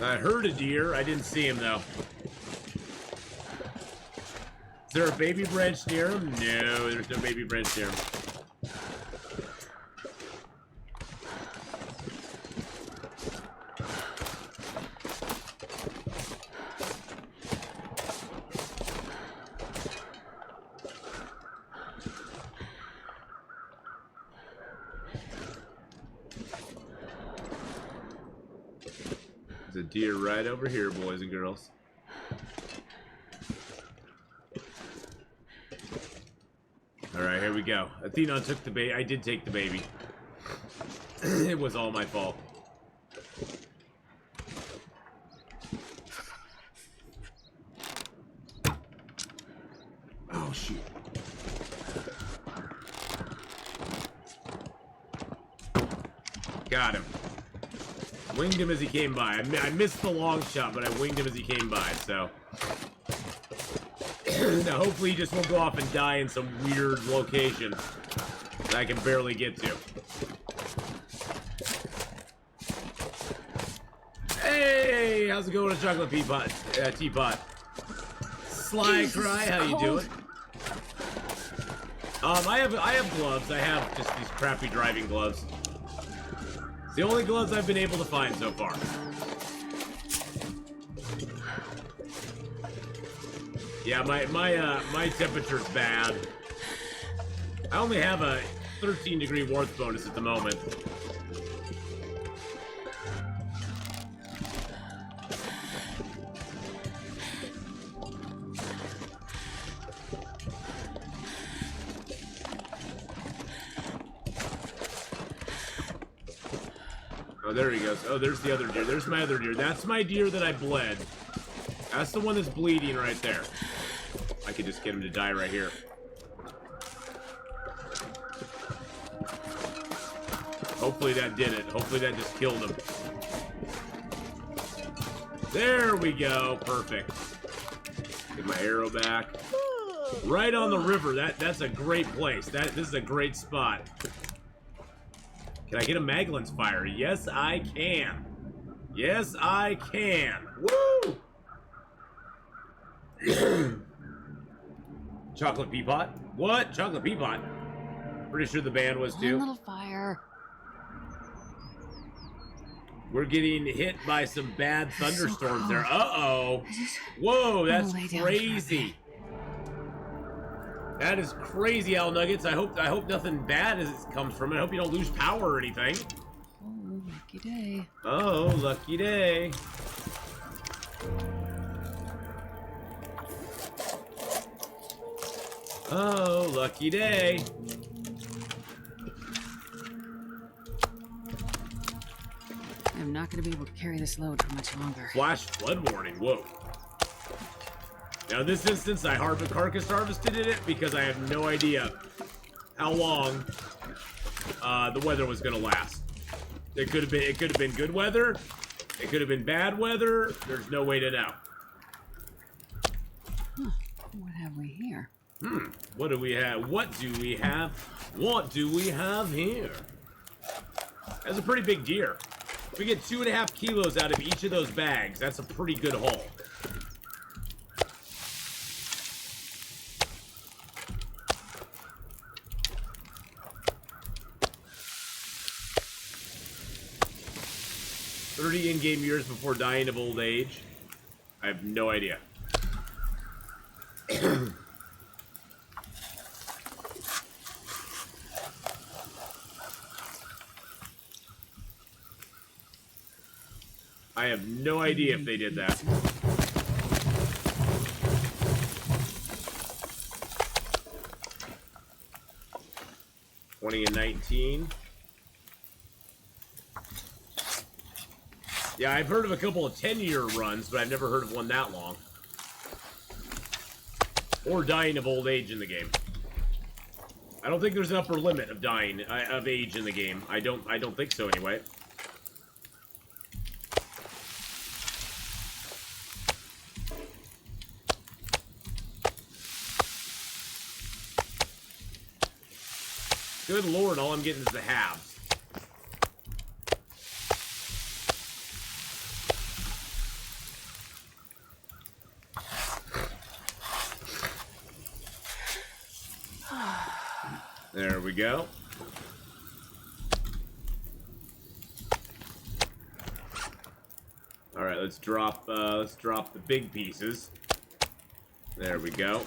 I heard a deer. I didn't see him though. Is there a baby branch near him? No, there's no baby branch near him. There's a deer right over here, boys and girls. Alright, here we go. Atheenon took the baby. I did take the baby. It was all my fault. Oh, shoot. Got him. Winged him as he came by. I missed the long shot, but I winged him as he came by, so... Now, hopefully he just won't go off and die in some weird location that I can barely get to. Hey! How's it going, chocolate teapot? Sly Cry, how you doing? I have gloves. I have just these crappy driving gloves. It's the only gloves I've been able to find so far. Yeah, my temperature's bad. I only have a 13-degree warmth bonus at the moment. Oh, there he goes. Oh, there's the other deer. There's my other deer. That's my deer that I bled. That's the one that's bleeding right there. I could just get him to die right here. Hopefully that did it. Hopefully that just killed him. There we go. Perfect. Get my arrow back. Right on the river. That's a great place. This is a great spot. Can I get a Maglin's fire? Yes, I can. Yes, I can. Woo! Chocolate pea pot? What? Chocolate pea pot? Pretty sure the band was too. One little fire. We're getting hit by some bad thunderstorms there. Uh-oh. Whoa, that's crazy. That is crazy, Owl Nuggets. I hope nothing bad comes from it. I hope you don't lose power or anything. Oh, lucky day. Oh, lucky day. Oh, lucky day. I'm not going to be able to carry this load for much longer. Flash flood warning. Whoa. Now, in this instance, I carcass harvested it because I have no idea how long the weather was going to last. It could have been good weather. It could have been bad weather. There's no way to know. Huh. What have we here? What do we have? What do we have? What do we have here? That's a pretty big deer. If we get 2.5 kilos out of each of those bags, that's a pretty good haul. "30 in-game years before dying of old age." I have no idea. I have no idea if they did that. '20 and 19. Yeah, I've heard of a couple of 10-year runs, but I've never heard of one that long. Or dying of old age in the game. I don't think there's an upper limit of dying of age in the game. I don't think so anyway. Good lord, all I'm getting is the halves. There we go. All right, let's drop the big pieces. There we go.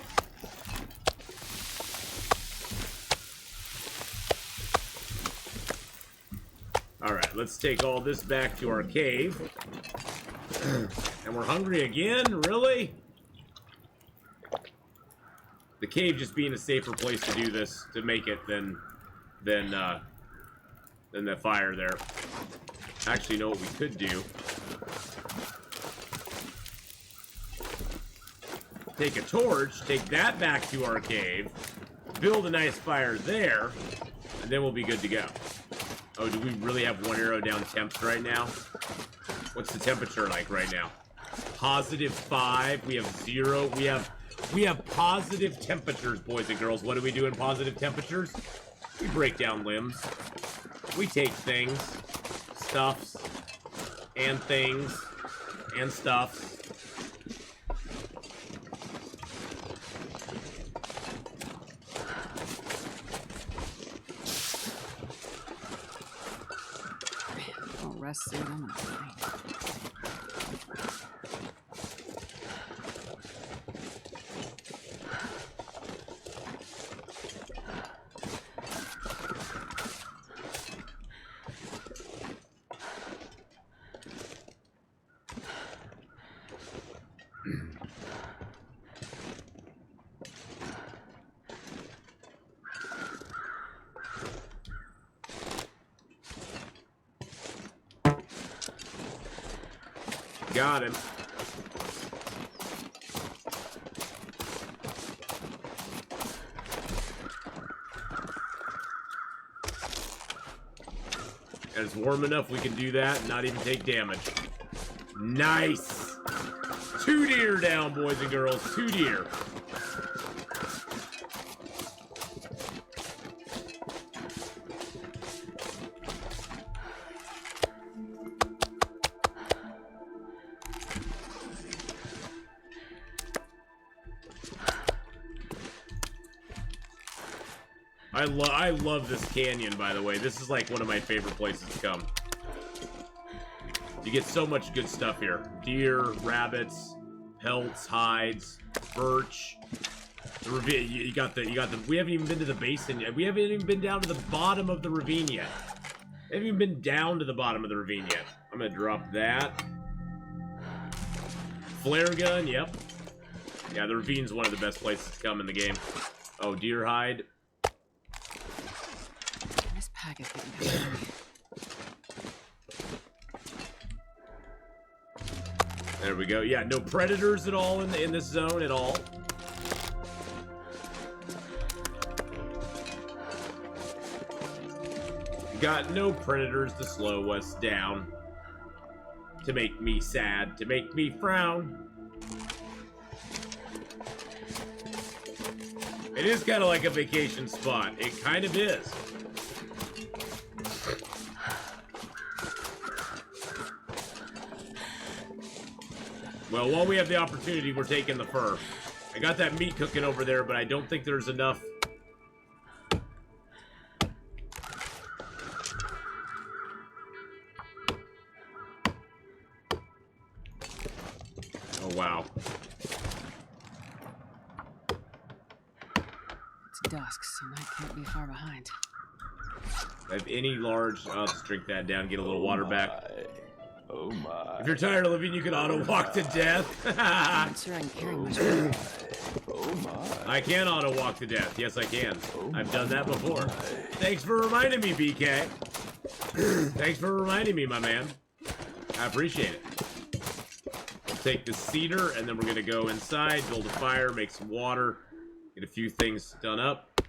All right, let's take all this back to our cave. And we're hungry again? Really? The cave just being a safer place to do this, to make it, than the fire there. Actually, you know what we could do? Take a torch, take that back to our cave, build a nice fire there, and then we'll be good to go. Oh, do we really have 1 arrow down temps right now? What's the temperature like right now? +5. We have 0. We have positive temperatures, boys and girls. What do we do in positive temperatures? We break down limbs. We take things, stuffs, and things, and stuffs. Rest suit. I'm gonna faint. Got him. And it's warm enough we can do that and not even take damage. Nice! 2 deer down, boys and girls. 2 deer. I love this canyon, by the way. This is like one of my favorite places to come. You get so much good stuff here. Deer, rabbits, pelts, hides, birch. The ravine, you got the, we haven't even been to the basin yet. We haven't even been down to the bottom of the ravine yet. We haven't even been down to the bottom of the ravine yet. I'm gonna drop that. Flare gun, yep. Yeah, the ravine's one of the best places to come in the game. Oh, deer hide. This pack is getting heavy. There we go. Yeah, no predators at all in this zone at all. Got no predators to slow us down. To make me sad, to make me frown. It is kind of like a vacation spot. It kind of is. Well, while we have the opportunity, we're taking the fur. I got that meat cooking over there, but I don't think there's enough. Oh, wow. It's dusk, so night can't be far behind. If any large... I'll just drink that down, get a little water back. Oh my. If you're tired of living, you can auto-walk to death. I'm not sure I can carry much. Oh my. I can auto-walk to death. Yes, I can. I've done that before. Thanks for reminding me, BK. Thanks for reminding me, my man. I appreciate it. We'll take the cedar, and then we're going to go inside, build a fire, make some water, get a few things done up.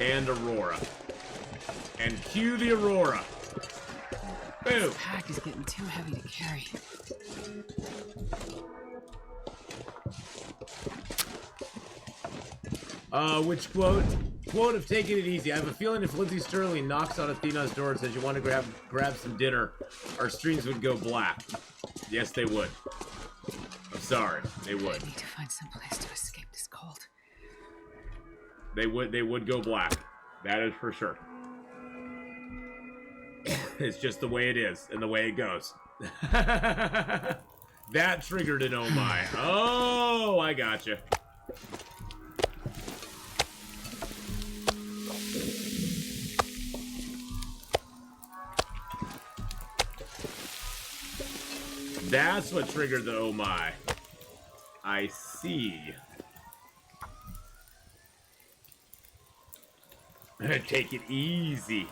And Aurora. And cue the Aurora. Boom. This pack is getting too heavy to carry. Which quote? Quote of taking it easy. I have a feeling if Lindsay Sterling knocks on Atheenon's door and says you want to grab some dinner, our streams would go black. Yes, they would. I'm sorry, they would. I need to find some place to escape this cold. They would go black. That is for sure. It's just the way it is and the way it goes. That triggered an oh my. Oh, I gotcha. That's what triggered the oh my. I see. Take it easy.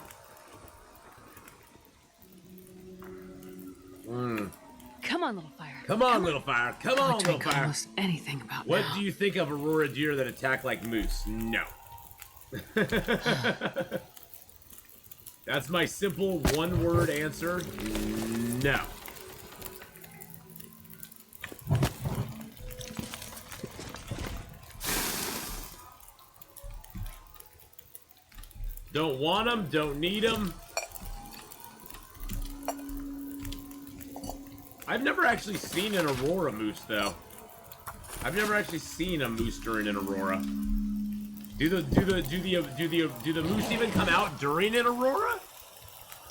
Come on, little fire. Come on, little fire. Come on, little fire. Almost anything about What now. do you think of Aurora deer that attack like moose? No. That's my simple one-word answer. No. Don't want them, don't need them. I've never actually seen an Aurora moose, though. I've never actually seen a moose during an Aurora. Do the moose even come out during an Aurora?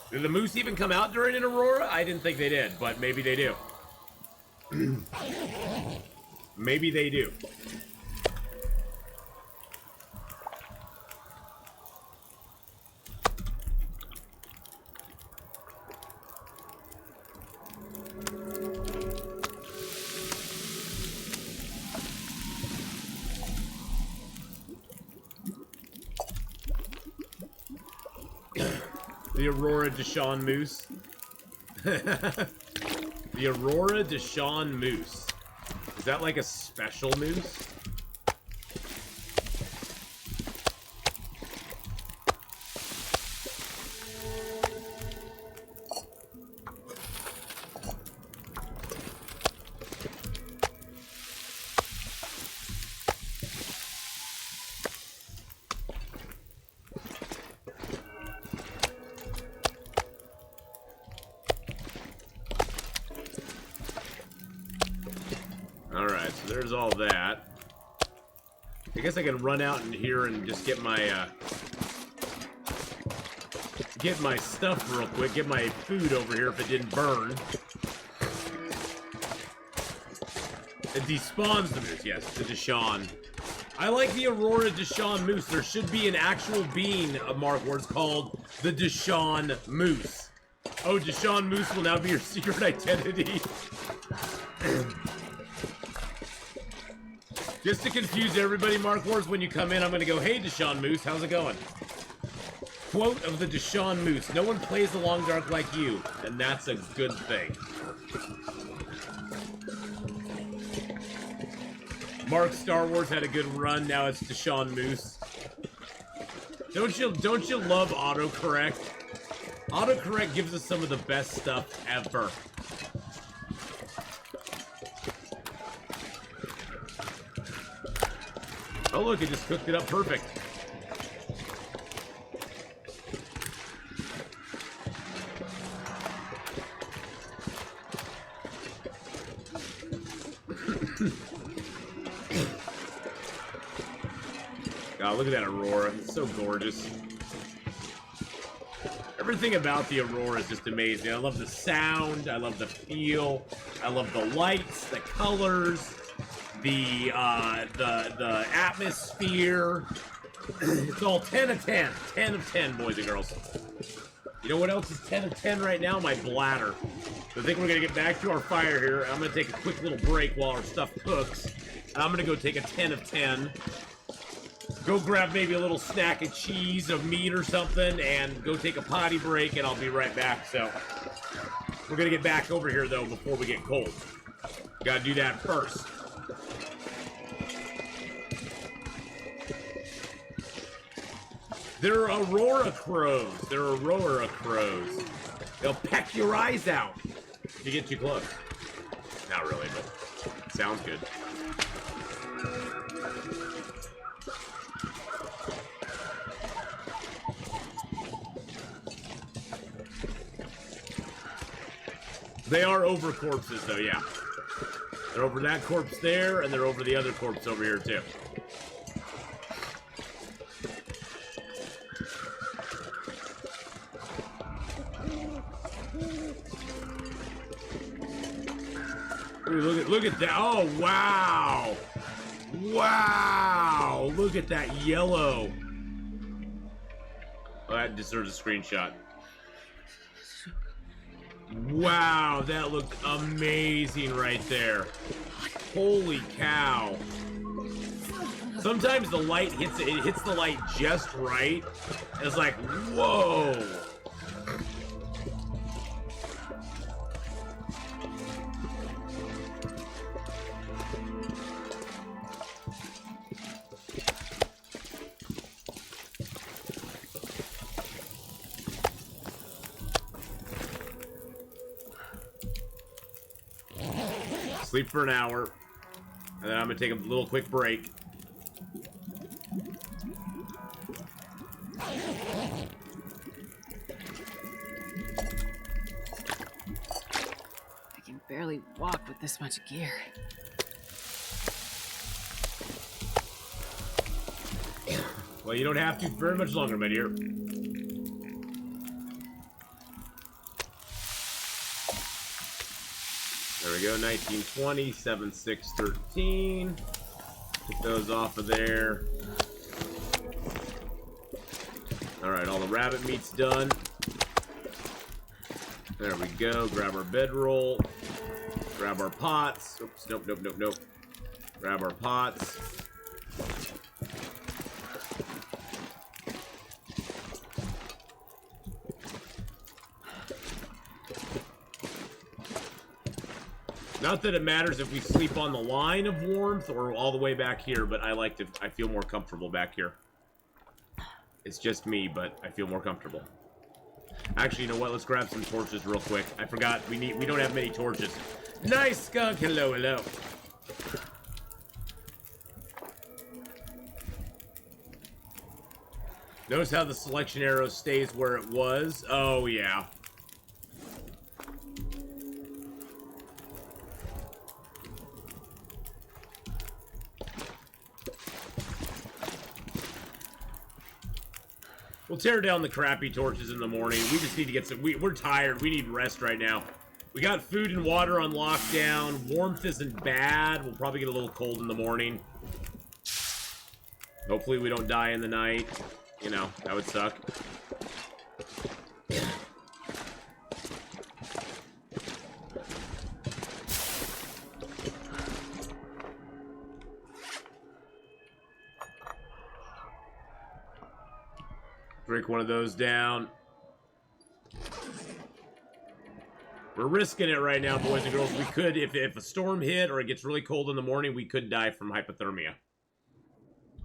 Do the moose even come out during an Aurora? I didn't think they did, but maybe they do. Maybe they do. The Aurora Deshawn Moose. The Aurora Deshawn Moose. Is that like a special moose? Alright, so there's all that. I guess I can run out in here and just get my stuff real quick, get my food over here if it didn't burn. It despawns the moose, yes, the Deshawn. I like the Aurora Deshawn moose. There should be an actual being, Mark, where it's called the Deshawn moose. Oh, Deshawn moose will now be your secret identity. Just to confuse everybody, Mark Wars, when you come in, I'm going to go, hey, Deshawn Moose, how's it going? Quote of the Deshawn Moose, no one plays the Long Dark like you, and that's a good thing. Mark Star Wars had a good run, now it's Deshawn Moose. Don't you love autocorrect? Autocorrect gives us some of the best stuff ever. Oh look, it just cooked it up perfect. God, look at that Aurora. It's so gorgeous. Everything about the Aurora is just amazing. I love the sound, I love the feel, I love the lights, the colors, the atmosphere. It's all 10 of 10. 10 of 10, boys and girls. You know what else is 10 of 10 right now? My bladder. So I think we're going to get back to our fire here. I'm going to take a quick little break while our stuff cooks. And I'm going to go take a 10 of 10. Go grab maybe a little snack of cheese, of meat or something, and go take a potty break, and I'll be right back. So we're going to get back over here, though, before we get cold. Got to do that first. They're Aurora crows. They're Aurora crows. They'll peck your eyes out if you get too close. Not really, but sounds good. They are over corpses, though, yeah. They're over that corpse there, and they're over the other corpse over here, too. Look at that. Oh, wow. Wow. Look at that yellow. Oh, that deserves a screenshot. Wow, that looked amazing right there. Holy cow. Sometimes the light hits it hits the light just right. And it's like, whoa. Sleep for an hour, and then I'm gonna take a little quick break. I can barely walk with this much gear. Well, you don't have to very much longer, my dear. There we go, 1920, 7613. Get those off of there. Alright, all the rabbit meat's done. There we go, grab our bedroll. Grab our pots. Oops, nope, nope, nope, nope. Grab our pots. Not that it matters if we sleep on the line of warmth or all the way back here, but I feel more comfortable back here. It's just me, but I feel more comfortable. Actually, you know what? Let's grab some torches real quick. I forgot, we don't have many torches. Nice skunk, hello, hello. Notice how the selection arrow stays where it was? Oh, yeah. We'll tear down the crappy torches in the morning. We just need to get some... We're tired. We need rest right now. We got food and water on lockdown. Warmth isn't bad. We'll probably get a little cold in the morning. Hopefully we don't die in the night. You know, that would suck. Break one of those down. We're risking it right now, boys and girls. We could, if a storm hit or it gets really cold in the morning, we could die from hypothermia.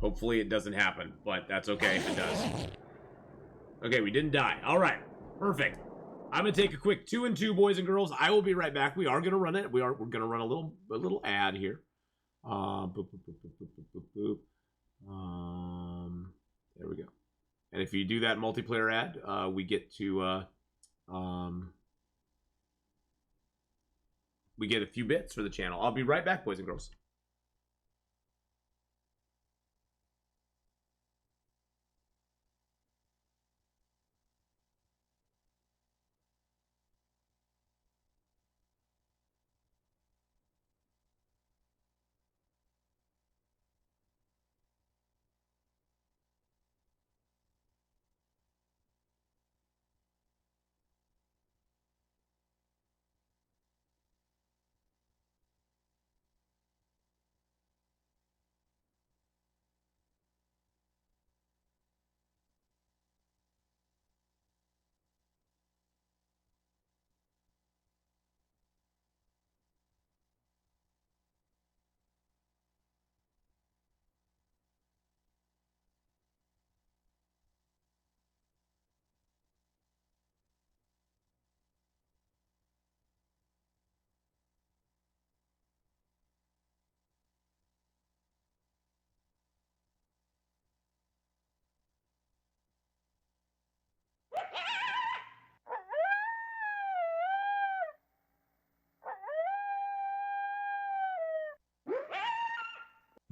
Hopefully it doesn't happen, but that's okay if it does. Okay, we didn't die. All right, perfect. I'm gonna take a quick 2 and 2, boys and girls. I will be right back. We are gonna run it. We're gonna run a little ad here. Boop, boop, boop, boop, boop, boop, boop. There we go. And if you do that multiplayer ad, we get to we get a few bits for the channel. I'll be right back, boys and girls.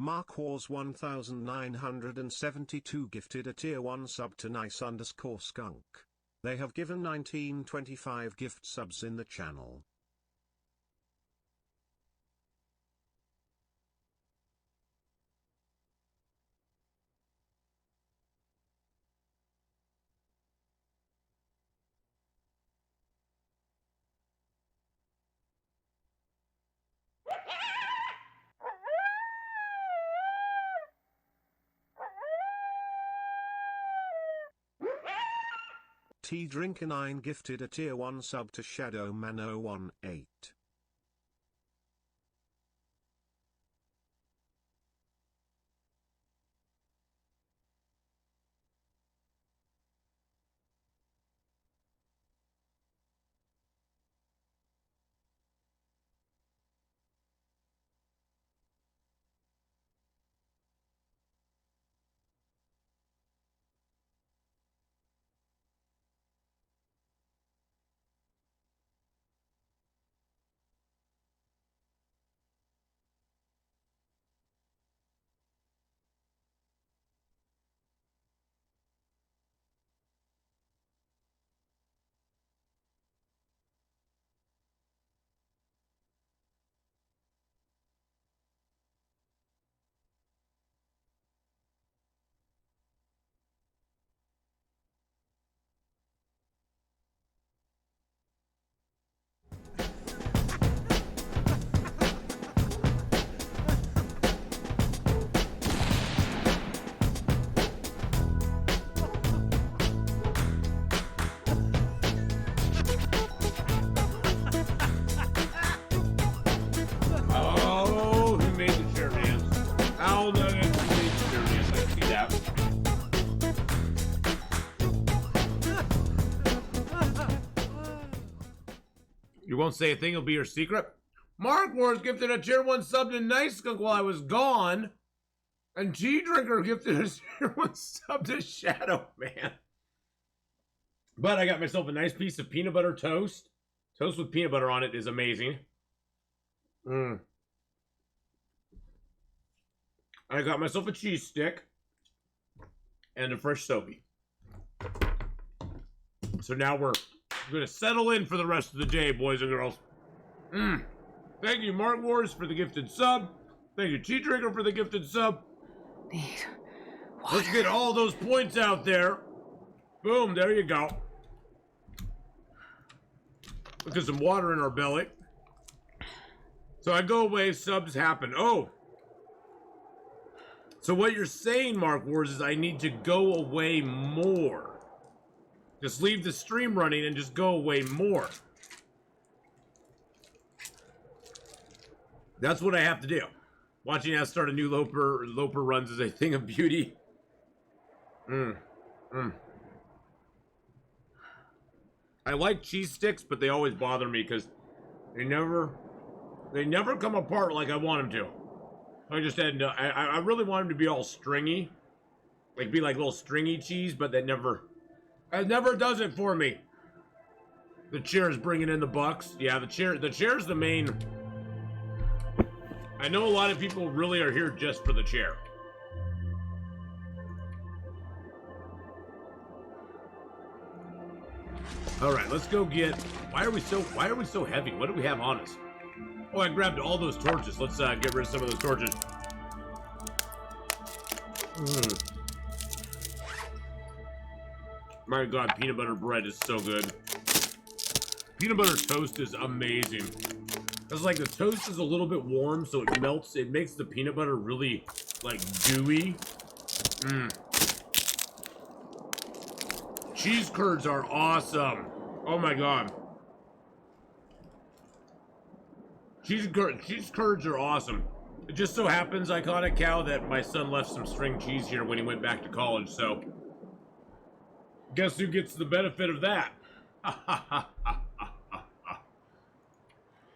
Mark Wars 1972 gifted a tier 1 sub to nice_skunk. They have given 1925 gift subs in the channel. T-Drinker9 gifted a tier 1 sub to Shadowman018. You won't say a thing, it'll be your secret. Mark Wars gifted a tier 1 sub to Nice Skunk while I was gone. And T-Drinker gifted a tier 1 sub to Shadow Man. But I got myself a nice piece of peanut butter toast. Toast with peanut butter on it is amazing. I got myself a cheese stick. And a fresh Soapy. So now we're gonna settle in for the rest of the day, boys and girls. Thank you, Mark Wars, for the gifted sub. Thank you, Tea Drinker, for the gifted sub. Need Let's get all those points out there. Boom, there you go. Let's get some water in our belly. So I go away, subs happen. Oh. So what you're saying, Mark Wars, is I need to go away more. Just leave the stream running and just go away more. That's what I have to do. Watching us start a new Loper runs is a thing of beauty. I like cheese sticks, but they always bother me because they never come apart like I want them to. I just had I really want them to be all stringy, like be like little stringy cheese, but it never does it for me. The chair is bringing in the bucks. Yeah, the chair's the main. I know a lot of people really are here just for the chair. All right, let's go get. Why are we so heavy? What do we have on us? Oh, I grabbed all those torches. Let's get rid of some of those torches. My God, peanut butter bread is so good. Peanut butter toast is amazing. It's like the toast is a little bit warm, so it melts. It makes the peanut butter really, like, dewy. Cheese curds are awesome. Oh my God. Cheese curds are awesome. It just so happens, Iconic Cow, that my son left some string cheese here when he went back to college, so guess who gets the benefit of that?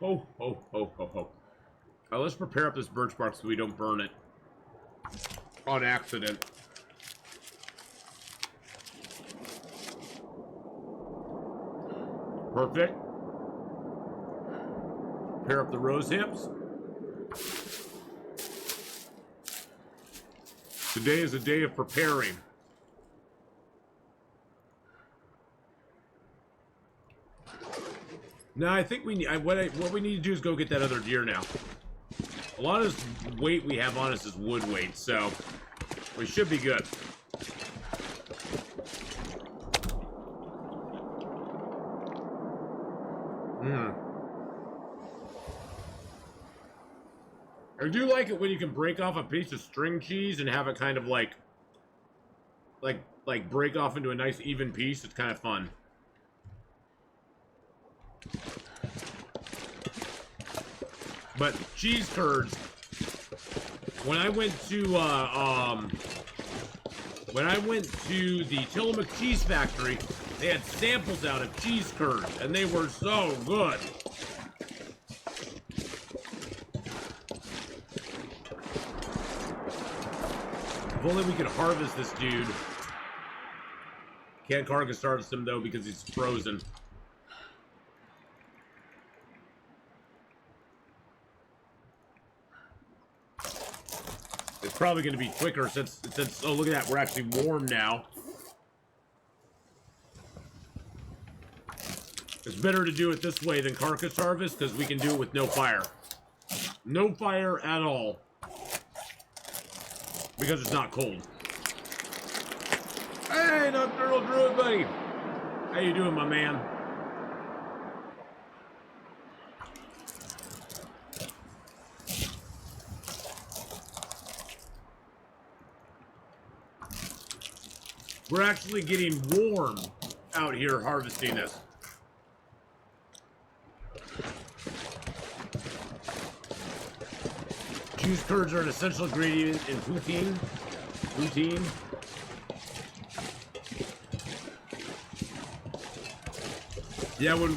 Ho, ho, ho, ho, ho. Let's prepare up this birch bark so we don't burn it on accident. Perfect. Pair up the rose hips. Today is a day of preparing. No, I think we need. What we need to do is go get that other deer now. A lot of this weight we have on us is wood weight, so we should be good. I do like it when you can break off a piece of string cheese and have it kind of like break off into a nice even piece. It's kind of fun. But cheese curds, when I went to the Tillamook Cheese Factory, they had samples out of cheese curds, and they were so good. If only we could harvest this dude. Can't carcass harvest him though because he's frozen. It's probably going to be quicker since oh look at that, we're actually warm now. It's better to do it this way than carcass harvest because we can do it with no fire. No fire at all. Because it's not cold. Hey, Nocturnal Druid buddy! How you doing, my man? We're actually getting warm out here harvesting this. Cheese curds are an essential ingredient in poutine. Poutine. Yeah, when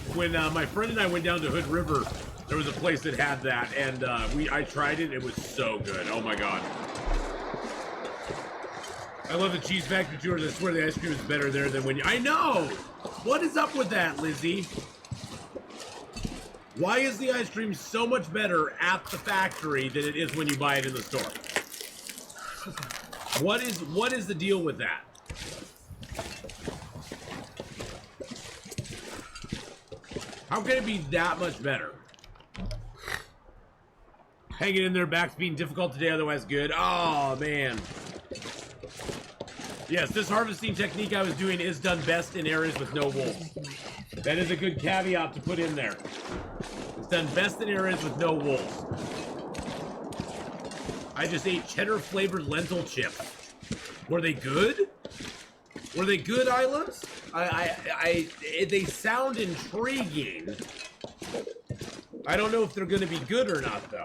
my friend and I went down to Hood River, there was a place that had that, and I tried it. It was so good. Oh my God. I love the cheese factory tours. I swear the ice cream is better there than when you. I know. What is up with that, Lizzie? Why is the ice cream so much better at the factory than it is when you buy it in the store? What is the deal with that? How can it be that much better? Hanging in there, back's being difficult today, otherwise good. Oh, man. Yes, this harvesting technique I was doing is done best in areas with no wolves. That is a good caveat to put in there. It's done best in areas with no wolves. I just ate cheddar-flavored lentil chips. Were they good? Were they good, Islas? They sound intriguing. I don't know if they're going to be good or not, though.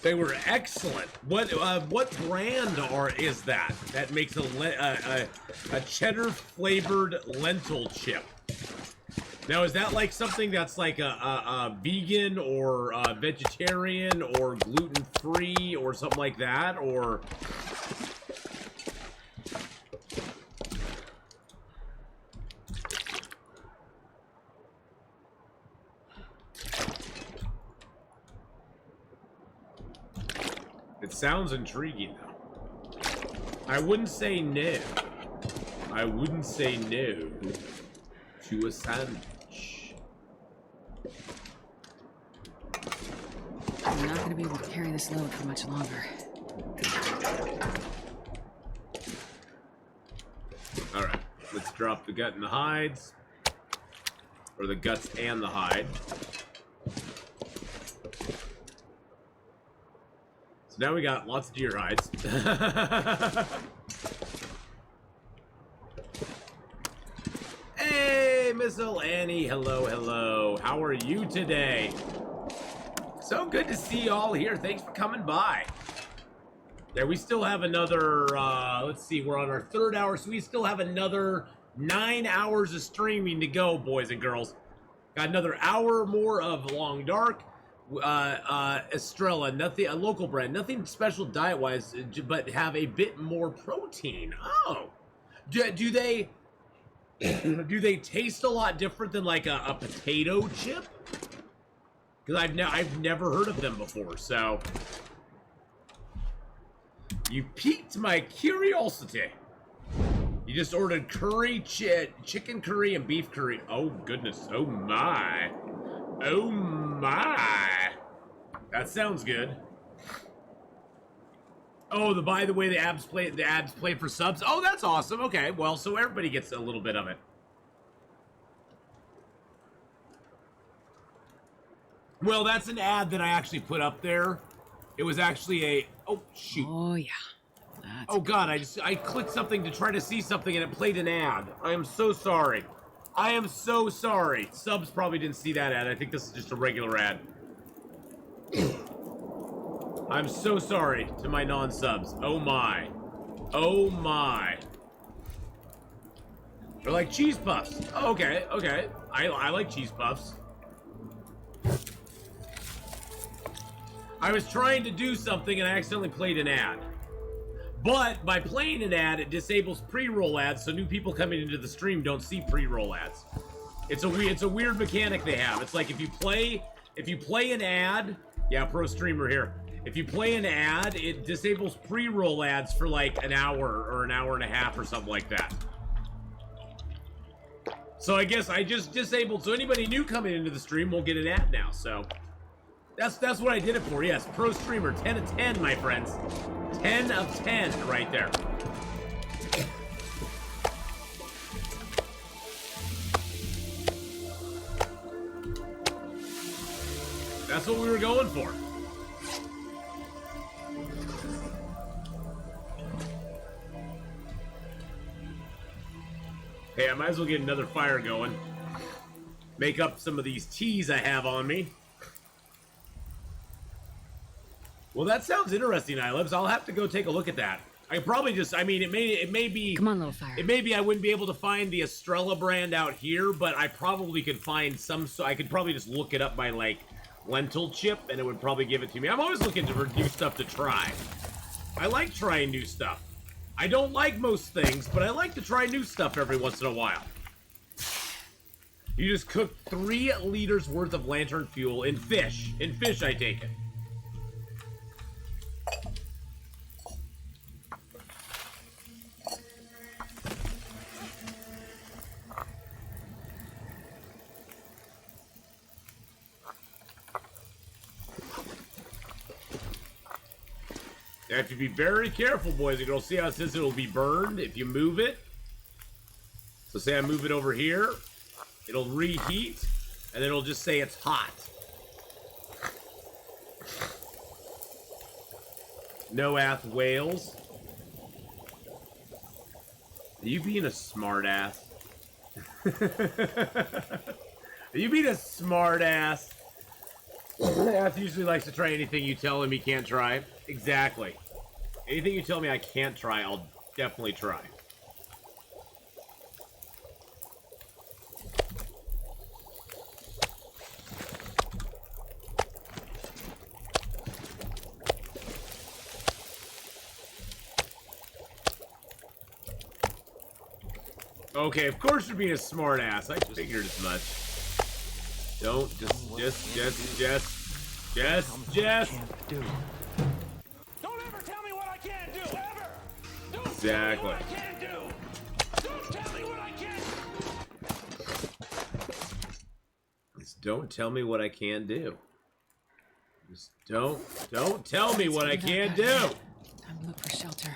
They were excellent. What brand is that? That makes a cheddar flavored lentil chip. Now, is that like something that's like a vegan or vegetarian or gluten free or something like that, or? It sounds intriguing, though. I wouldn't say no. I wouldn't say no to a sandwich. I'm not going to be able to carry this load for much longer. Alright, let's drop the gut and the hides. Or the guts and the hide. So now we got lots of deer hides. Hey, Miss Annie. Hello, hello. How are you today? So good to see you all here. Thanks for coming by. Yeah, we still have another, let's see, we're on our 3rd hour, so we still have another 9 hours of streaming to go, boys and girls. Got another hour more of Long Dark. Estrella, nothing, a local brand, nothing special diet-wise, but have a bit more protein. Oh, do they taste a lot different than like a potato chip? Because I've never heard of them before. So you piqued my curiosity. You just ordered curry, chicken curry, and beef curry. Oh goodness! Oh my! Oh my! That sounds good. Oh, by the way, the ads play for subs. Oh, that's awesome. Okay, well, so everybody gets a little bit of it. Well, that's an ad that I actually put up there. It was actually a shoot. Oh yeah. That's God, I clicked something to try to see something and it played an ad. I am so sorry. I am so sorry. Subs probably didn't see that ad. I think this is just a regular ad. I'm so sorry to my non-subs. Oh my. Oh my. They're like cheese puffs. Oh, okay, okay. I like cheese puffs. I was trying to do something and I accidentally played an ad. But by playing an ad, it disables pre-roll ads, so new people coming into the stream don't see pre-roll ads. It's a weird mechanic they have. It's like if you play an ad, yeah, pro streamer here. If you play an ad, it disables pre-roll ads for like an hour or an hour and a half or something like that. So I guess I just disabled, so anybody new coming into the stream won't get an ad now. So that's what I did it for. Yes, pro streamer, 10 of 10, my friends. 10 of 10 right there. That's what we were going for. Hey, I might as well get another fire going. Make up some of these teas I have on me. Well, that sounds interesting, Ilibs. I'll have to go take a look at that. I probably just, I mean, it may be... Come on, little fire. It may be I wouldn't be able to find the Estrella brand out here, but I probably could find some, so I could probably just look it up by, like, lentil chip, and it would probably give it to me. I'm always looking for new stuff to try. I like trying new stuff. I don't like most things, but I like to try new stuff every once in a while. You just cooked 3 liters worth of lantern fuel in fish. In fish, I take it. You have to be very careful, boys and girls. See how it says it'll be burned if you move it? So say I move it over here, it'll reheat, and then it'll just say it's hot. No ath whales. Are you being a smartass? Are you being a smartass? Ath usually likes to try anything you tell him he can't try. Exactly. Anything you tell me I can't try, I'll definitely try. Okay, of course you're being a smartass. I figured as much. Don't just. Don't ever tell me what I can't do, ever! Don't Exactly. tell me what I can't do! Don't tell me what I can't Just don't tell me what I can't do. Just don't tell me what I can't do. Time to look for shelter.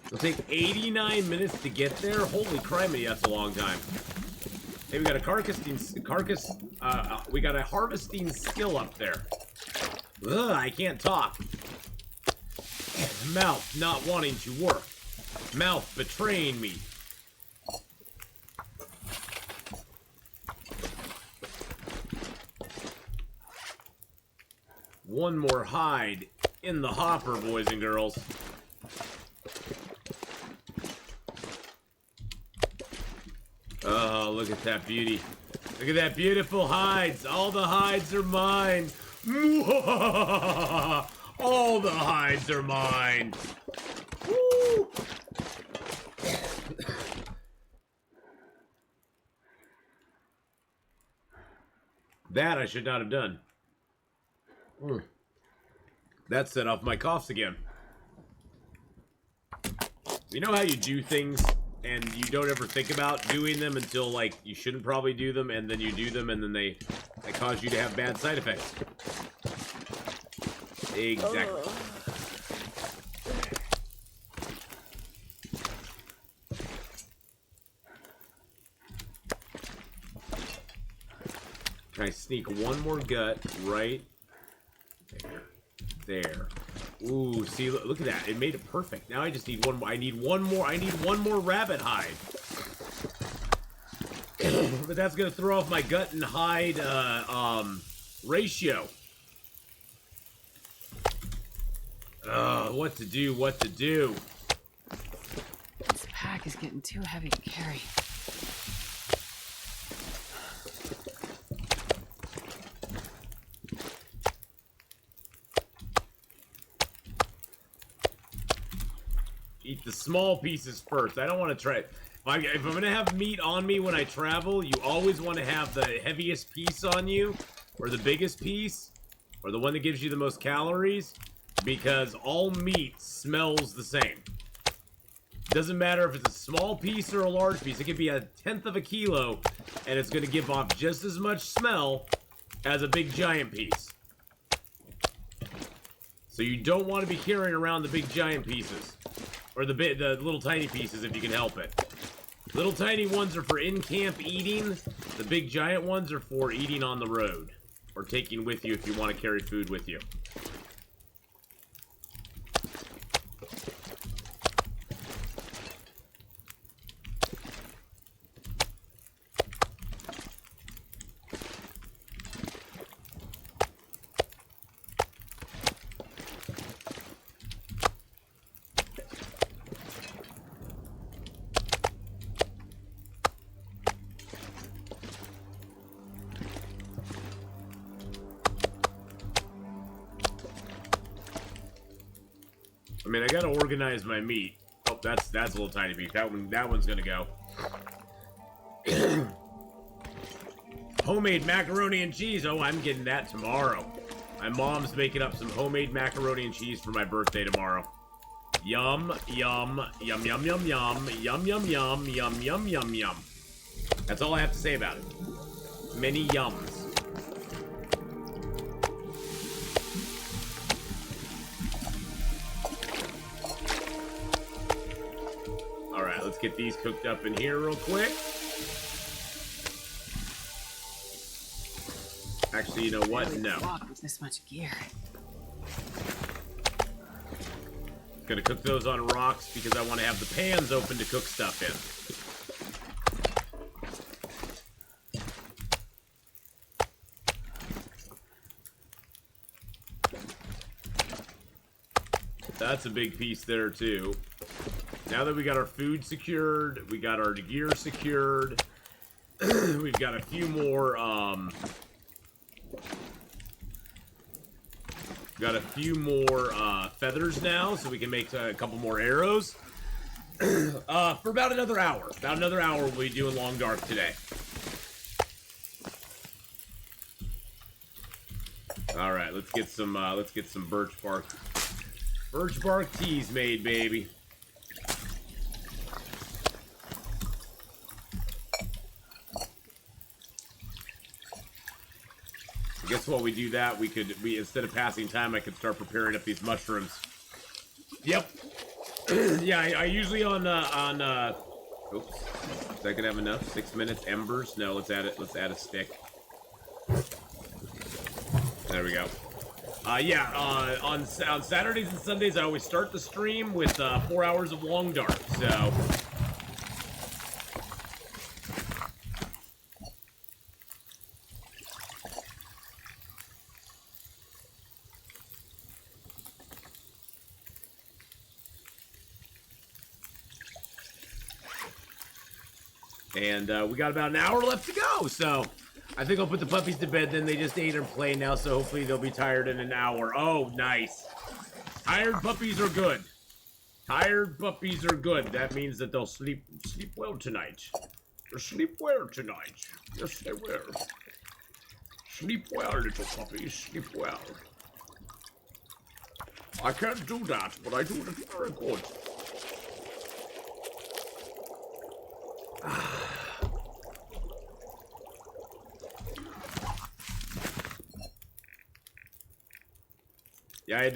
It'll take 89 minutes to get there. Holy criminy, that's a long time. Hey, we got a we got a harvesting skill up there. Ugh, I can't talk. Mouth not wanting to work. Mouth betraying me. One more hide in the hopper, boys and girls. Oh, look at that beauty. Look at that beautiful hides. All the hides are mine. All the hides are mine. Woo! That I should not have done. That set off my coughs again. You know how you do things and you don't ever think about doing them until, like, you shouldn't probably do them, and then you do them, and then they cause you to have bad side effects. Exactly. Can I sneak one more gut right there? Ooh, see, look at that. It made it perfect. Now I just need one more. I need one more rabbit hide. But that's gonna throw off my gut and hide ratio. What to do? This pack is getting too heavy to carry. Eat the small pieces first. I don't want to try it. If I'm going to have meat on me when I travel, you always want to have the heaviest piece on you, or the biggest piece, or the one that gives you the most calories, because all meat smells the same. Doesn't matter if it's a small piece or a large piece. It could be 1/10 of a kilo, and it's going to give off just as much smell as a big giant piece. So you don't want to be carrying around the big giant pieces. Or the little tiny pieces if you can help it. Little tiny ones are for in-camp eating. The big giant ones are for eating on the road. Or taking with you if you want to carry food with you. I mean, I gotta organize my meat. Oh, that's a little tiny piece. That one's gonna go. Homemade macaroni and cheese. Oh, I'm getting that tomorrow. My mom's making up some homemade macaroni and cheese for my birthday tomorrow. Yum, yum, yum, yum, yum, yum, yum, yum, yum, yum, yum, yum, yum. That's all I have to say about it. Many yums. Alright, let's get these cooked up in here real quick. Actually, you know what? No. Walk with this much gear. Gonna cook those on rocks because I want to have the pans open to cook stuff in. That's a big piece there too. Now that we got our food secured, we got our gear secured, we've got a few more, feathers now, so we can make a couple more arrows. For about another hour. About another hour we'll be doing Long Dark today. Alright, let's get some birch bark teas made, baby. I guess while we do that, we instead of passing time, I could start preparing up these mushrooms. Yep. Yeah, I usually oops. Is that gonna have enough? 6 minutes, embers? No, let's add a stick. There we go. On Saturdays and Sundays, I always start the stream with 4 hours of Long Dark, so... And we got about an hour left to go, so I think I'll put the puppies to bed. Then they just ate and play now, so hopefully they'll be tired in an hour. Oh, nice. Tired puppies are good. Tired puppies are good. That means that they'll sleep well tonight. They'll sleep well tonight. Yes, they will. Sleep well, little puppies. Sleep well. I can't do that, but I do it very good. Yeah, I had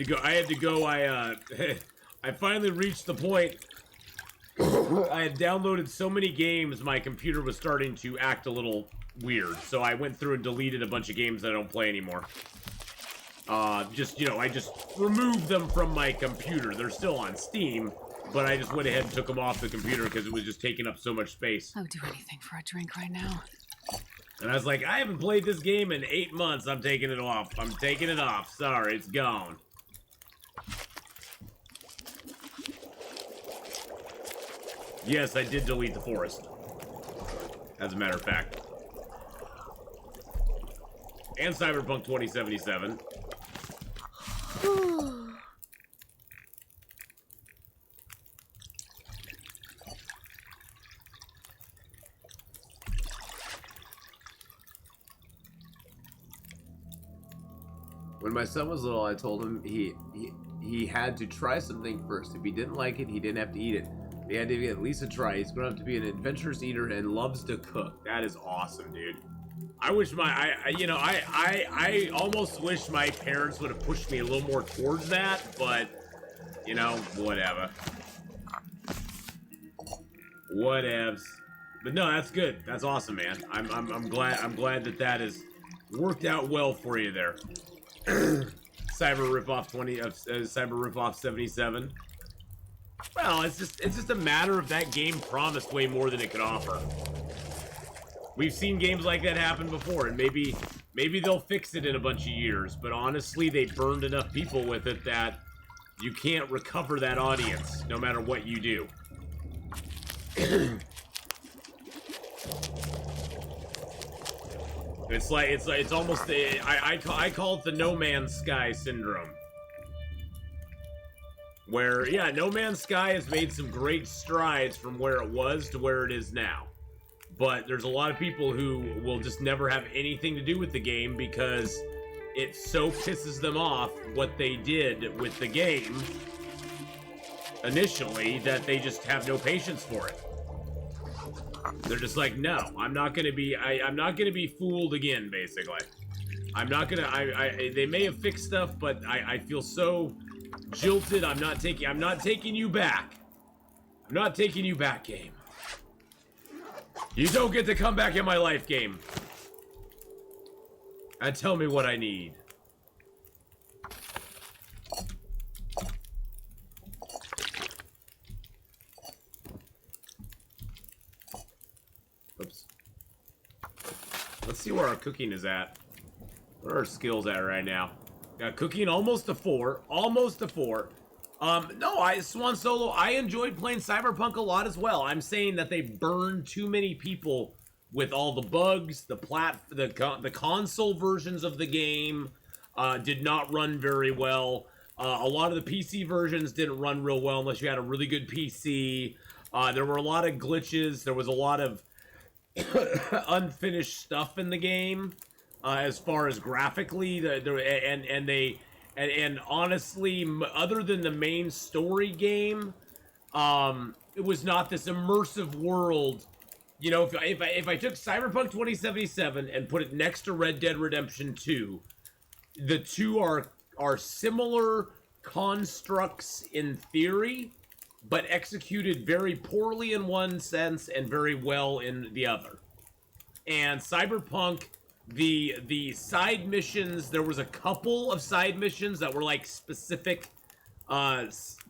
to go. I finally reached the point. I had downloaded so many games, my computer was starting to act a little weird. So I went through and deleted a bunch of games that I don't play anymore. I just removed them from my computer. They're still on Steam, but I just went ahead and took them off the computer because it was just taking up so much space. I would do anything for a drink right now. And I was like, I haven't played this game in 8 months. I'm taking it off. I'm taking it off. Sorry, it's gone. Yes, I did delete the forest. As a matter of fact. And Cyberpunk 2077. When my son was little, I told him he had to try something first. If he didn't like it, he didn't have to eat it. He had to at least a try. He's grown up to be an adventurous eater and loves to cook. That is awesome, dude. I wish I almost wish my parents would have pushed me a little more towards that, but you know, whatever. Whatevs. But no, that's good. That's awesome, man. I'm glad that has worked out well for you there. Cyber ripoff 77. Well, it's just a matter of that game promised way more than it could offer. We've seen games like that happen before, and maybe they'll fix it in a bunch of years, but honestly, they burned enough people with it that you can't recover that audience, no matter what you do. It's almost I call it the No Man's Sky syndrome. Where, yeah, No Man's Sky has made some great strides from where it was to where it is now. But there's a lot of people who will just never have anything to do with the game because it so pisses them off what they did with the game initially that they just have no patience for it. They're just like, no, I'm not gonna be fooled again, basically. I'm not gonna, they may have fixed stuff, but I feel so jilted. I'm not taking you back. I'm not taking you back, game. You don't get to come back in my life, game. And tell me what I need. Oops. Let's see where our cooking is at. Where are our skills at right now? Got cooking almost a 4. Almost a 4. No, Swan Solo, I enjoyed playing Cyberpunk a lot as well. I'm saying that they burned too many people with all the bugs, the console versions of the game did not run very well. A lot of the PC versions didn't run real well unless you had a really good PC. There were a lot of glitches. There was a lot of unfinished stuff in the game as far as graphically. And honestly, other than the main story game, it was not this immersive world. You know, if I took Cyberpunk 2077 and put it next to Red Dead Redemption 2, the two are similar constructs in theory, but executed very poorly in one sense and very well in the other. And Cyberpunk, the side missions, there was a couple of side missions that were like specific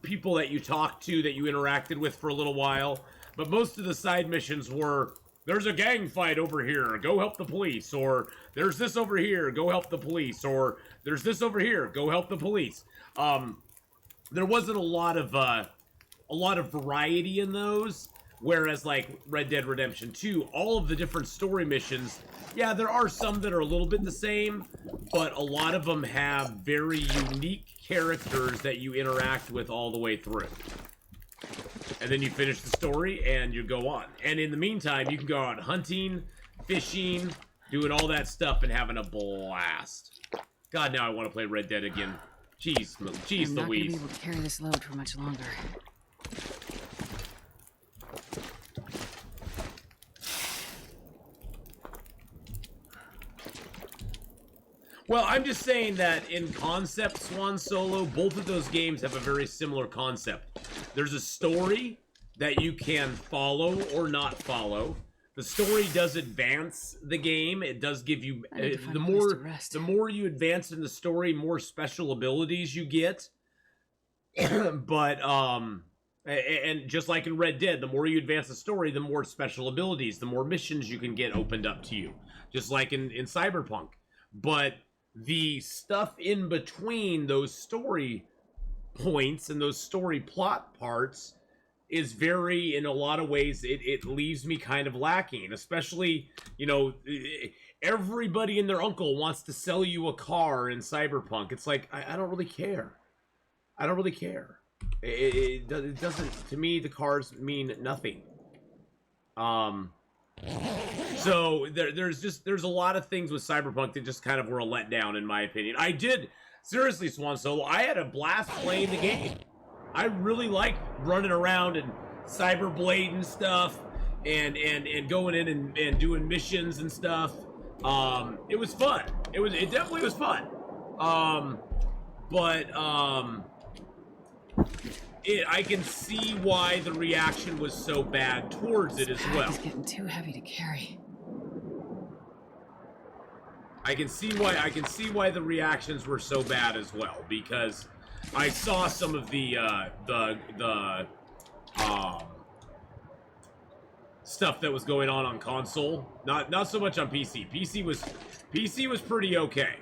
people that you talked to, that you interacted with for a little while. But most of the side missions were, there's a gang fight over here, go help the police, or there's this over here, go help the police, or there's this over here, go help the police. There wasn't a lot of variety in those, whereas like Red Dead Redemption 2, all of the different story missions, yeah, there are some that are a little bit the same, but a lot of them have very unique characters that you interact with all the way through. And then you finish the story and you go on. And in the meantime, you can go out hunting, fishing, doing all that stuff and having a blast. God, now I want to play Red Dead again. Jeez, jeez, I'm not Louise. gonna be able to carry this load for much longer. Well, I'm just saying that in concept, Swan Solo, both of those games have a very similar concept. There's a story that you can follow or not follow. The story does advance the game. It does give you the more you advance in the story, more special abilities you get. But and just like in Red Dead, the more you advance the story, the more special abilities, the more missions you can get opened up to you. Just like in Cyberpunk. But the stuff in between those story points and those story plot parts is very, in a lot of ways, it leaves me kind of lacking. Especially, you know, everybody and their uncle wants to sell you a car in Cyberpunk. It's like, I don't really care. I don't really care. It doesn't, to me, the cars mean nothing. So there's a lot of things with Cyberpunk that just kind of were a letdown, in my opinion. I did, seriously, Swan Solo, I had a blast playing the game. I really liked running around and cyberblading stuff and going in and doing missions and stuff. It was fun. It definitely was fun. I can see why the reaction was so bad towards it as well. It's getting too heavy to carry. I can see why the reactions were so bad as well, because I saw some of the stuff that was going on console. Not so much on PC. PC was pretty okay.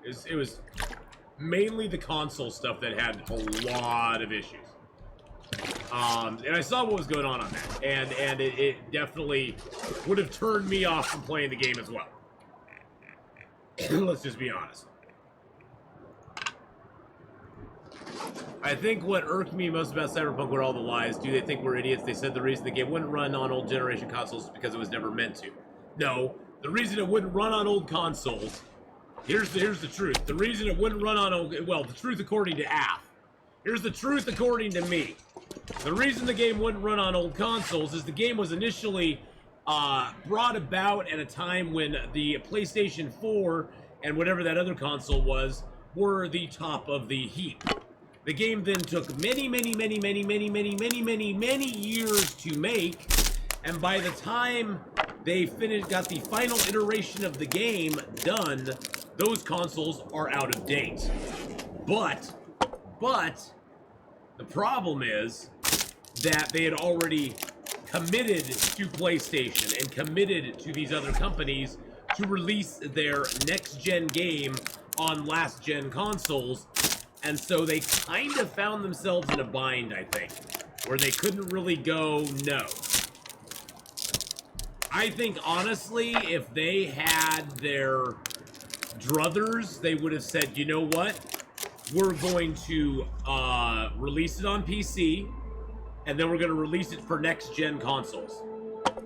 It was mainly the console stuff that had a lot of issues. And I saw what was going on that, and it definitely would have turned me off from playing the game as well. Let's just be honest. I think what irked me most about Cyberpunk were all the lies. Do they think we're idiots? They said the reason the game wouldn't run on old generation consoles is because it was never meant to. No, the reason it wouldn't run on old consoles, here's the truth. The reason it wouldn't run on old, well, the truth according to AF, Here's the truth according to me. The reason the game wouldn't run on old consoles is the game was initially brought about at a time when the PlayStation 4 and whatever that other console was were the top of the heap. The game then took many years to make, and by the time they got the final iteration of the game done, those consoles are out of date. But the problem is that they had already committed to PlayStation and committed to these other companies to release their next-gen game on last-gen consoles, and so they kind of found themselves in a bind, I think, where they couldn't really go no. I think, honestly, if they had their druthers, they would have said, you know what? We're going to release it on PC, and then we're going to release it for next-gen consoles.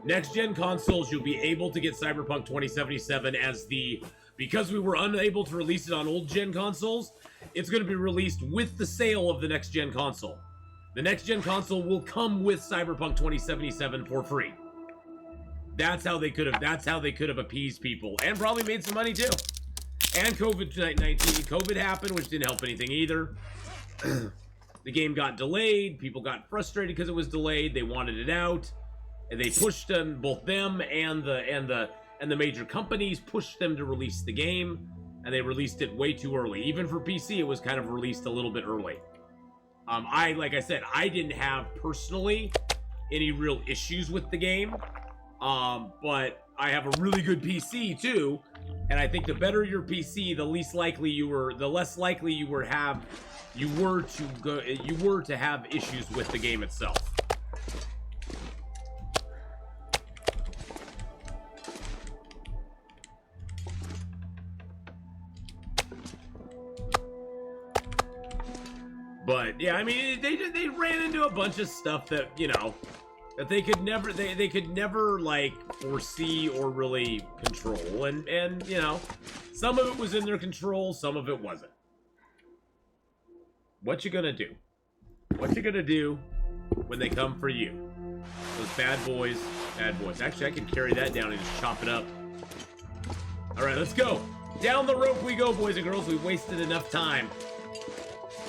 Next-gen consoles, you'll be able to get Cyberpunk 2077 because we were unable to release it on old-gen consoles, it's going to be released with the sale of the next-gen console. The next-gen console will come with Cyberpunk 2077 for free. That's how they could have appeased people, and probably made some money too. And COVID happened, which didn't help anything either. The game got delayed. People got frustrated because it was delayed. They wanted it out, and they pushed them. Both them and the major companies pushed them to release the game, and they released it way too early. Even for PC, it was kind of released a little bit early. Like I said, I didn't have personally any real issues with the game, but I have a really good PC too. And I think the better your PC, the less likely you were to have issues with the game itself. But yeah, I mean, they ran into a bunch of stuff that, you know, that they could never like foresee or really control, and you know, some of it was in their control, some of it wasn't. What you gonna do? What you gonna do when they come for you? Those bad boys, bad boys. Actually, I can carry that down and just chop it up. All right, let's go. Down the rope we go, boys and girls. We wasted enough time.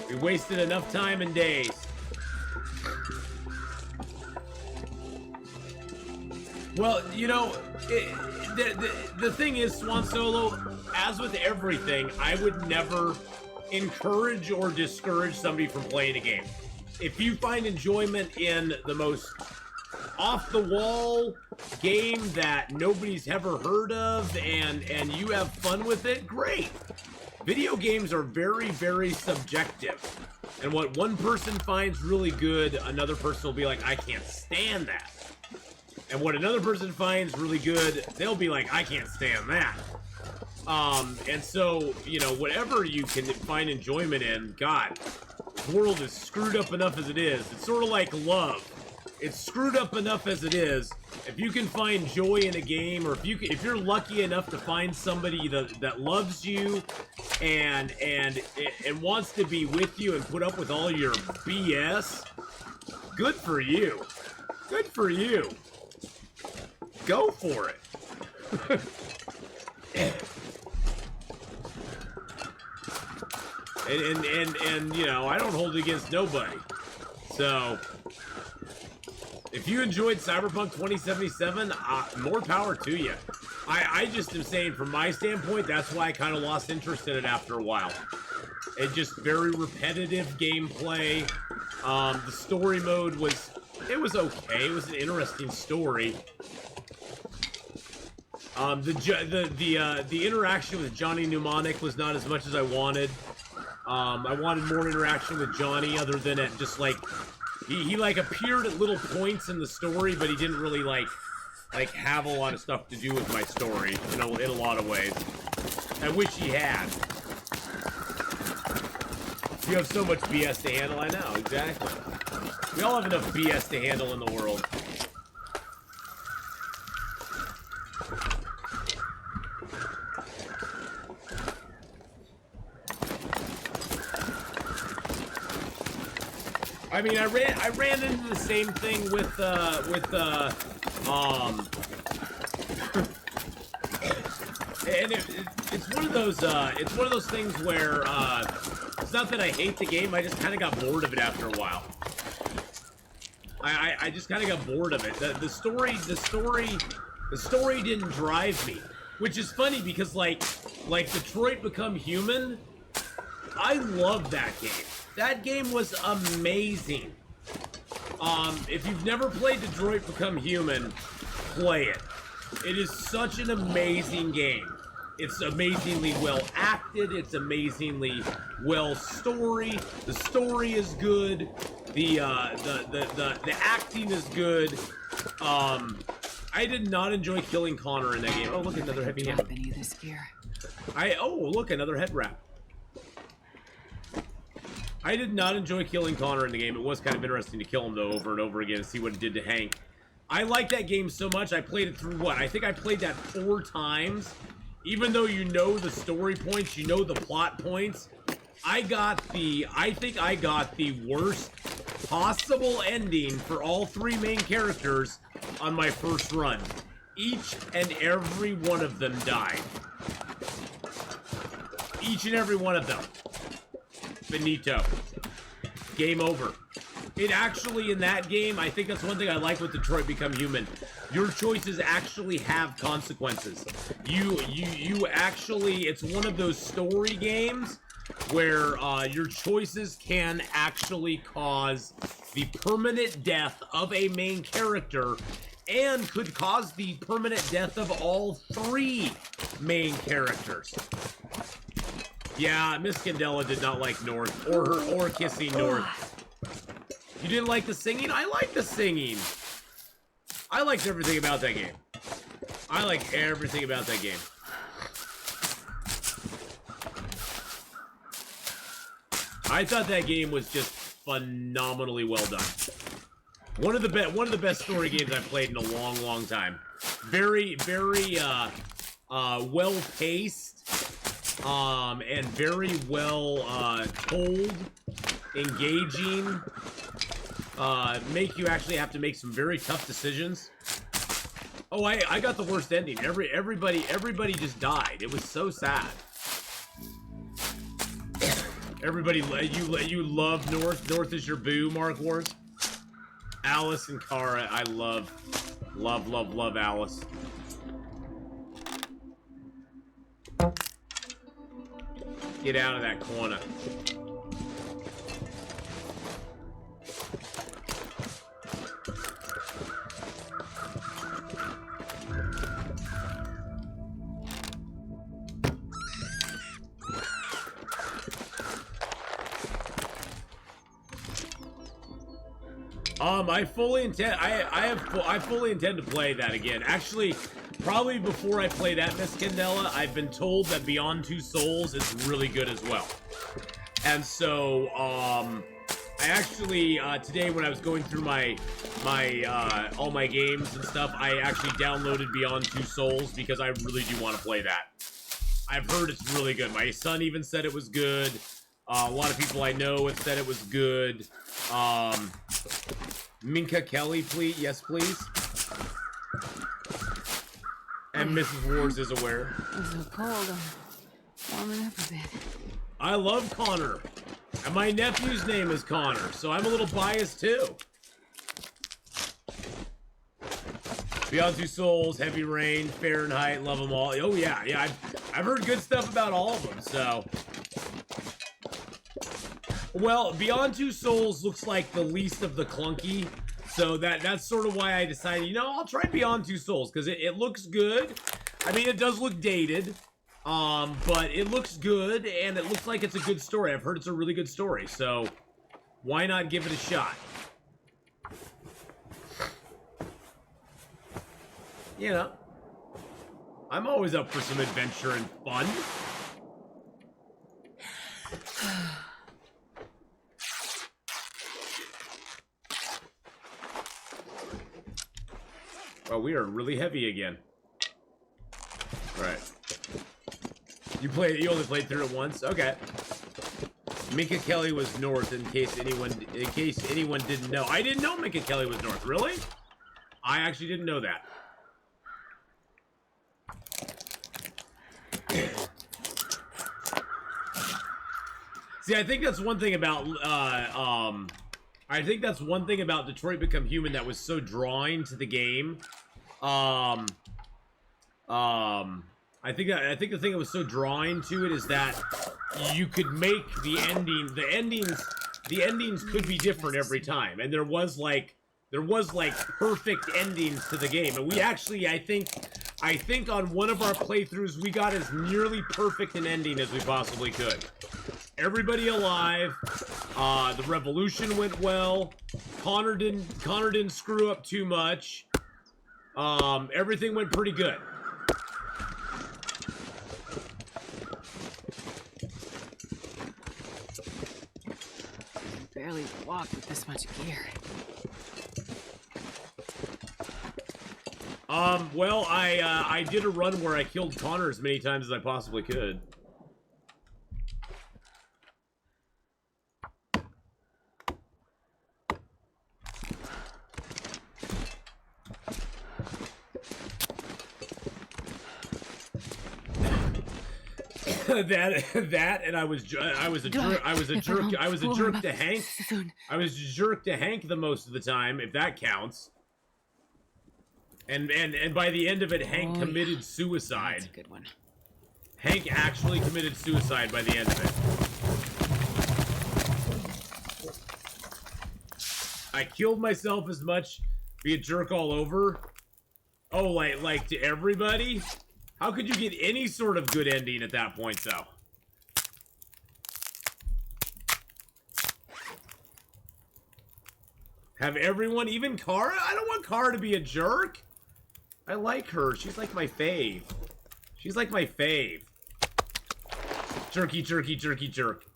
We wasted enough time and days. Well, you know, the thing is, Swan Solo, as with everything, I would never encourage or discourage somebody from playing a game. If you find enjoyment in the most off-the-wall game that nobody's ever heard of, and you have fun with it, great. Video games are very, very subjective. And what one person finds really good, another person will be like, I can't stand that. And what another person finds really good, they'll be like, I can't stand that. And so, you know, whatever you can find enjoyment in, God, the world is screwed up enough as it is. It's sort of like love. It's screwed up enough as it is. If you can find joy in a game, or if you're lucky enough to find somebody that loves you and wants to be with you and put up with all your BS, good for you. Good for you. Go for it. and you know, I don't hold it against nobody. So if you enjoyed Cyberpunk 2077, more power to you. I just am saying, from my standpoint, that's why I kind of lost interest in it after a while. It just very repetitive gameplay. The story mode was okay. It was an interesting story. The interaction with Johnny Mnemonic was not as much as I wanted. I wanted more interaction with Johnny, other than at just like he like appeared at little points in the story, but he didn't really like have a lot of stuff to do with my story in a lot of ways. I wish he had. You have so much BS to handle. I know, exactly. We all have enough BS to handle in the world. I mean, I ran into the same thing with and it's one of those things where it's not that I hate the game, I just kind of got bored of it after a while. I just kind of got bored of it. The story didn't drive me, which is funny because like Detroit Become Human, I love that game. That game was amazing. If you've never played Detroit Become Human, play it. It is such an amazing game. It's amazingly well acted. It's amazingly well storied. The story is good. The acting is good. I did not enjoy killing Connor in that game. Oh, look, another heavy hand. Any of this gear. Oh, look, another head wrap. I did not enjoy killing Connor in the game. It was kind of interesting to kill him, though, over and over again and see what it did to Hank. I like that game so much, I played it through, what? I think I played that 4 times. Even though you know the story points, you know the plot points, I think I got the worst possible ending for all 3 main characters on my first run. Each and every one of them died. Each and every one of them. Finito. Game over. It actually, in that game, I think that's one thing I like with Detroit Become Human. Your choices actually have consequences. You actually, it's one of those story games where your choices can actually cause the permanent death of a main character and could cause the permanent death of all 3 main characters. Yeah, Miss Candela did not like North or kissing North. You didn't like the singing? I like the singing. I liked everything about that game. I like everything about that game. I thought that game was just phenomenally well done. One of the best story games I've played in a long, long time. Very well paced, and very well told, engaging. Make you actually have to make some very tough decisions. Oh, I got the worst ending. Everybody just died. It was so sad. Everybody, you love North. North is your boo, Mark Wars. Alice and Kara, I love Alice. Get out of that corner. I fully intend. I fully intend to play that again. Actually, probably before I play that, Miss Candela, I've been told that Beyond Two Souls is really good as well. And so, I actually today when I was going through my all my games and stuff, I actually downloaded Beyond Two Souls because I really do want to play that. I've heard it's really good. My son even said it was good. A lot of people I know have said it was good. Minka Kelly, please. Yes, please. And Mrs. Wars is aware. It's so cold. I'm warming up a bit. I love Connor. And my nephew's name is Connor, so I'm a little biased too. Beyond Two Souls, Heavy Rain, Fahrenheit, love them all. Oh yeah, I've heard good stuff about all of them, so. Well, Beyond Two Souls looks like the least of the clunky, so that's sort of why I decided, you know, I'll try Beyond Two Souls, because it looks good. I mean, it does look dated, but it looks good, and it looks like it's a good story. I've heard it's a really good story, so why not give it a shot? You know, I'm always up for some adventure and fun. Oh, we are really heavy again. All right. You only played through it once? Okay. Minka Kelly was North, in case anyone didn't know. I didn't know Minka Kelly was North. Really? I actually didn't know that. See, I think that's one thing about I think that's one thing about Detroit Become Human that was so drawing to the game. I think the thing that was so drawing to it is that you could make the endings could be different every time, and there was like perfect endings to the game, and we actually I think on one of our playthroughs we got as nearly perfect an ending as we possibly could. Everybody alive. The revolution went well. Connor didn't screw up too much. Everything went pretty good. Barely walk with this much gear. Well, I did a run where I killed Connor as many times as I possibly could. that and I was a jerk to Hank. I was a jerk to Hank the most of the time, if that counts. And by the end of it, Hank committed suicide. That's a good one. Hank actually committed suicide by the end of it. I killed myself as much, be a jerk all over. Oh, like to everybody? How could you get any sort of good ending at that point, though? Have everyone, even Kara? I don't want Kara to be a jerk. I like her. She's like my fave. She's like my fave. Jerky, jerky, jerky, jerk.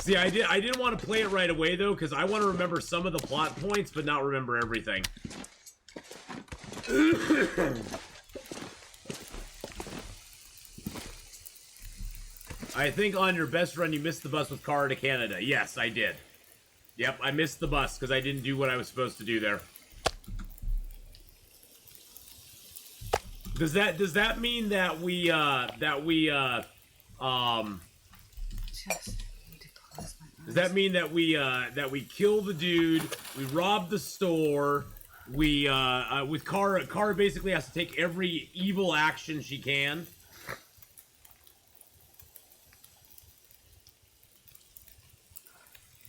See, I didn't want to play it right away, though, because I want to remember some of the plot points, but not remember everything. I think on your best run, you missed the bus with Kara to Canada. Yes, I did. Yep, I missed the bus, because I didn't do what I was supposed to do there. Does that mean that we, does that mean that we kill the dude, we rob the store, we with Kara basically has to take every evil action she can?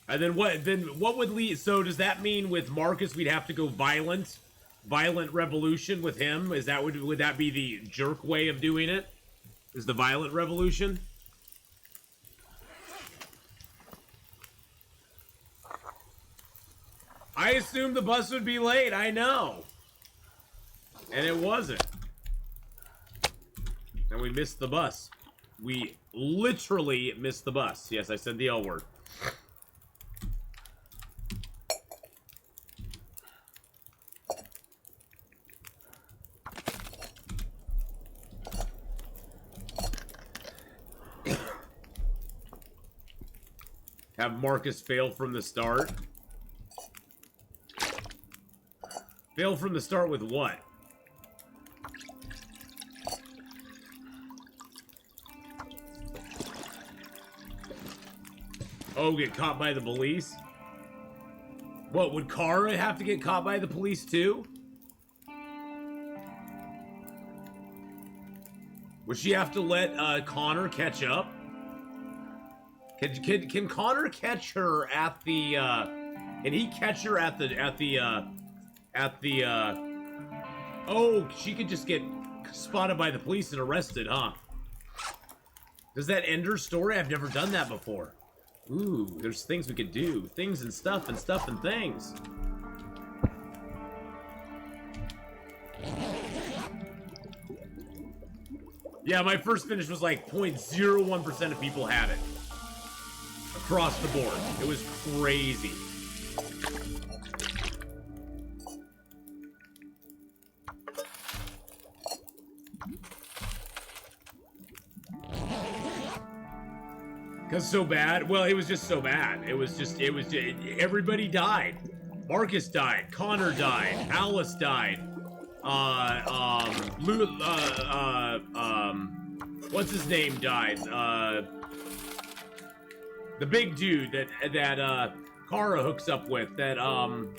And then what would lead, so does that mean with Marcus we'd have to go violent revolution with him? Is that would that be the jerk way of doing it? Is the violent revolution? I assumed the bus would be late, I know. And it wasn't. And we missed the bus. We literally missed the bus. Yes, I said the L word. Have Marcus fail from the start? Fail from the start with what? Oh, get caught by the police? What, would Kara have to get caught by the police too? Would she have to let Connor catch up? Can Connor catch her at the can he catch her at the oh, she could just get spotted by the police and arrested, huh? Does that end her story? I've never done that before. Ooh, there's things we could do. Things and stuff and stuff and things. Yeah, my first finish was like 0.01% of people had it. Across the board. It was crazy. Because so bad? Well, it was just so bad. Everybody died. Marcus died. Connor died. Alice died. What's his name died? The big dude that Kara hooks up with. That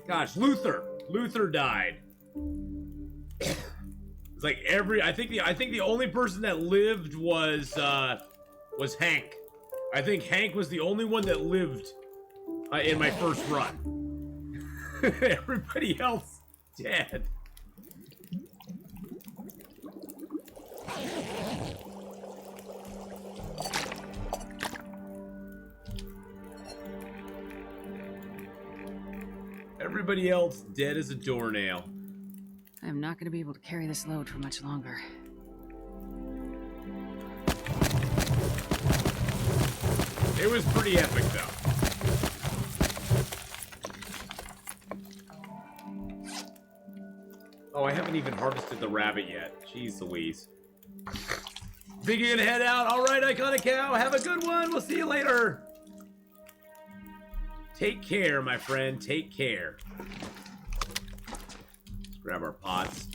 gosh, Luther. Luther died. It's like I think the only person that lived was Hank. I think Hank was the only one that lived in my first run. Everybody else dead. Everybody else dead as a doornail. I'm not going to be able to carry this load for much longer. It was pretty epic, though. Oh, I haven't even harvested the rabbit yet. Jeez Louise. Think you're gonna head out? All right, Iconic Cow. Have a good one. We'll see you later. Take care, my friend. Take care. Let's grab our pots.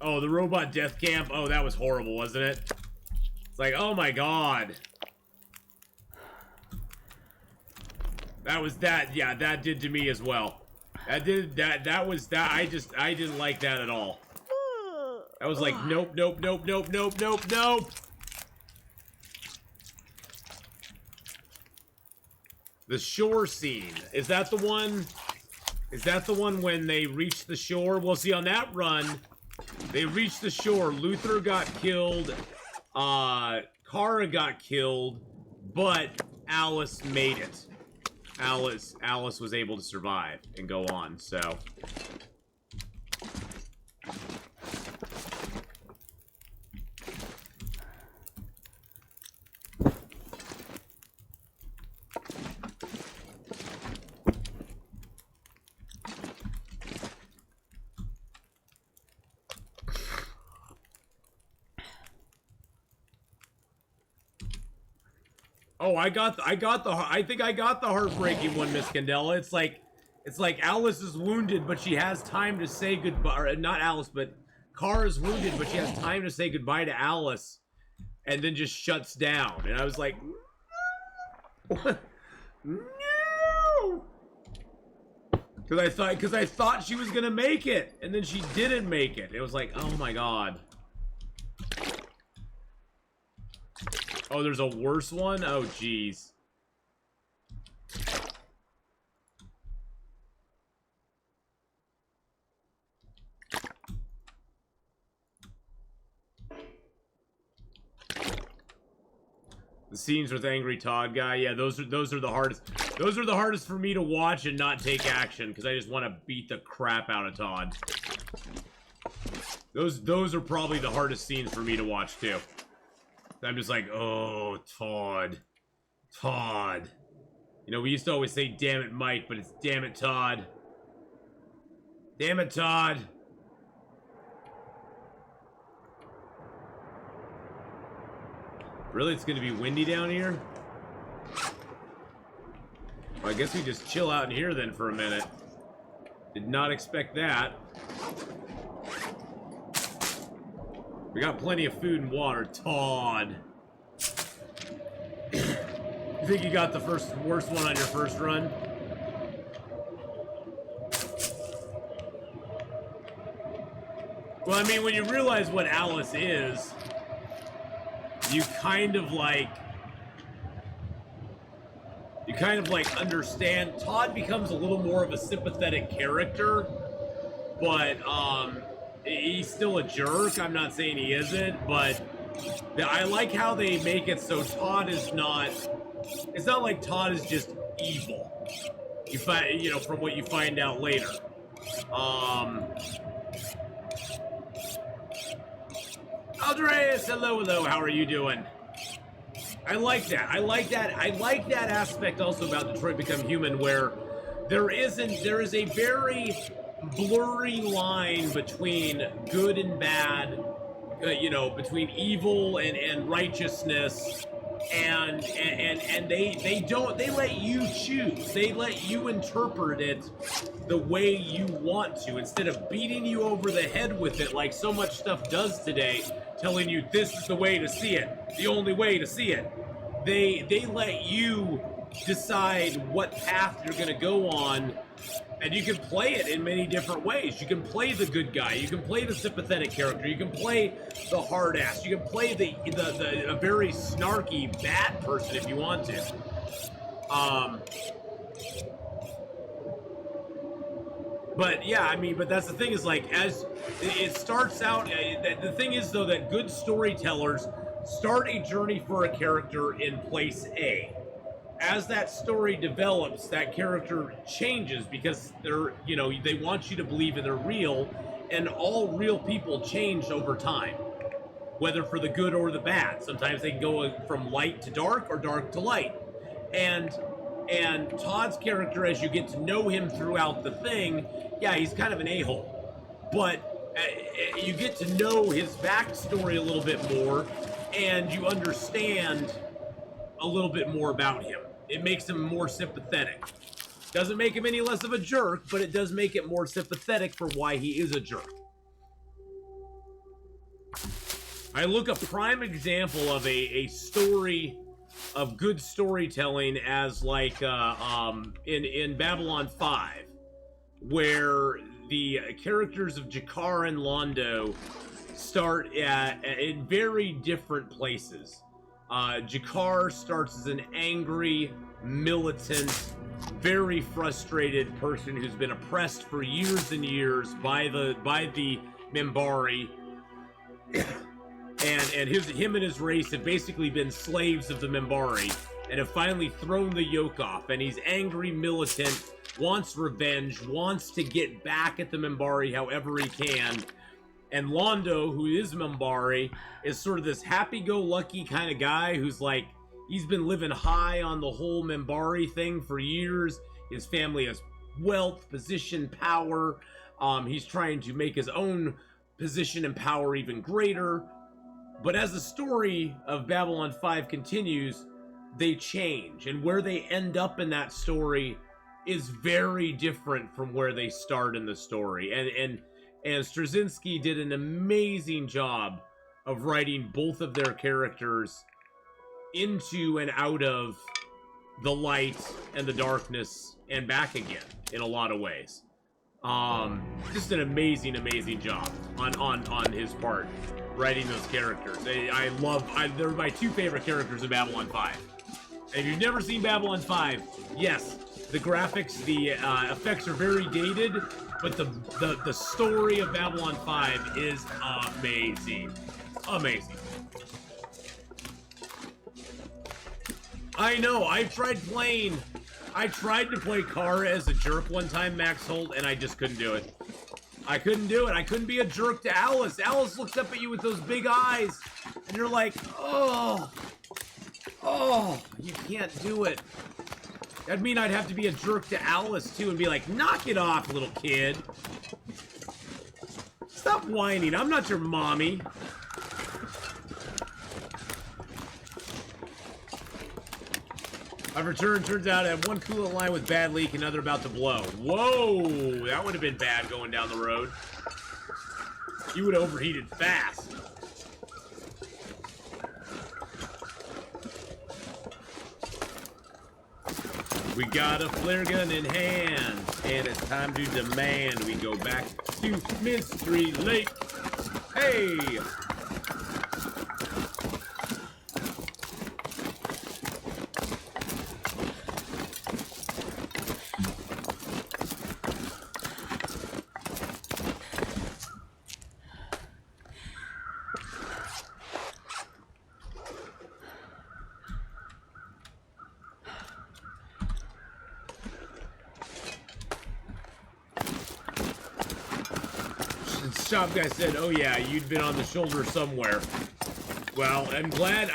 Oh, the robot death camp. Oh, that was horrible, wasn't it? It's like, oh my god. That was that. Yeah, that did to me as well. That did that was that. I didn't like that at all. That was like, nope, nope, nope, nope, nope, nope, nope. The shore scene. Is that the one? Is that the one when they reach the shore? Well, see, on that run, they reached the shore. Luther got killed. Kara got killed, but Alice made it. Alice was able to survive and go on, so. Oh, I think I got the heartbreaking one, Miss Candela. It's like Alice is wounded, but she has time to say goodbye. Or not Alice, but Kara's wounded, but she has time to say goodbye to Alice, and then just shuts down. And I was like, no, because I thought she was gonna make it, and then she didn't make it. It was like, oh my god. Oh, there's a worse one? Oh, jeez. The scenes with Angry Todd guy, yeah, those are the hardest. Those are the hardest for me to watch and not take action, because I just want to beat the crap out of Todd. Those are probably the hardest scenes for me to watch, too. I'm just like, oh, Todd. Todd. You know, we used to always say, damn it, Mike, but it's damn it, Todd. Damn it, Todd. Really? It's gonna be windy down here? Well, I guess we just chill out in here then for a minute. Did not expect that. We got plenty of food and water. Todd. You think you got the worst one on your first run? Well, I mean, when you realize what Alice is, you kind of like understand. Todd becomes a little more of a sympathetic character, but he's still a jerk. I'm not saying he isn't, but I like how they make it so Todd is not. It's not like Todd is just evil. You find, you know, from what you find out later. Andreas, hello, how are you doing? I like that. I like that aspect also about Detroit Become Human, where there is a very blurry line between good and bad, you know, between evil and righteousness, and they let you choose. They let you interpret it the way you want to, instead of beating you over the head with it like so much stuff does today, telling you this is the way to see it, the only way to see it. They let you decide what path you're going to go on, and you can play it in many different ways. You can play the good guy, you can play the sympathetic character, you can play the hard ass, you can play a very snarky bad person if you want to. But yeah, I mean, but that's the thing, is like, as it starts out, the thing is though that good storytellers start a journey for a character in place A. As that story develops, that character changes because they're, you know, they want you to believe they're real, and all real people change over time, whether for the good or the bad. Sometimes they can go from light to dark or dark to light. And Todd's character, as you get to know him throughout the thing, yeah, he's kind of an a-hole. But you get to know his backstory a little bit more, and you understand a little bit more about him. It makes him more sympathetic. Doesn't make him any less of a jerk, but it does make it more sympathetic for why he is a jerk. I look a prime example of a story of good storytelling as like in Babylon 5, where the characters of Jakar and Londo start in very different places. Jakar starts as an angry, militant, very frustrated person who's been oppressed for years and years by the Minbari, and him and his race have basically been slaves of the Minbari and have finally thrown the yoke off. And he's angry, militant, wants revenge, wants to get back at the Minbari however he can. And Londo, who is Minbari, is sort of this happy-go-lucky kind of guy who's like, he's been living high on the whole Minbari thing for years. His family has wealth, position, power. He's trying to make his own position and power even greater. But as the story of Babylon 5 continues, they change. And where they end up in that story is very different from where they start in the story. And Straczynski did an amazing job of writing both of their characters into and out of the light and the darkness and back again in a lot of ways. Just an amazing job on his part writing those characters. They're my two favorite characters in Babylon 5. And if you've never seen Babylon 5, yes, the graphics, the effects are very dated, but the story of Babylon 5 is amazing. Amazing. I know, I tried to play Kara as a jerk one time, Max Holt, and I just couldn't do it. I couldn't do it. I couldn't be a jerk to Alice. Alice looks up at you with those big eyes, and you're like, oh, you can't do it. That'd mean I'd have to be a jerk to Alice, too, and be like, knock it off, little kid. Stop whining. I'm not your mommy. I've returned. Turns out I have one coolant line with bad leak, another about to blow. Whoa, that would have been bad going down the road. You would have overheated fast. We got a flare gun in hand, and it's time to demand we go back to Mystery Lake. Hey! shop guy said, "Oh yeah, you'd been on the shoulder somewhere." Well, I'm glad,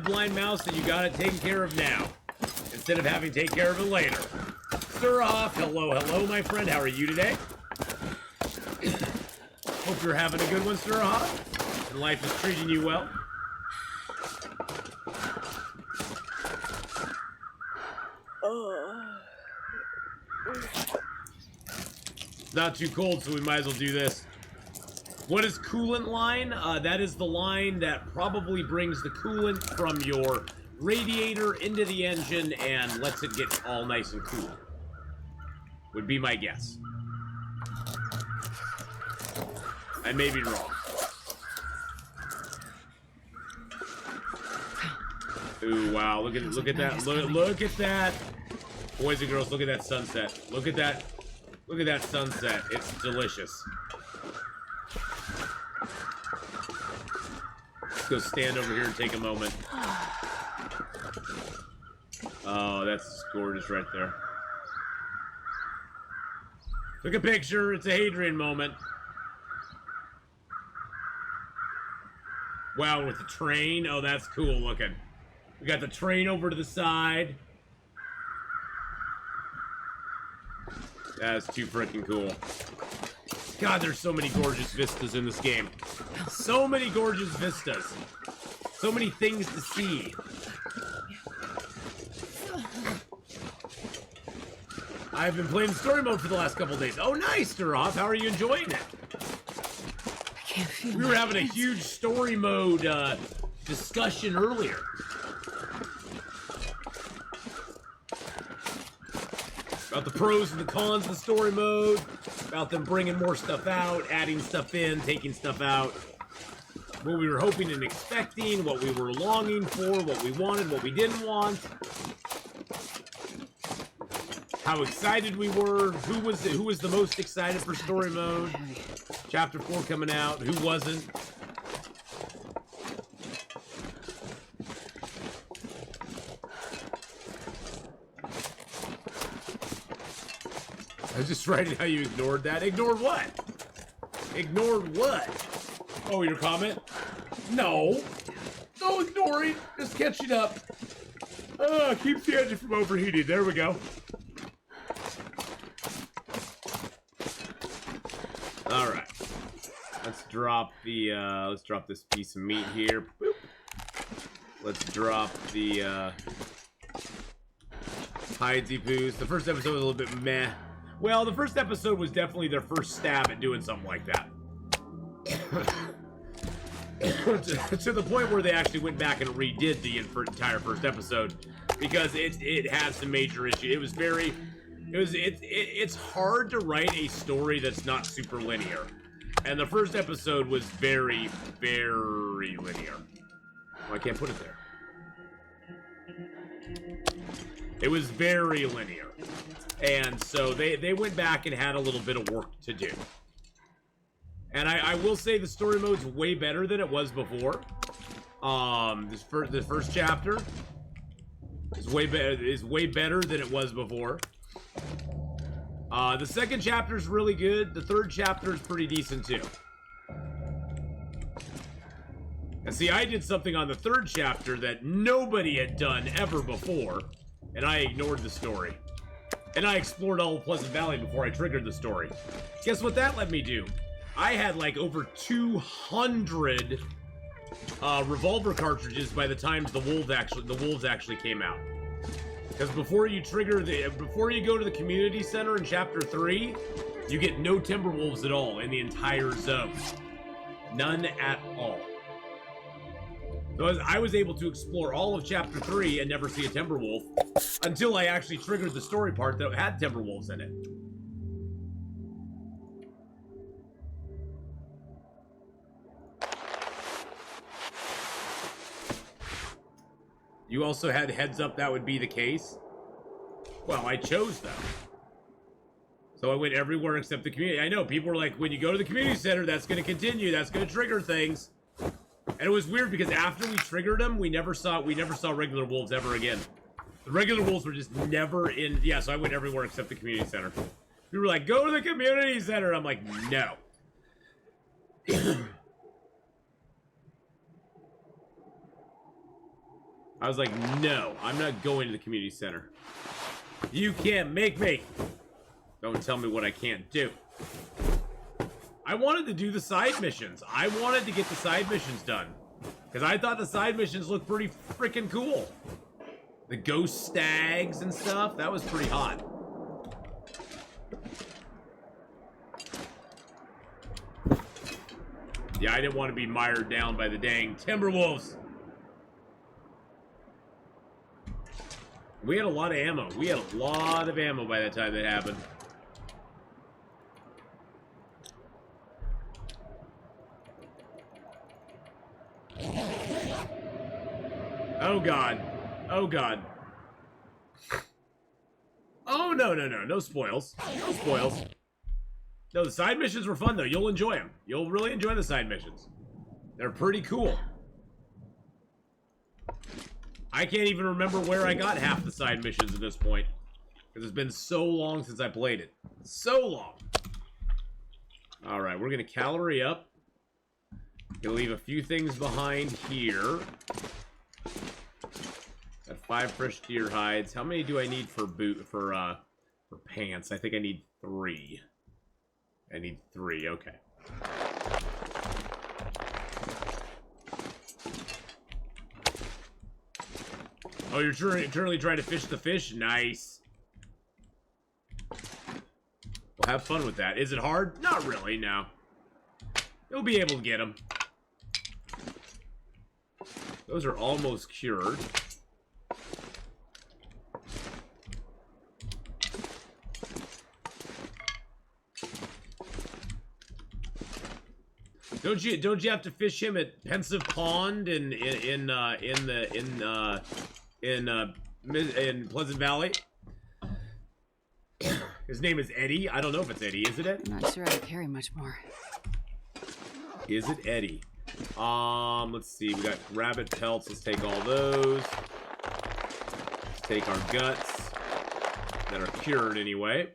Blind Mouse, that you got it taken care of now, instead of having to take care of it later. Surhoff, hello, my friend. How are you today? Hope you're having a good one, Surhoff, and life is treating you well. Not too cold, so we might as well do this. What is coolant line? That is the line that probably brings the coolant from your radiator into the engine and lets it get all nice and cool. Would be my guess. I may be wrong. Ooh, wow, look at that. Look at that. Boys and girls, look at that sunset. Look at that. Look at that sunset. It's delicious. Let's go stand over here and take a moment. Oh, that's gorgeous right there. Took a picture. It's a Hadrian moment. Wow, with the train. Oh, that's cool looking. We got the train over to the side. That's too freaking cool. God, there's so many gorgeous vistas in this game. So many gorgeous vistas. So many things to see. I've been playing story mode for the last couple days. Oh, nice, Duroth. How are you enjoying it? I can't feel We were having a huge story mode discussion earlier. About the pros and the cons of the story mode, about them bringing more stuff out, adding stuff in, taking stuff out, what we were hoping and expecting, what we were longing for, what we wanted, what we didn't want, how excited we were, who was the most excited for story mode, chapter 4 coming out, who wasn't. I was just writing how you ignored that. Ignored what? Ignored what? Oh, your comment? No. No ignoring. Just catching up. Keeps the engine from overheating. There we go. All right. Let's drop this piece of meat here. Boop. Let's drop the hidesy poos. The first episode was a little bit meh. Well, the first episode was definitely their first stab at doing something like that. to the point where they actually went back and redid the entire first episode because it had some major issues. It's hard to write a story that's not super linear. And the first episode was very, very linear. Oh, I can't put it there. It was very linear. And so they went back and had a little bit of work to do. And I will say the story mode's way better than it was before. This first chapter is way better than it was before. The second chapter is really good. The third chapter is pretty decent too. And see, I did something on the third chapter that nobody had done ever before, and I ignored the story. And I explored all of Pleasant Valley before I triggered the story. Guess what that let me do? I had like over 200 revolver cartridges by the time the wolves actually came out. Because before you go to the community center in chapter 3, you get no timber wolves at all in the entire zone. None at all. So I was able to explore all of chapter 3 and never see a timber wolf until I actually triggered the story part that had timber wolves in it. You also had heads up that would be the case? Well, I chose though. So I went everywhere except the community. I know, people were like, when you go to the community center, that's going to continue, that's going to trigger things. And it was weird because after we triggered them, we never saw regular wolves ever again. The regular wolves were just never in. Yeah, so I went everywhere except the community center. We were like, go to the community center. I'm like, no. I was like, no, I'm not going to the community center. You can't make me. Don't tell me what I can't do. I wanted to do the side missions. I wanted to get the side missions done. Because I thought the side missions looked pretty freaking cool. The ghost stags and stuff, that was pretty hot. Yeah, I didn't want to be mired down by the dang Timberwolves. We had a lot of ammo. We had a lot of ammo by the time that happened. Oh, God. Oh, God. Oh, no, no, no. No spoils. No spoils. No, the side missions were fun, though. You'll enjoy them. You'll really enjoy the side missions. They're pretty cool. I can't even remember where I got half the side missions at this point. Because it's been so long since I played it. So long. Alright, we're going to calorie up. Gonna leave a few things behind here. Got 5 fresh deer hides. How many do I need for pants? I think I need 3. I need 3, okay. Oh, you're eternally trying to fish the fish? Nice. Well, have fun with that. Is it hard? Not really, no. You'll be able to get them. Those are almost cured. Don't you have to fish him at Pensive Pond in Pleasant Valley? His name is Eddie. I don't know if it's Eddie. Is it Eddie? I'm not sure I carry much more. Is it Eddie? Let's see. We got rabbit pelts. Let's take all those. Let's take our guts that are cured anyway.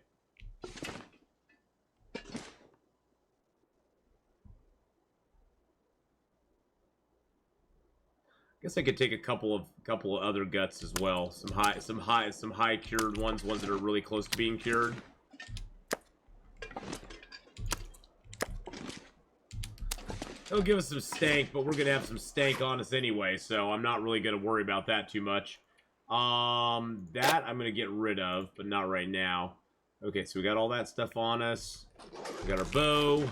Guess I could take a couple of other guts as well. Some high cured ones that are really close to being cured. It'll give us some stank, but we're gonna have some stank on us anyway, so I'm not really gonna worry about that too much. That I'm gonna get rid of, but not right now. Okay, so we got all that stuff on us. We got our bow.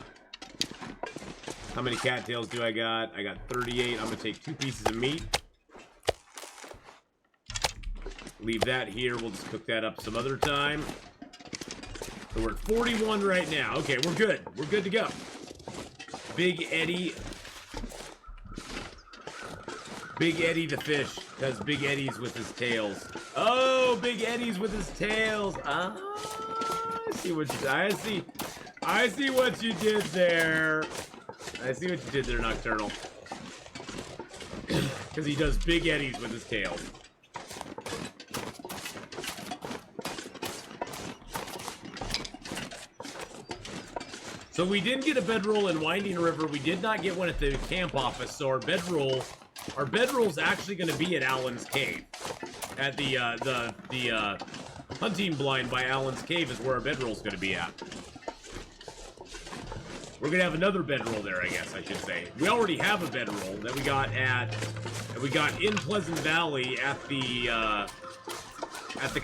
How many cattails do I got? I got 38. I'm gonna take 2 pieces of meat. Leave that here. We'll just cook that up some other time. So we're at 41 right now. Okay, we're good. We're good to go. Big Eddie. Big Eddie the fish. Because Big Eddie's with his tails. Oh, Big Eddie's with his tails. Ah, I see what you did. I see what you did there. I see what you did there, Nocturnal. Because he does Big Eddies with his tail. So we didn't get a bedroll in Winding River. We did not get one at the camp office. So our bedroll's actually going to be at Allen's Cave. At the hunting blind by Allen's Cave is where our bedroll's going to be at. We're gonna have another bedroll there, I guess I should say. We already have a bedroll that we got in Pleasant Valley at the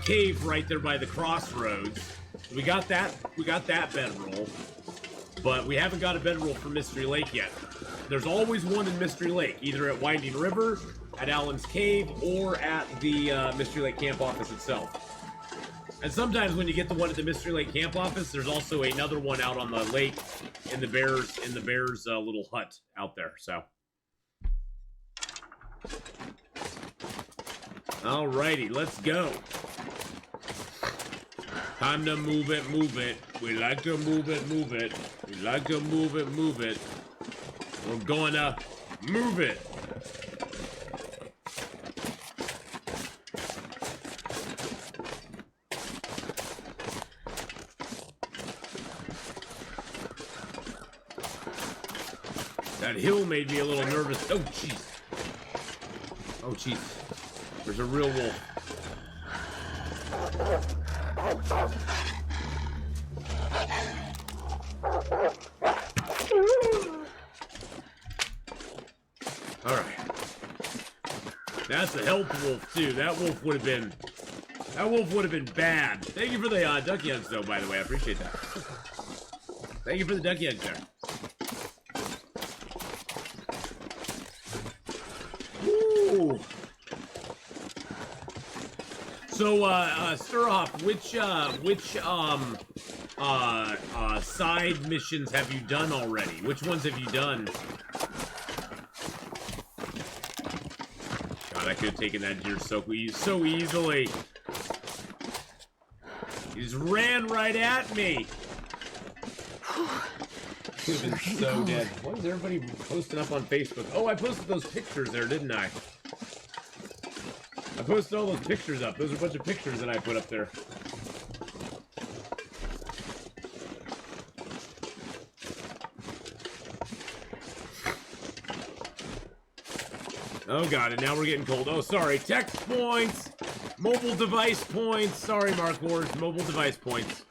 cave right there by the crossroads. We got that bedroll, but we haven't got a bedroll for Mystery Lake yet. There's always one in Mystery Lake, either at Winding River, at Allen's Cave, or at the Mystery Lake camp office itself. And sometimes when you get the one at the Mystery Lake camp office, there's also another one out on the lake in the bears little hut out there. So, alrighty, let's go. Time to move it, move it. We like to move it, move it. We like to move it, move it. We're going to move it. That hill made me a little nervous. Oh, jeez. Oh, jeez. There's a real wolf. Alright. That's a health wolf, too. That wolf would have been... That wolf would have been bad. Thank you for the ducky eggs, though, by the way. I appreciate that. Thank you for the ducky eggs there. Ooh. So, Sturhoff, which side missions have you done already? Which ones have you done? God, I could have taken that deer so easily. He just ran right at me. Could have been so dead. Why is everybody posting up on Facebook? Oh, I posted those pictures there, didn't I? I posted all those pictures up. Those are a bunch of pictures that I put up there. Oh god, and now we're getting cold. Oh, sorry. Text points! Mobile device points! Sorry, Mark Wars. Mobile device points.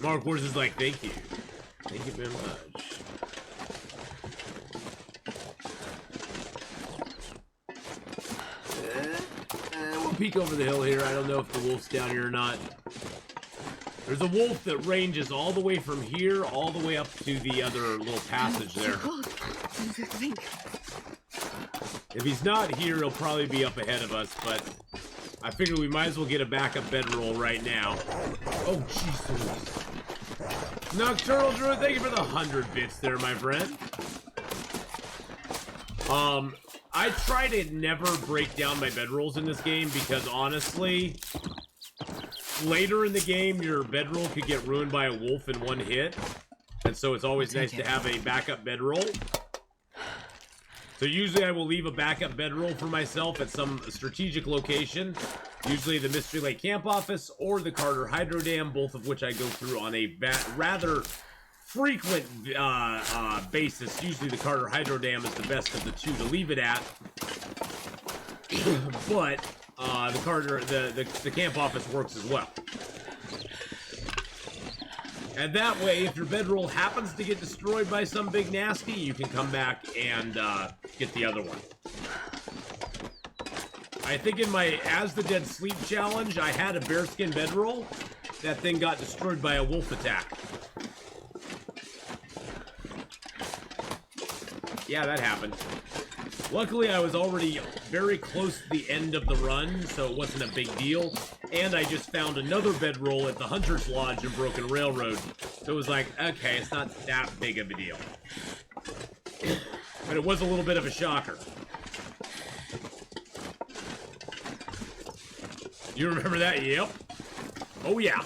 Mark Wars is like, thank you. Thank you very much. We'll peek over the hill here. I don't know if the wolf's down here or not. There's a wolf that ranges all the way from here, all the way up to the other little passage there. If he's not here, he'll probably be up ahead of us, but I figure we might as well get a backup bedroll right now. Oh, jeez. Nocturnal Druid, thank you for the 100 bits there, my friend. I try to never break down my bedrolls in this game because, honestly, later in the game, your bedroll could get ruined by a wolf in one hit. And so it's always nice to have a backup bedroll. So usually I will leave a backup bedroll for myself at some strategic location. Usually the Mystery Lake Camp Office or the Carter Hydro Dam, both of which I go through on a rather frequent basis. Usually the Carter Hydro Dam is the best of the two to leave it at. But the Camp Office works as well. And that way, if your bedroll happens to get destroyed by some big nasty, you can come back and get the other one. I think in my As the Dead Sleep challenge, I had a bearskin bedroll. That thing got destroyed by a wolf attack. Yeah, that happened. Luckily, I was already very close to the end of the run, so it wasn't a big deal. And I just found another bedroll at the Hunter's Lodge in Broken Railroad. So it was like, okay, it's not that big of a deal. But it was a little bit of a shocker. You remember that? Yep. Oh, yeah.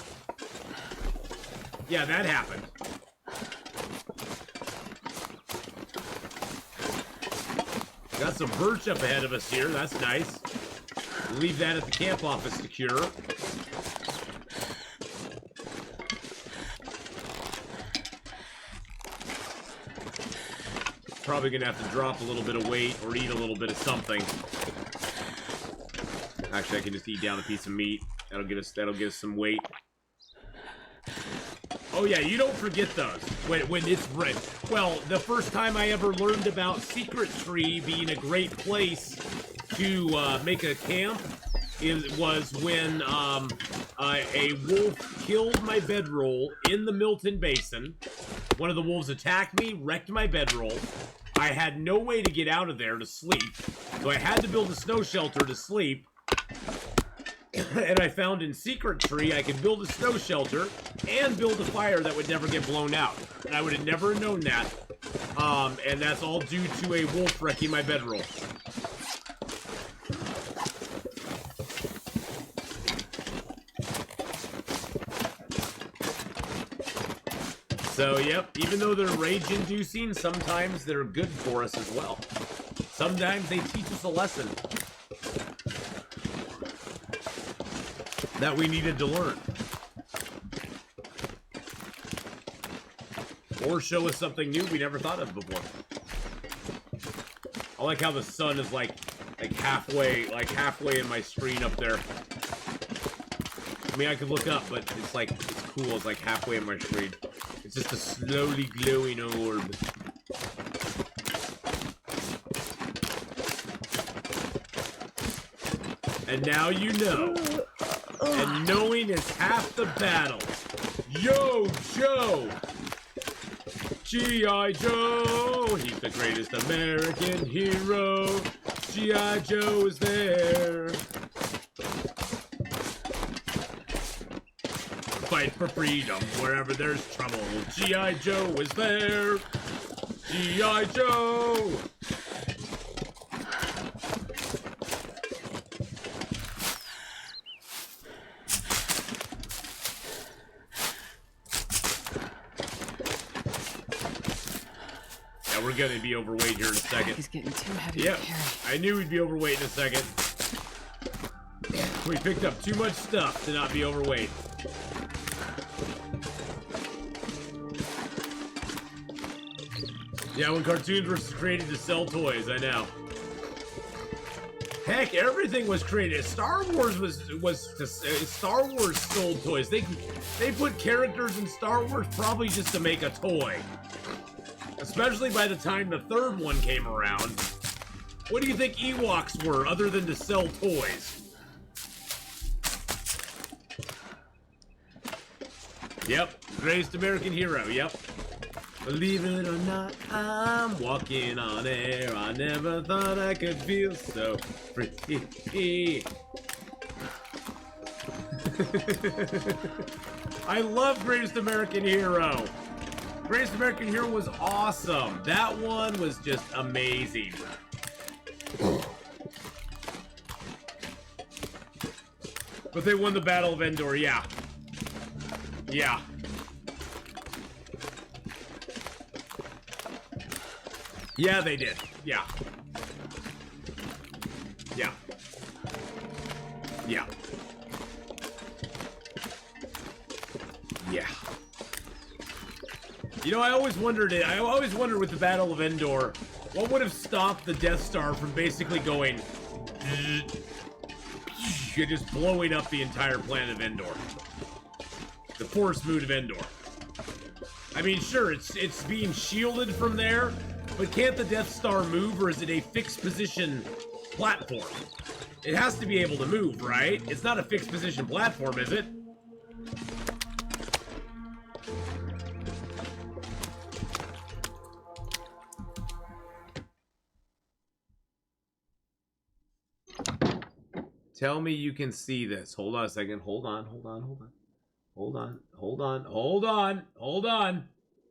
Yeah, that happened. Got some birch up ahead of us here. That's nice. Leave that at the camp office to cure. Probably gonna have to drop a little bit of weight or eat a little bit of something. Actually, I can just eat down a piece of meat. That'll get us some weight. Oh yeah, you don't forget those when it's red. Well, the first time I ever learned about Secret Tree being a great place to make a camp was when a wolf killed my bedroll in the Milton Basin. One of the wolves attacked me, wrecked my bedroll. I had no way to get out of there to sleep, so I had to build a snow shelter to sleep. And I found in Secret Tree I could build a snow shelter and build a fire that would never get blown out. And I would have never known that. And that's all due to a wolf wrecking my bedroll. So, yep, even though they're rage-inducing, sometimes they're good for us as well. Sometimes they teach us a lesson that we needed to learn. Or show us something new we never thought of before. I like how the sun is like halfway in my screen up there. I mean, I could look up, but it's cool. It's like halfway in my screen. It's just a slowly glowing orb. And now you know. And knowing is half the battle. Yo, Joe! G.I. Joe! He's the greatest American hero. G.I. Joe is there. Fight for freedom wherever there's trouble. G.I. Joe is there. G.I. Joe! We're gonna be overweight here in a second. He's getting too heavy Yep, to carry. I knew we'd be overweight in a second. We picked up too much stuff to not be overweight. Yeah, when cartoons were created to sell toys, I know. Heck, everything was created. Star Wars Star Wars sold toys. They put characters in Star Wars probably just to make a toy. Especially by the time the third one came around. What do you think Ewoks were, other than to sell toys? Yep, greatest American hero, yep. Believe it or not, I'm walking on air. I never thought I could feel so free. I love Greatest American Hero. Greatest American Hero was awesome. That one was just amazing. But they won the Battle of Endor, yeah. Yeah. Yeah, they did. Yeah. Yeah. Yeah. Yeah. You know, I always wondered with the Battle of Endor, what would have stopped the Death Star from basically going just blowing up the entire planet of Endor. The force moon of Endor. I mean, sure, it's being shielded from there, but can't the Death Star move, or is it a fixed position platform? It has to be able to move, right? It's not a fixed position platform, is it? Tell me you can see this. Hold on a second. Hold on.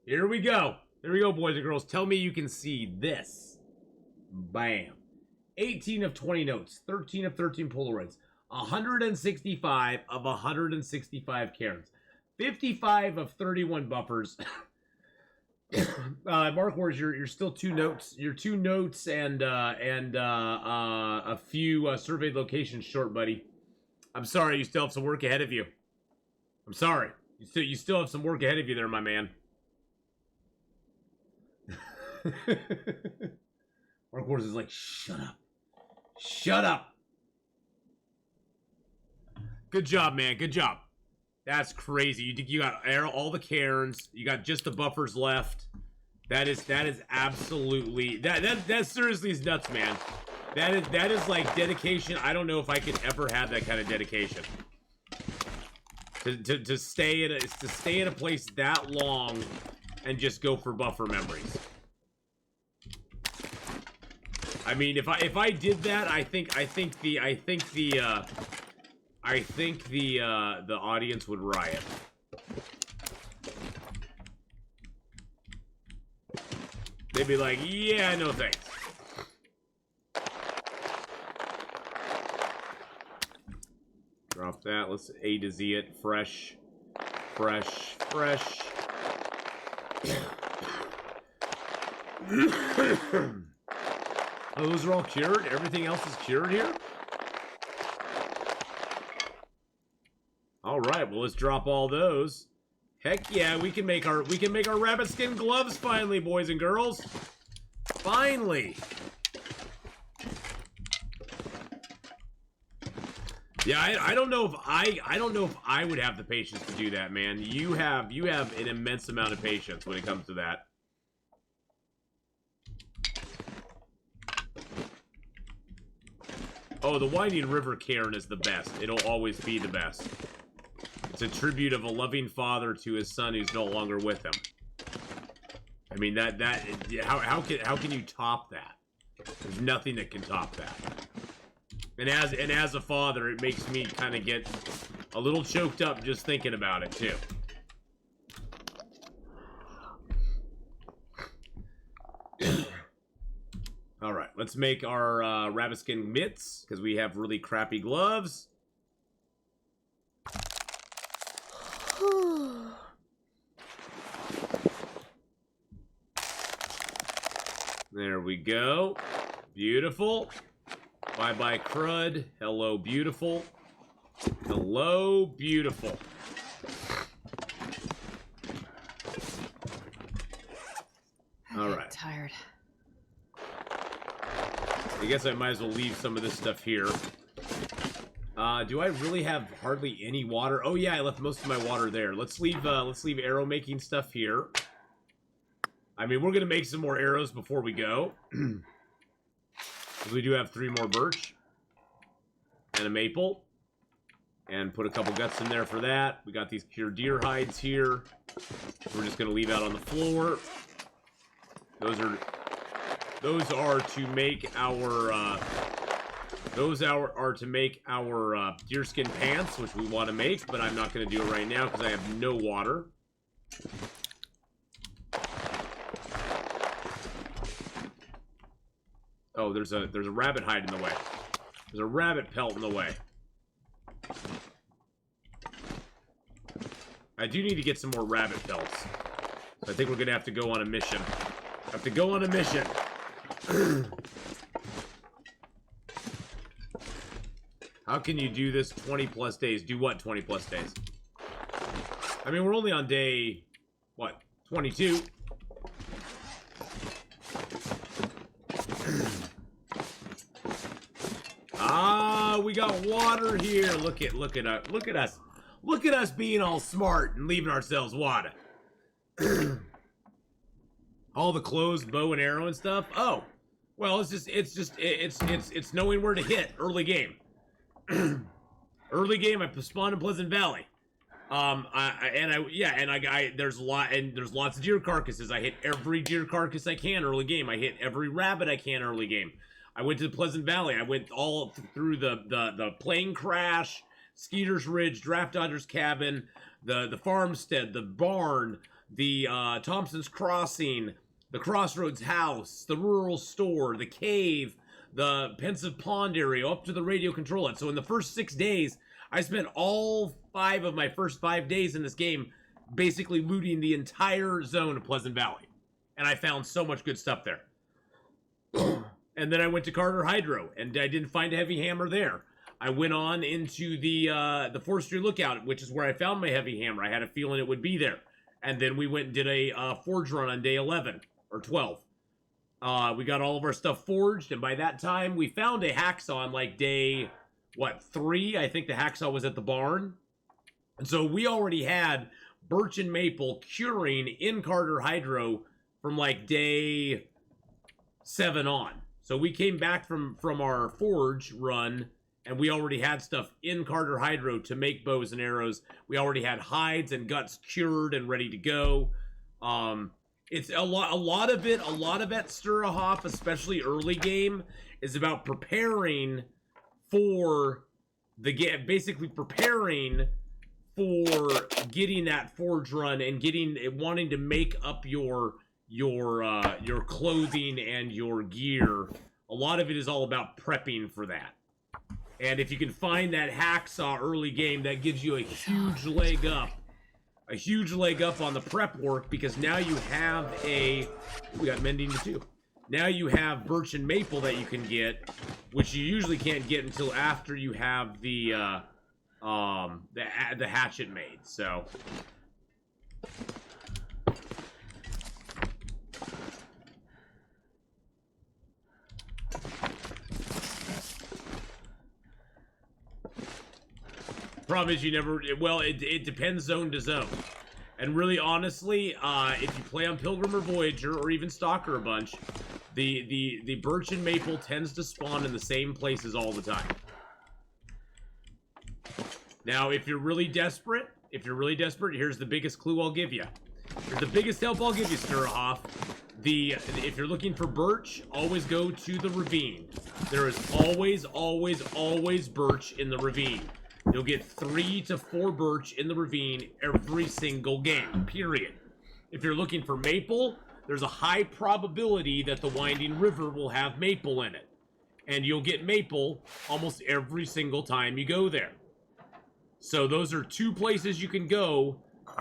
Here we go. Here we go, boys and girls. Tell me you can see this. Bam. 18 of 20 notes. 13 of 13 Polaroids. 165 of 165 Karens. 55 of 31 buffers. Mark Wars, you're still 2 notes. You're 2 notes and a few surveyed locations short, buddy. I'm sorry, you still have some work ahead of you. I'm sorry. You still have some work ahead of you there, my man. Mark Wars is like, shut up. Shut up. Good job, man. Good job. That's crazy. You got all the Karens. You got just the buffers left. That is absolutely that seriously is nuts, man. That is like dedication. I don't know if I could ever have that kind of dedication. To stay in a place that long and just go for buffer memories. I mean, if I did that, I think the audience would riot. They'd be like, yeah, no thanks. Drop that. Let's A to Z it. Fresh. Oh, those are all cured? Everything else is cured here? Alright, well, let's drop all those. Heck yeah, we can make our rabbit skin gloves finally, boys and girls. Finally. Yeah, I don't know if I would have the patience to do that, man. You have an immense amount of patience when it comes to that. Oh, the Winding River Cairn is the best. It'll always be the best. It's a tribute of a loving father to his son who's no longer with him. I mean, how can you top that? There's nothing that can top that. And as a father, it makes me kind of get a little choked up just thinking about it too. All right, let's make our rabbit skin mitts because we have really crappy gloves. There we go. Beautiful. Bye-bye, crud. Hello, beautiful. Hello, beautiful. All right. Tired. I guess I might as well leave some of this stuff here. Do I really have hardly any water? Oh yeah, I left most of my water there. Let's leave arrow making stuff here. I mean, we're gonna make some more arrows before we go. We do have 3 more birch and a maple, and put a couple guts in there for that. We got these pure deer hides here. We're just gonna leave out on the floor. Those are to make our deerskin pants, which we want to make, but I'm not going to do it right now because I have no water. Oh, there's a rabbit hide in the way. There's a rabbit pelt in the way. I do need to get some more rabbit pelts. So I think we're going to have to go on a mission. Have to go on a mission. How can you do this 20 plus days? Do what 20 plus days? I mean, we're only on day, what, 22? Ah, we got water here. Look at us being all smart and leaving ourselves water. All the closed bow and arrow and stuff. Oh, well, it's knowing where to hit early game. Early game, I spawned in Pleasant Valley. There's lots of deer carcasses. I hit every deer carcass I can early game. I hit every rabbit I can early game. I went to the Pleasant Valley. I went all through the plane crash, Skeeter's Ridge, Draft Dodger's Cabin, the farmstead, the barn, the Thompson's Crossing, the Crossroads House, the rural store, the cave, the Pensive Pond area, up to the radio control it. So in the first 6 days, I spent all 5 of my first 5 days in this game basically looting the entire zone of Pleasant Valley. And I found so much good stuff there. And then I went to Carter Hydro, and I didn't find a heavy hammer there. I went on into the Forestry Lookout, which is where I found my heavy hammer. I had a feeling it would be there. And then we went and did a forge run on day 11 or 12. We got all of our stuff forged, and by that time, we found a hacksaw on like day, 3? I think the hacksaw was at the barn. And so we already had birch and maple curing in Carter Hydro from like day 7 on. So we came back from our forge run, and we already had stuff in Carter Hydro to make bows and arrows. We already had hides and guts cured and ready to go. It's a lot of it at Sturhoff, especially early game, is about preparing for the game, basically preparing for getting that forge run and wanting to make up your clothing and your gear. A lot of it is all about prepping for that. And if you can find that hacksaw early game, that gives you a huge leg up. A huge leg up on the prep work, because now you have we got mending to do. Now you have birch and maple that you can get, which you usually can't get until after you have the hatchet made. So problem is you never, well, it depends zone to zone. And really, honestly, if you play on Pilgrim or Voyager, or even Stalker a bunch, the birch and maple tends to spawn in the same places all the time. Now, if you're really desperate, here's the biggest clue I'll give you. Here's the biggest help I'll give you, Sturhoff. If you're looking for birch, always go to the ravine. There is always, always, always birch in the ravine. You'll get 3 to 4 birch in the ravine every single game, period. If you're looking for maple, there's a high probability that the Winding River will have maple in it. And you'll get maple almost every single time you go there. So those are 2 places you can go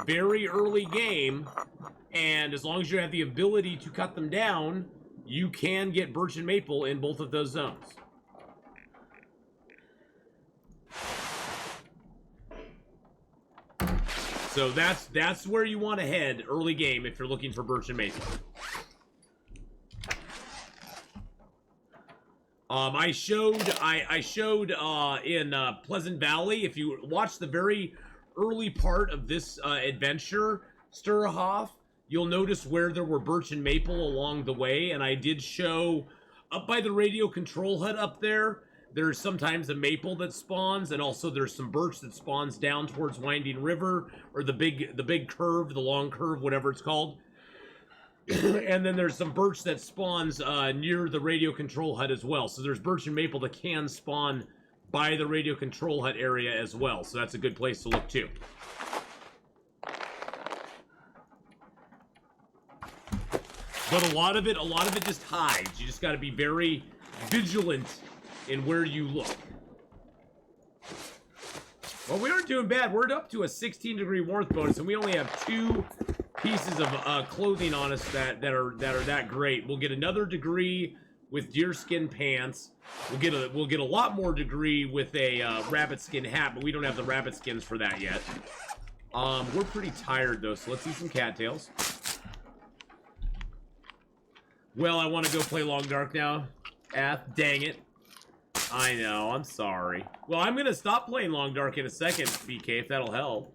very early game, and as long as you have the ability to cut them down, you can get birch and maple in both of those zones. So that's where you want to head early game if you're looking for birch and maple. I showed in Pleasant Valley. If you watch the very early part of this adventure, Sturhoff, you'll notice where there were birch and maple along the way, and I did show up by the radio control hut up there. There's sometimes a maple that spawns, and also there's some birch that spawns down towards Winding River, or the big curve, the long curve, whatever it's called. And then there's some birch that spawns near the radio control hut as well. So there's birch and maple that can spawn by the radio control hut area as well. So that's a good place to look too. But a lot of it just hides. You just got to be very vigilant in where you look. Well, we aren't doing bad. We're up to a 16-degree warmth bonus, and we only have 2 pieces of clothing on us that are that great. We'll get another degree with deerskin pants. We'll get a lot more degree with a rabbit skin hat, but we don't have the rabbit skins for that yet. We're pretty tired though, so let's eat some cattails. Well, I want to go play Long Dark now. Dang it. I know, I'm sorry. Well, I'm gonna stop playing Long Dark in a second, BK, if that'll help.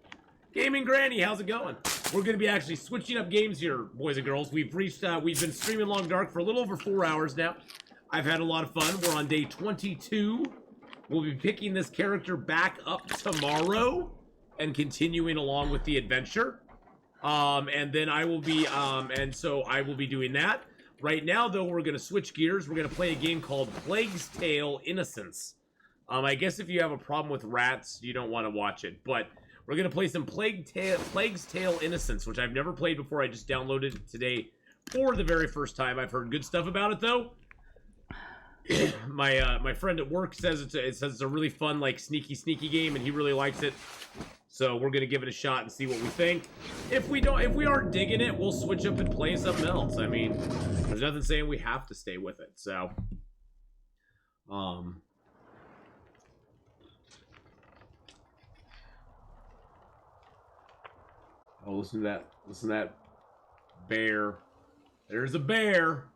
Gaming Granny, how's it going? We're gonna be actually switching up games here, boys and girls. We've been streaming Long Dark for a little over 4 hours now. I've had a lot of fun. We're on day 22. We'll be picking this character back up tomorrow and continuing along with the adventure. And then I will be, and so I will be doing that. Right now, though, we're going to switch gears. We're going to play a game called Plague's Tale Innocence. I guess if you have a problem with rats, you don't want to watch it. But we're going to play some Plague's Tale Innocence, which I've never played before. I just downloaded it today for the very first time. I've heard good stuff about it, though. My friend at work says it's a really fun, like, sneaky game, and he really likes it. So we're gonna give it a shot and see what we think. If we aren't digging it, we'll switch up and play something else. I mean, there's nothing saying we have to stay with it. So, oh, listen to that bear. There's a bear.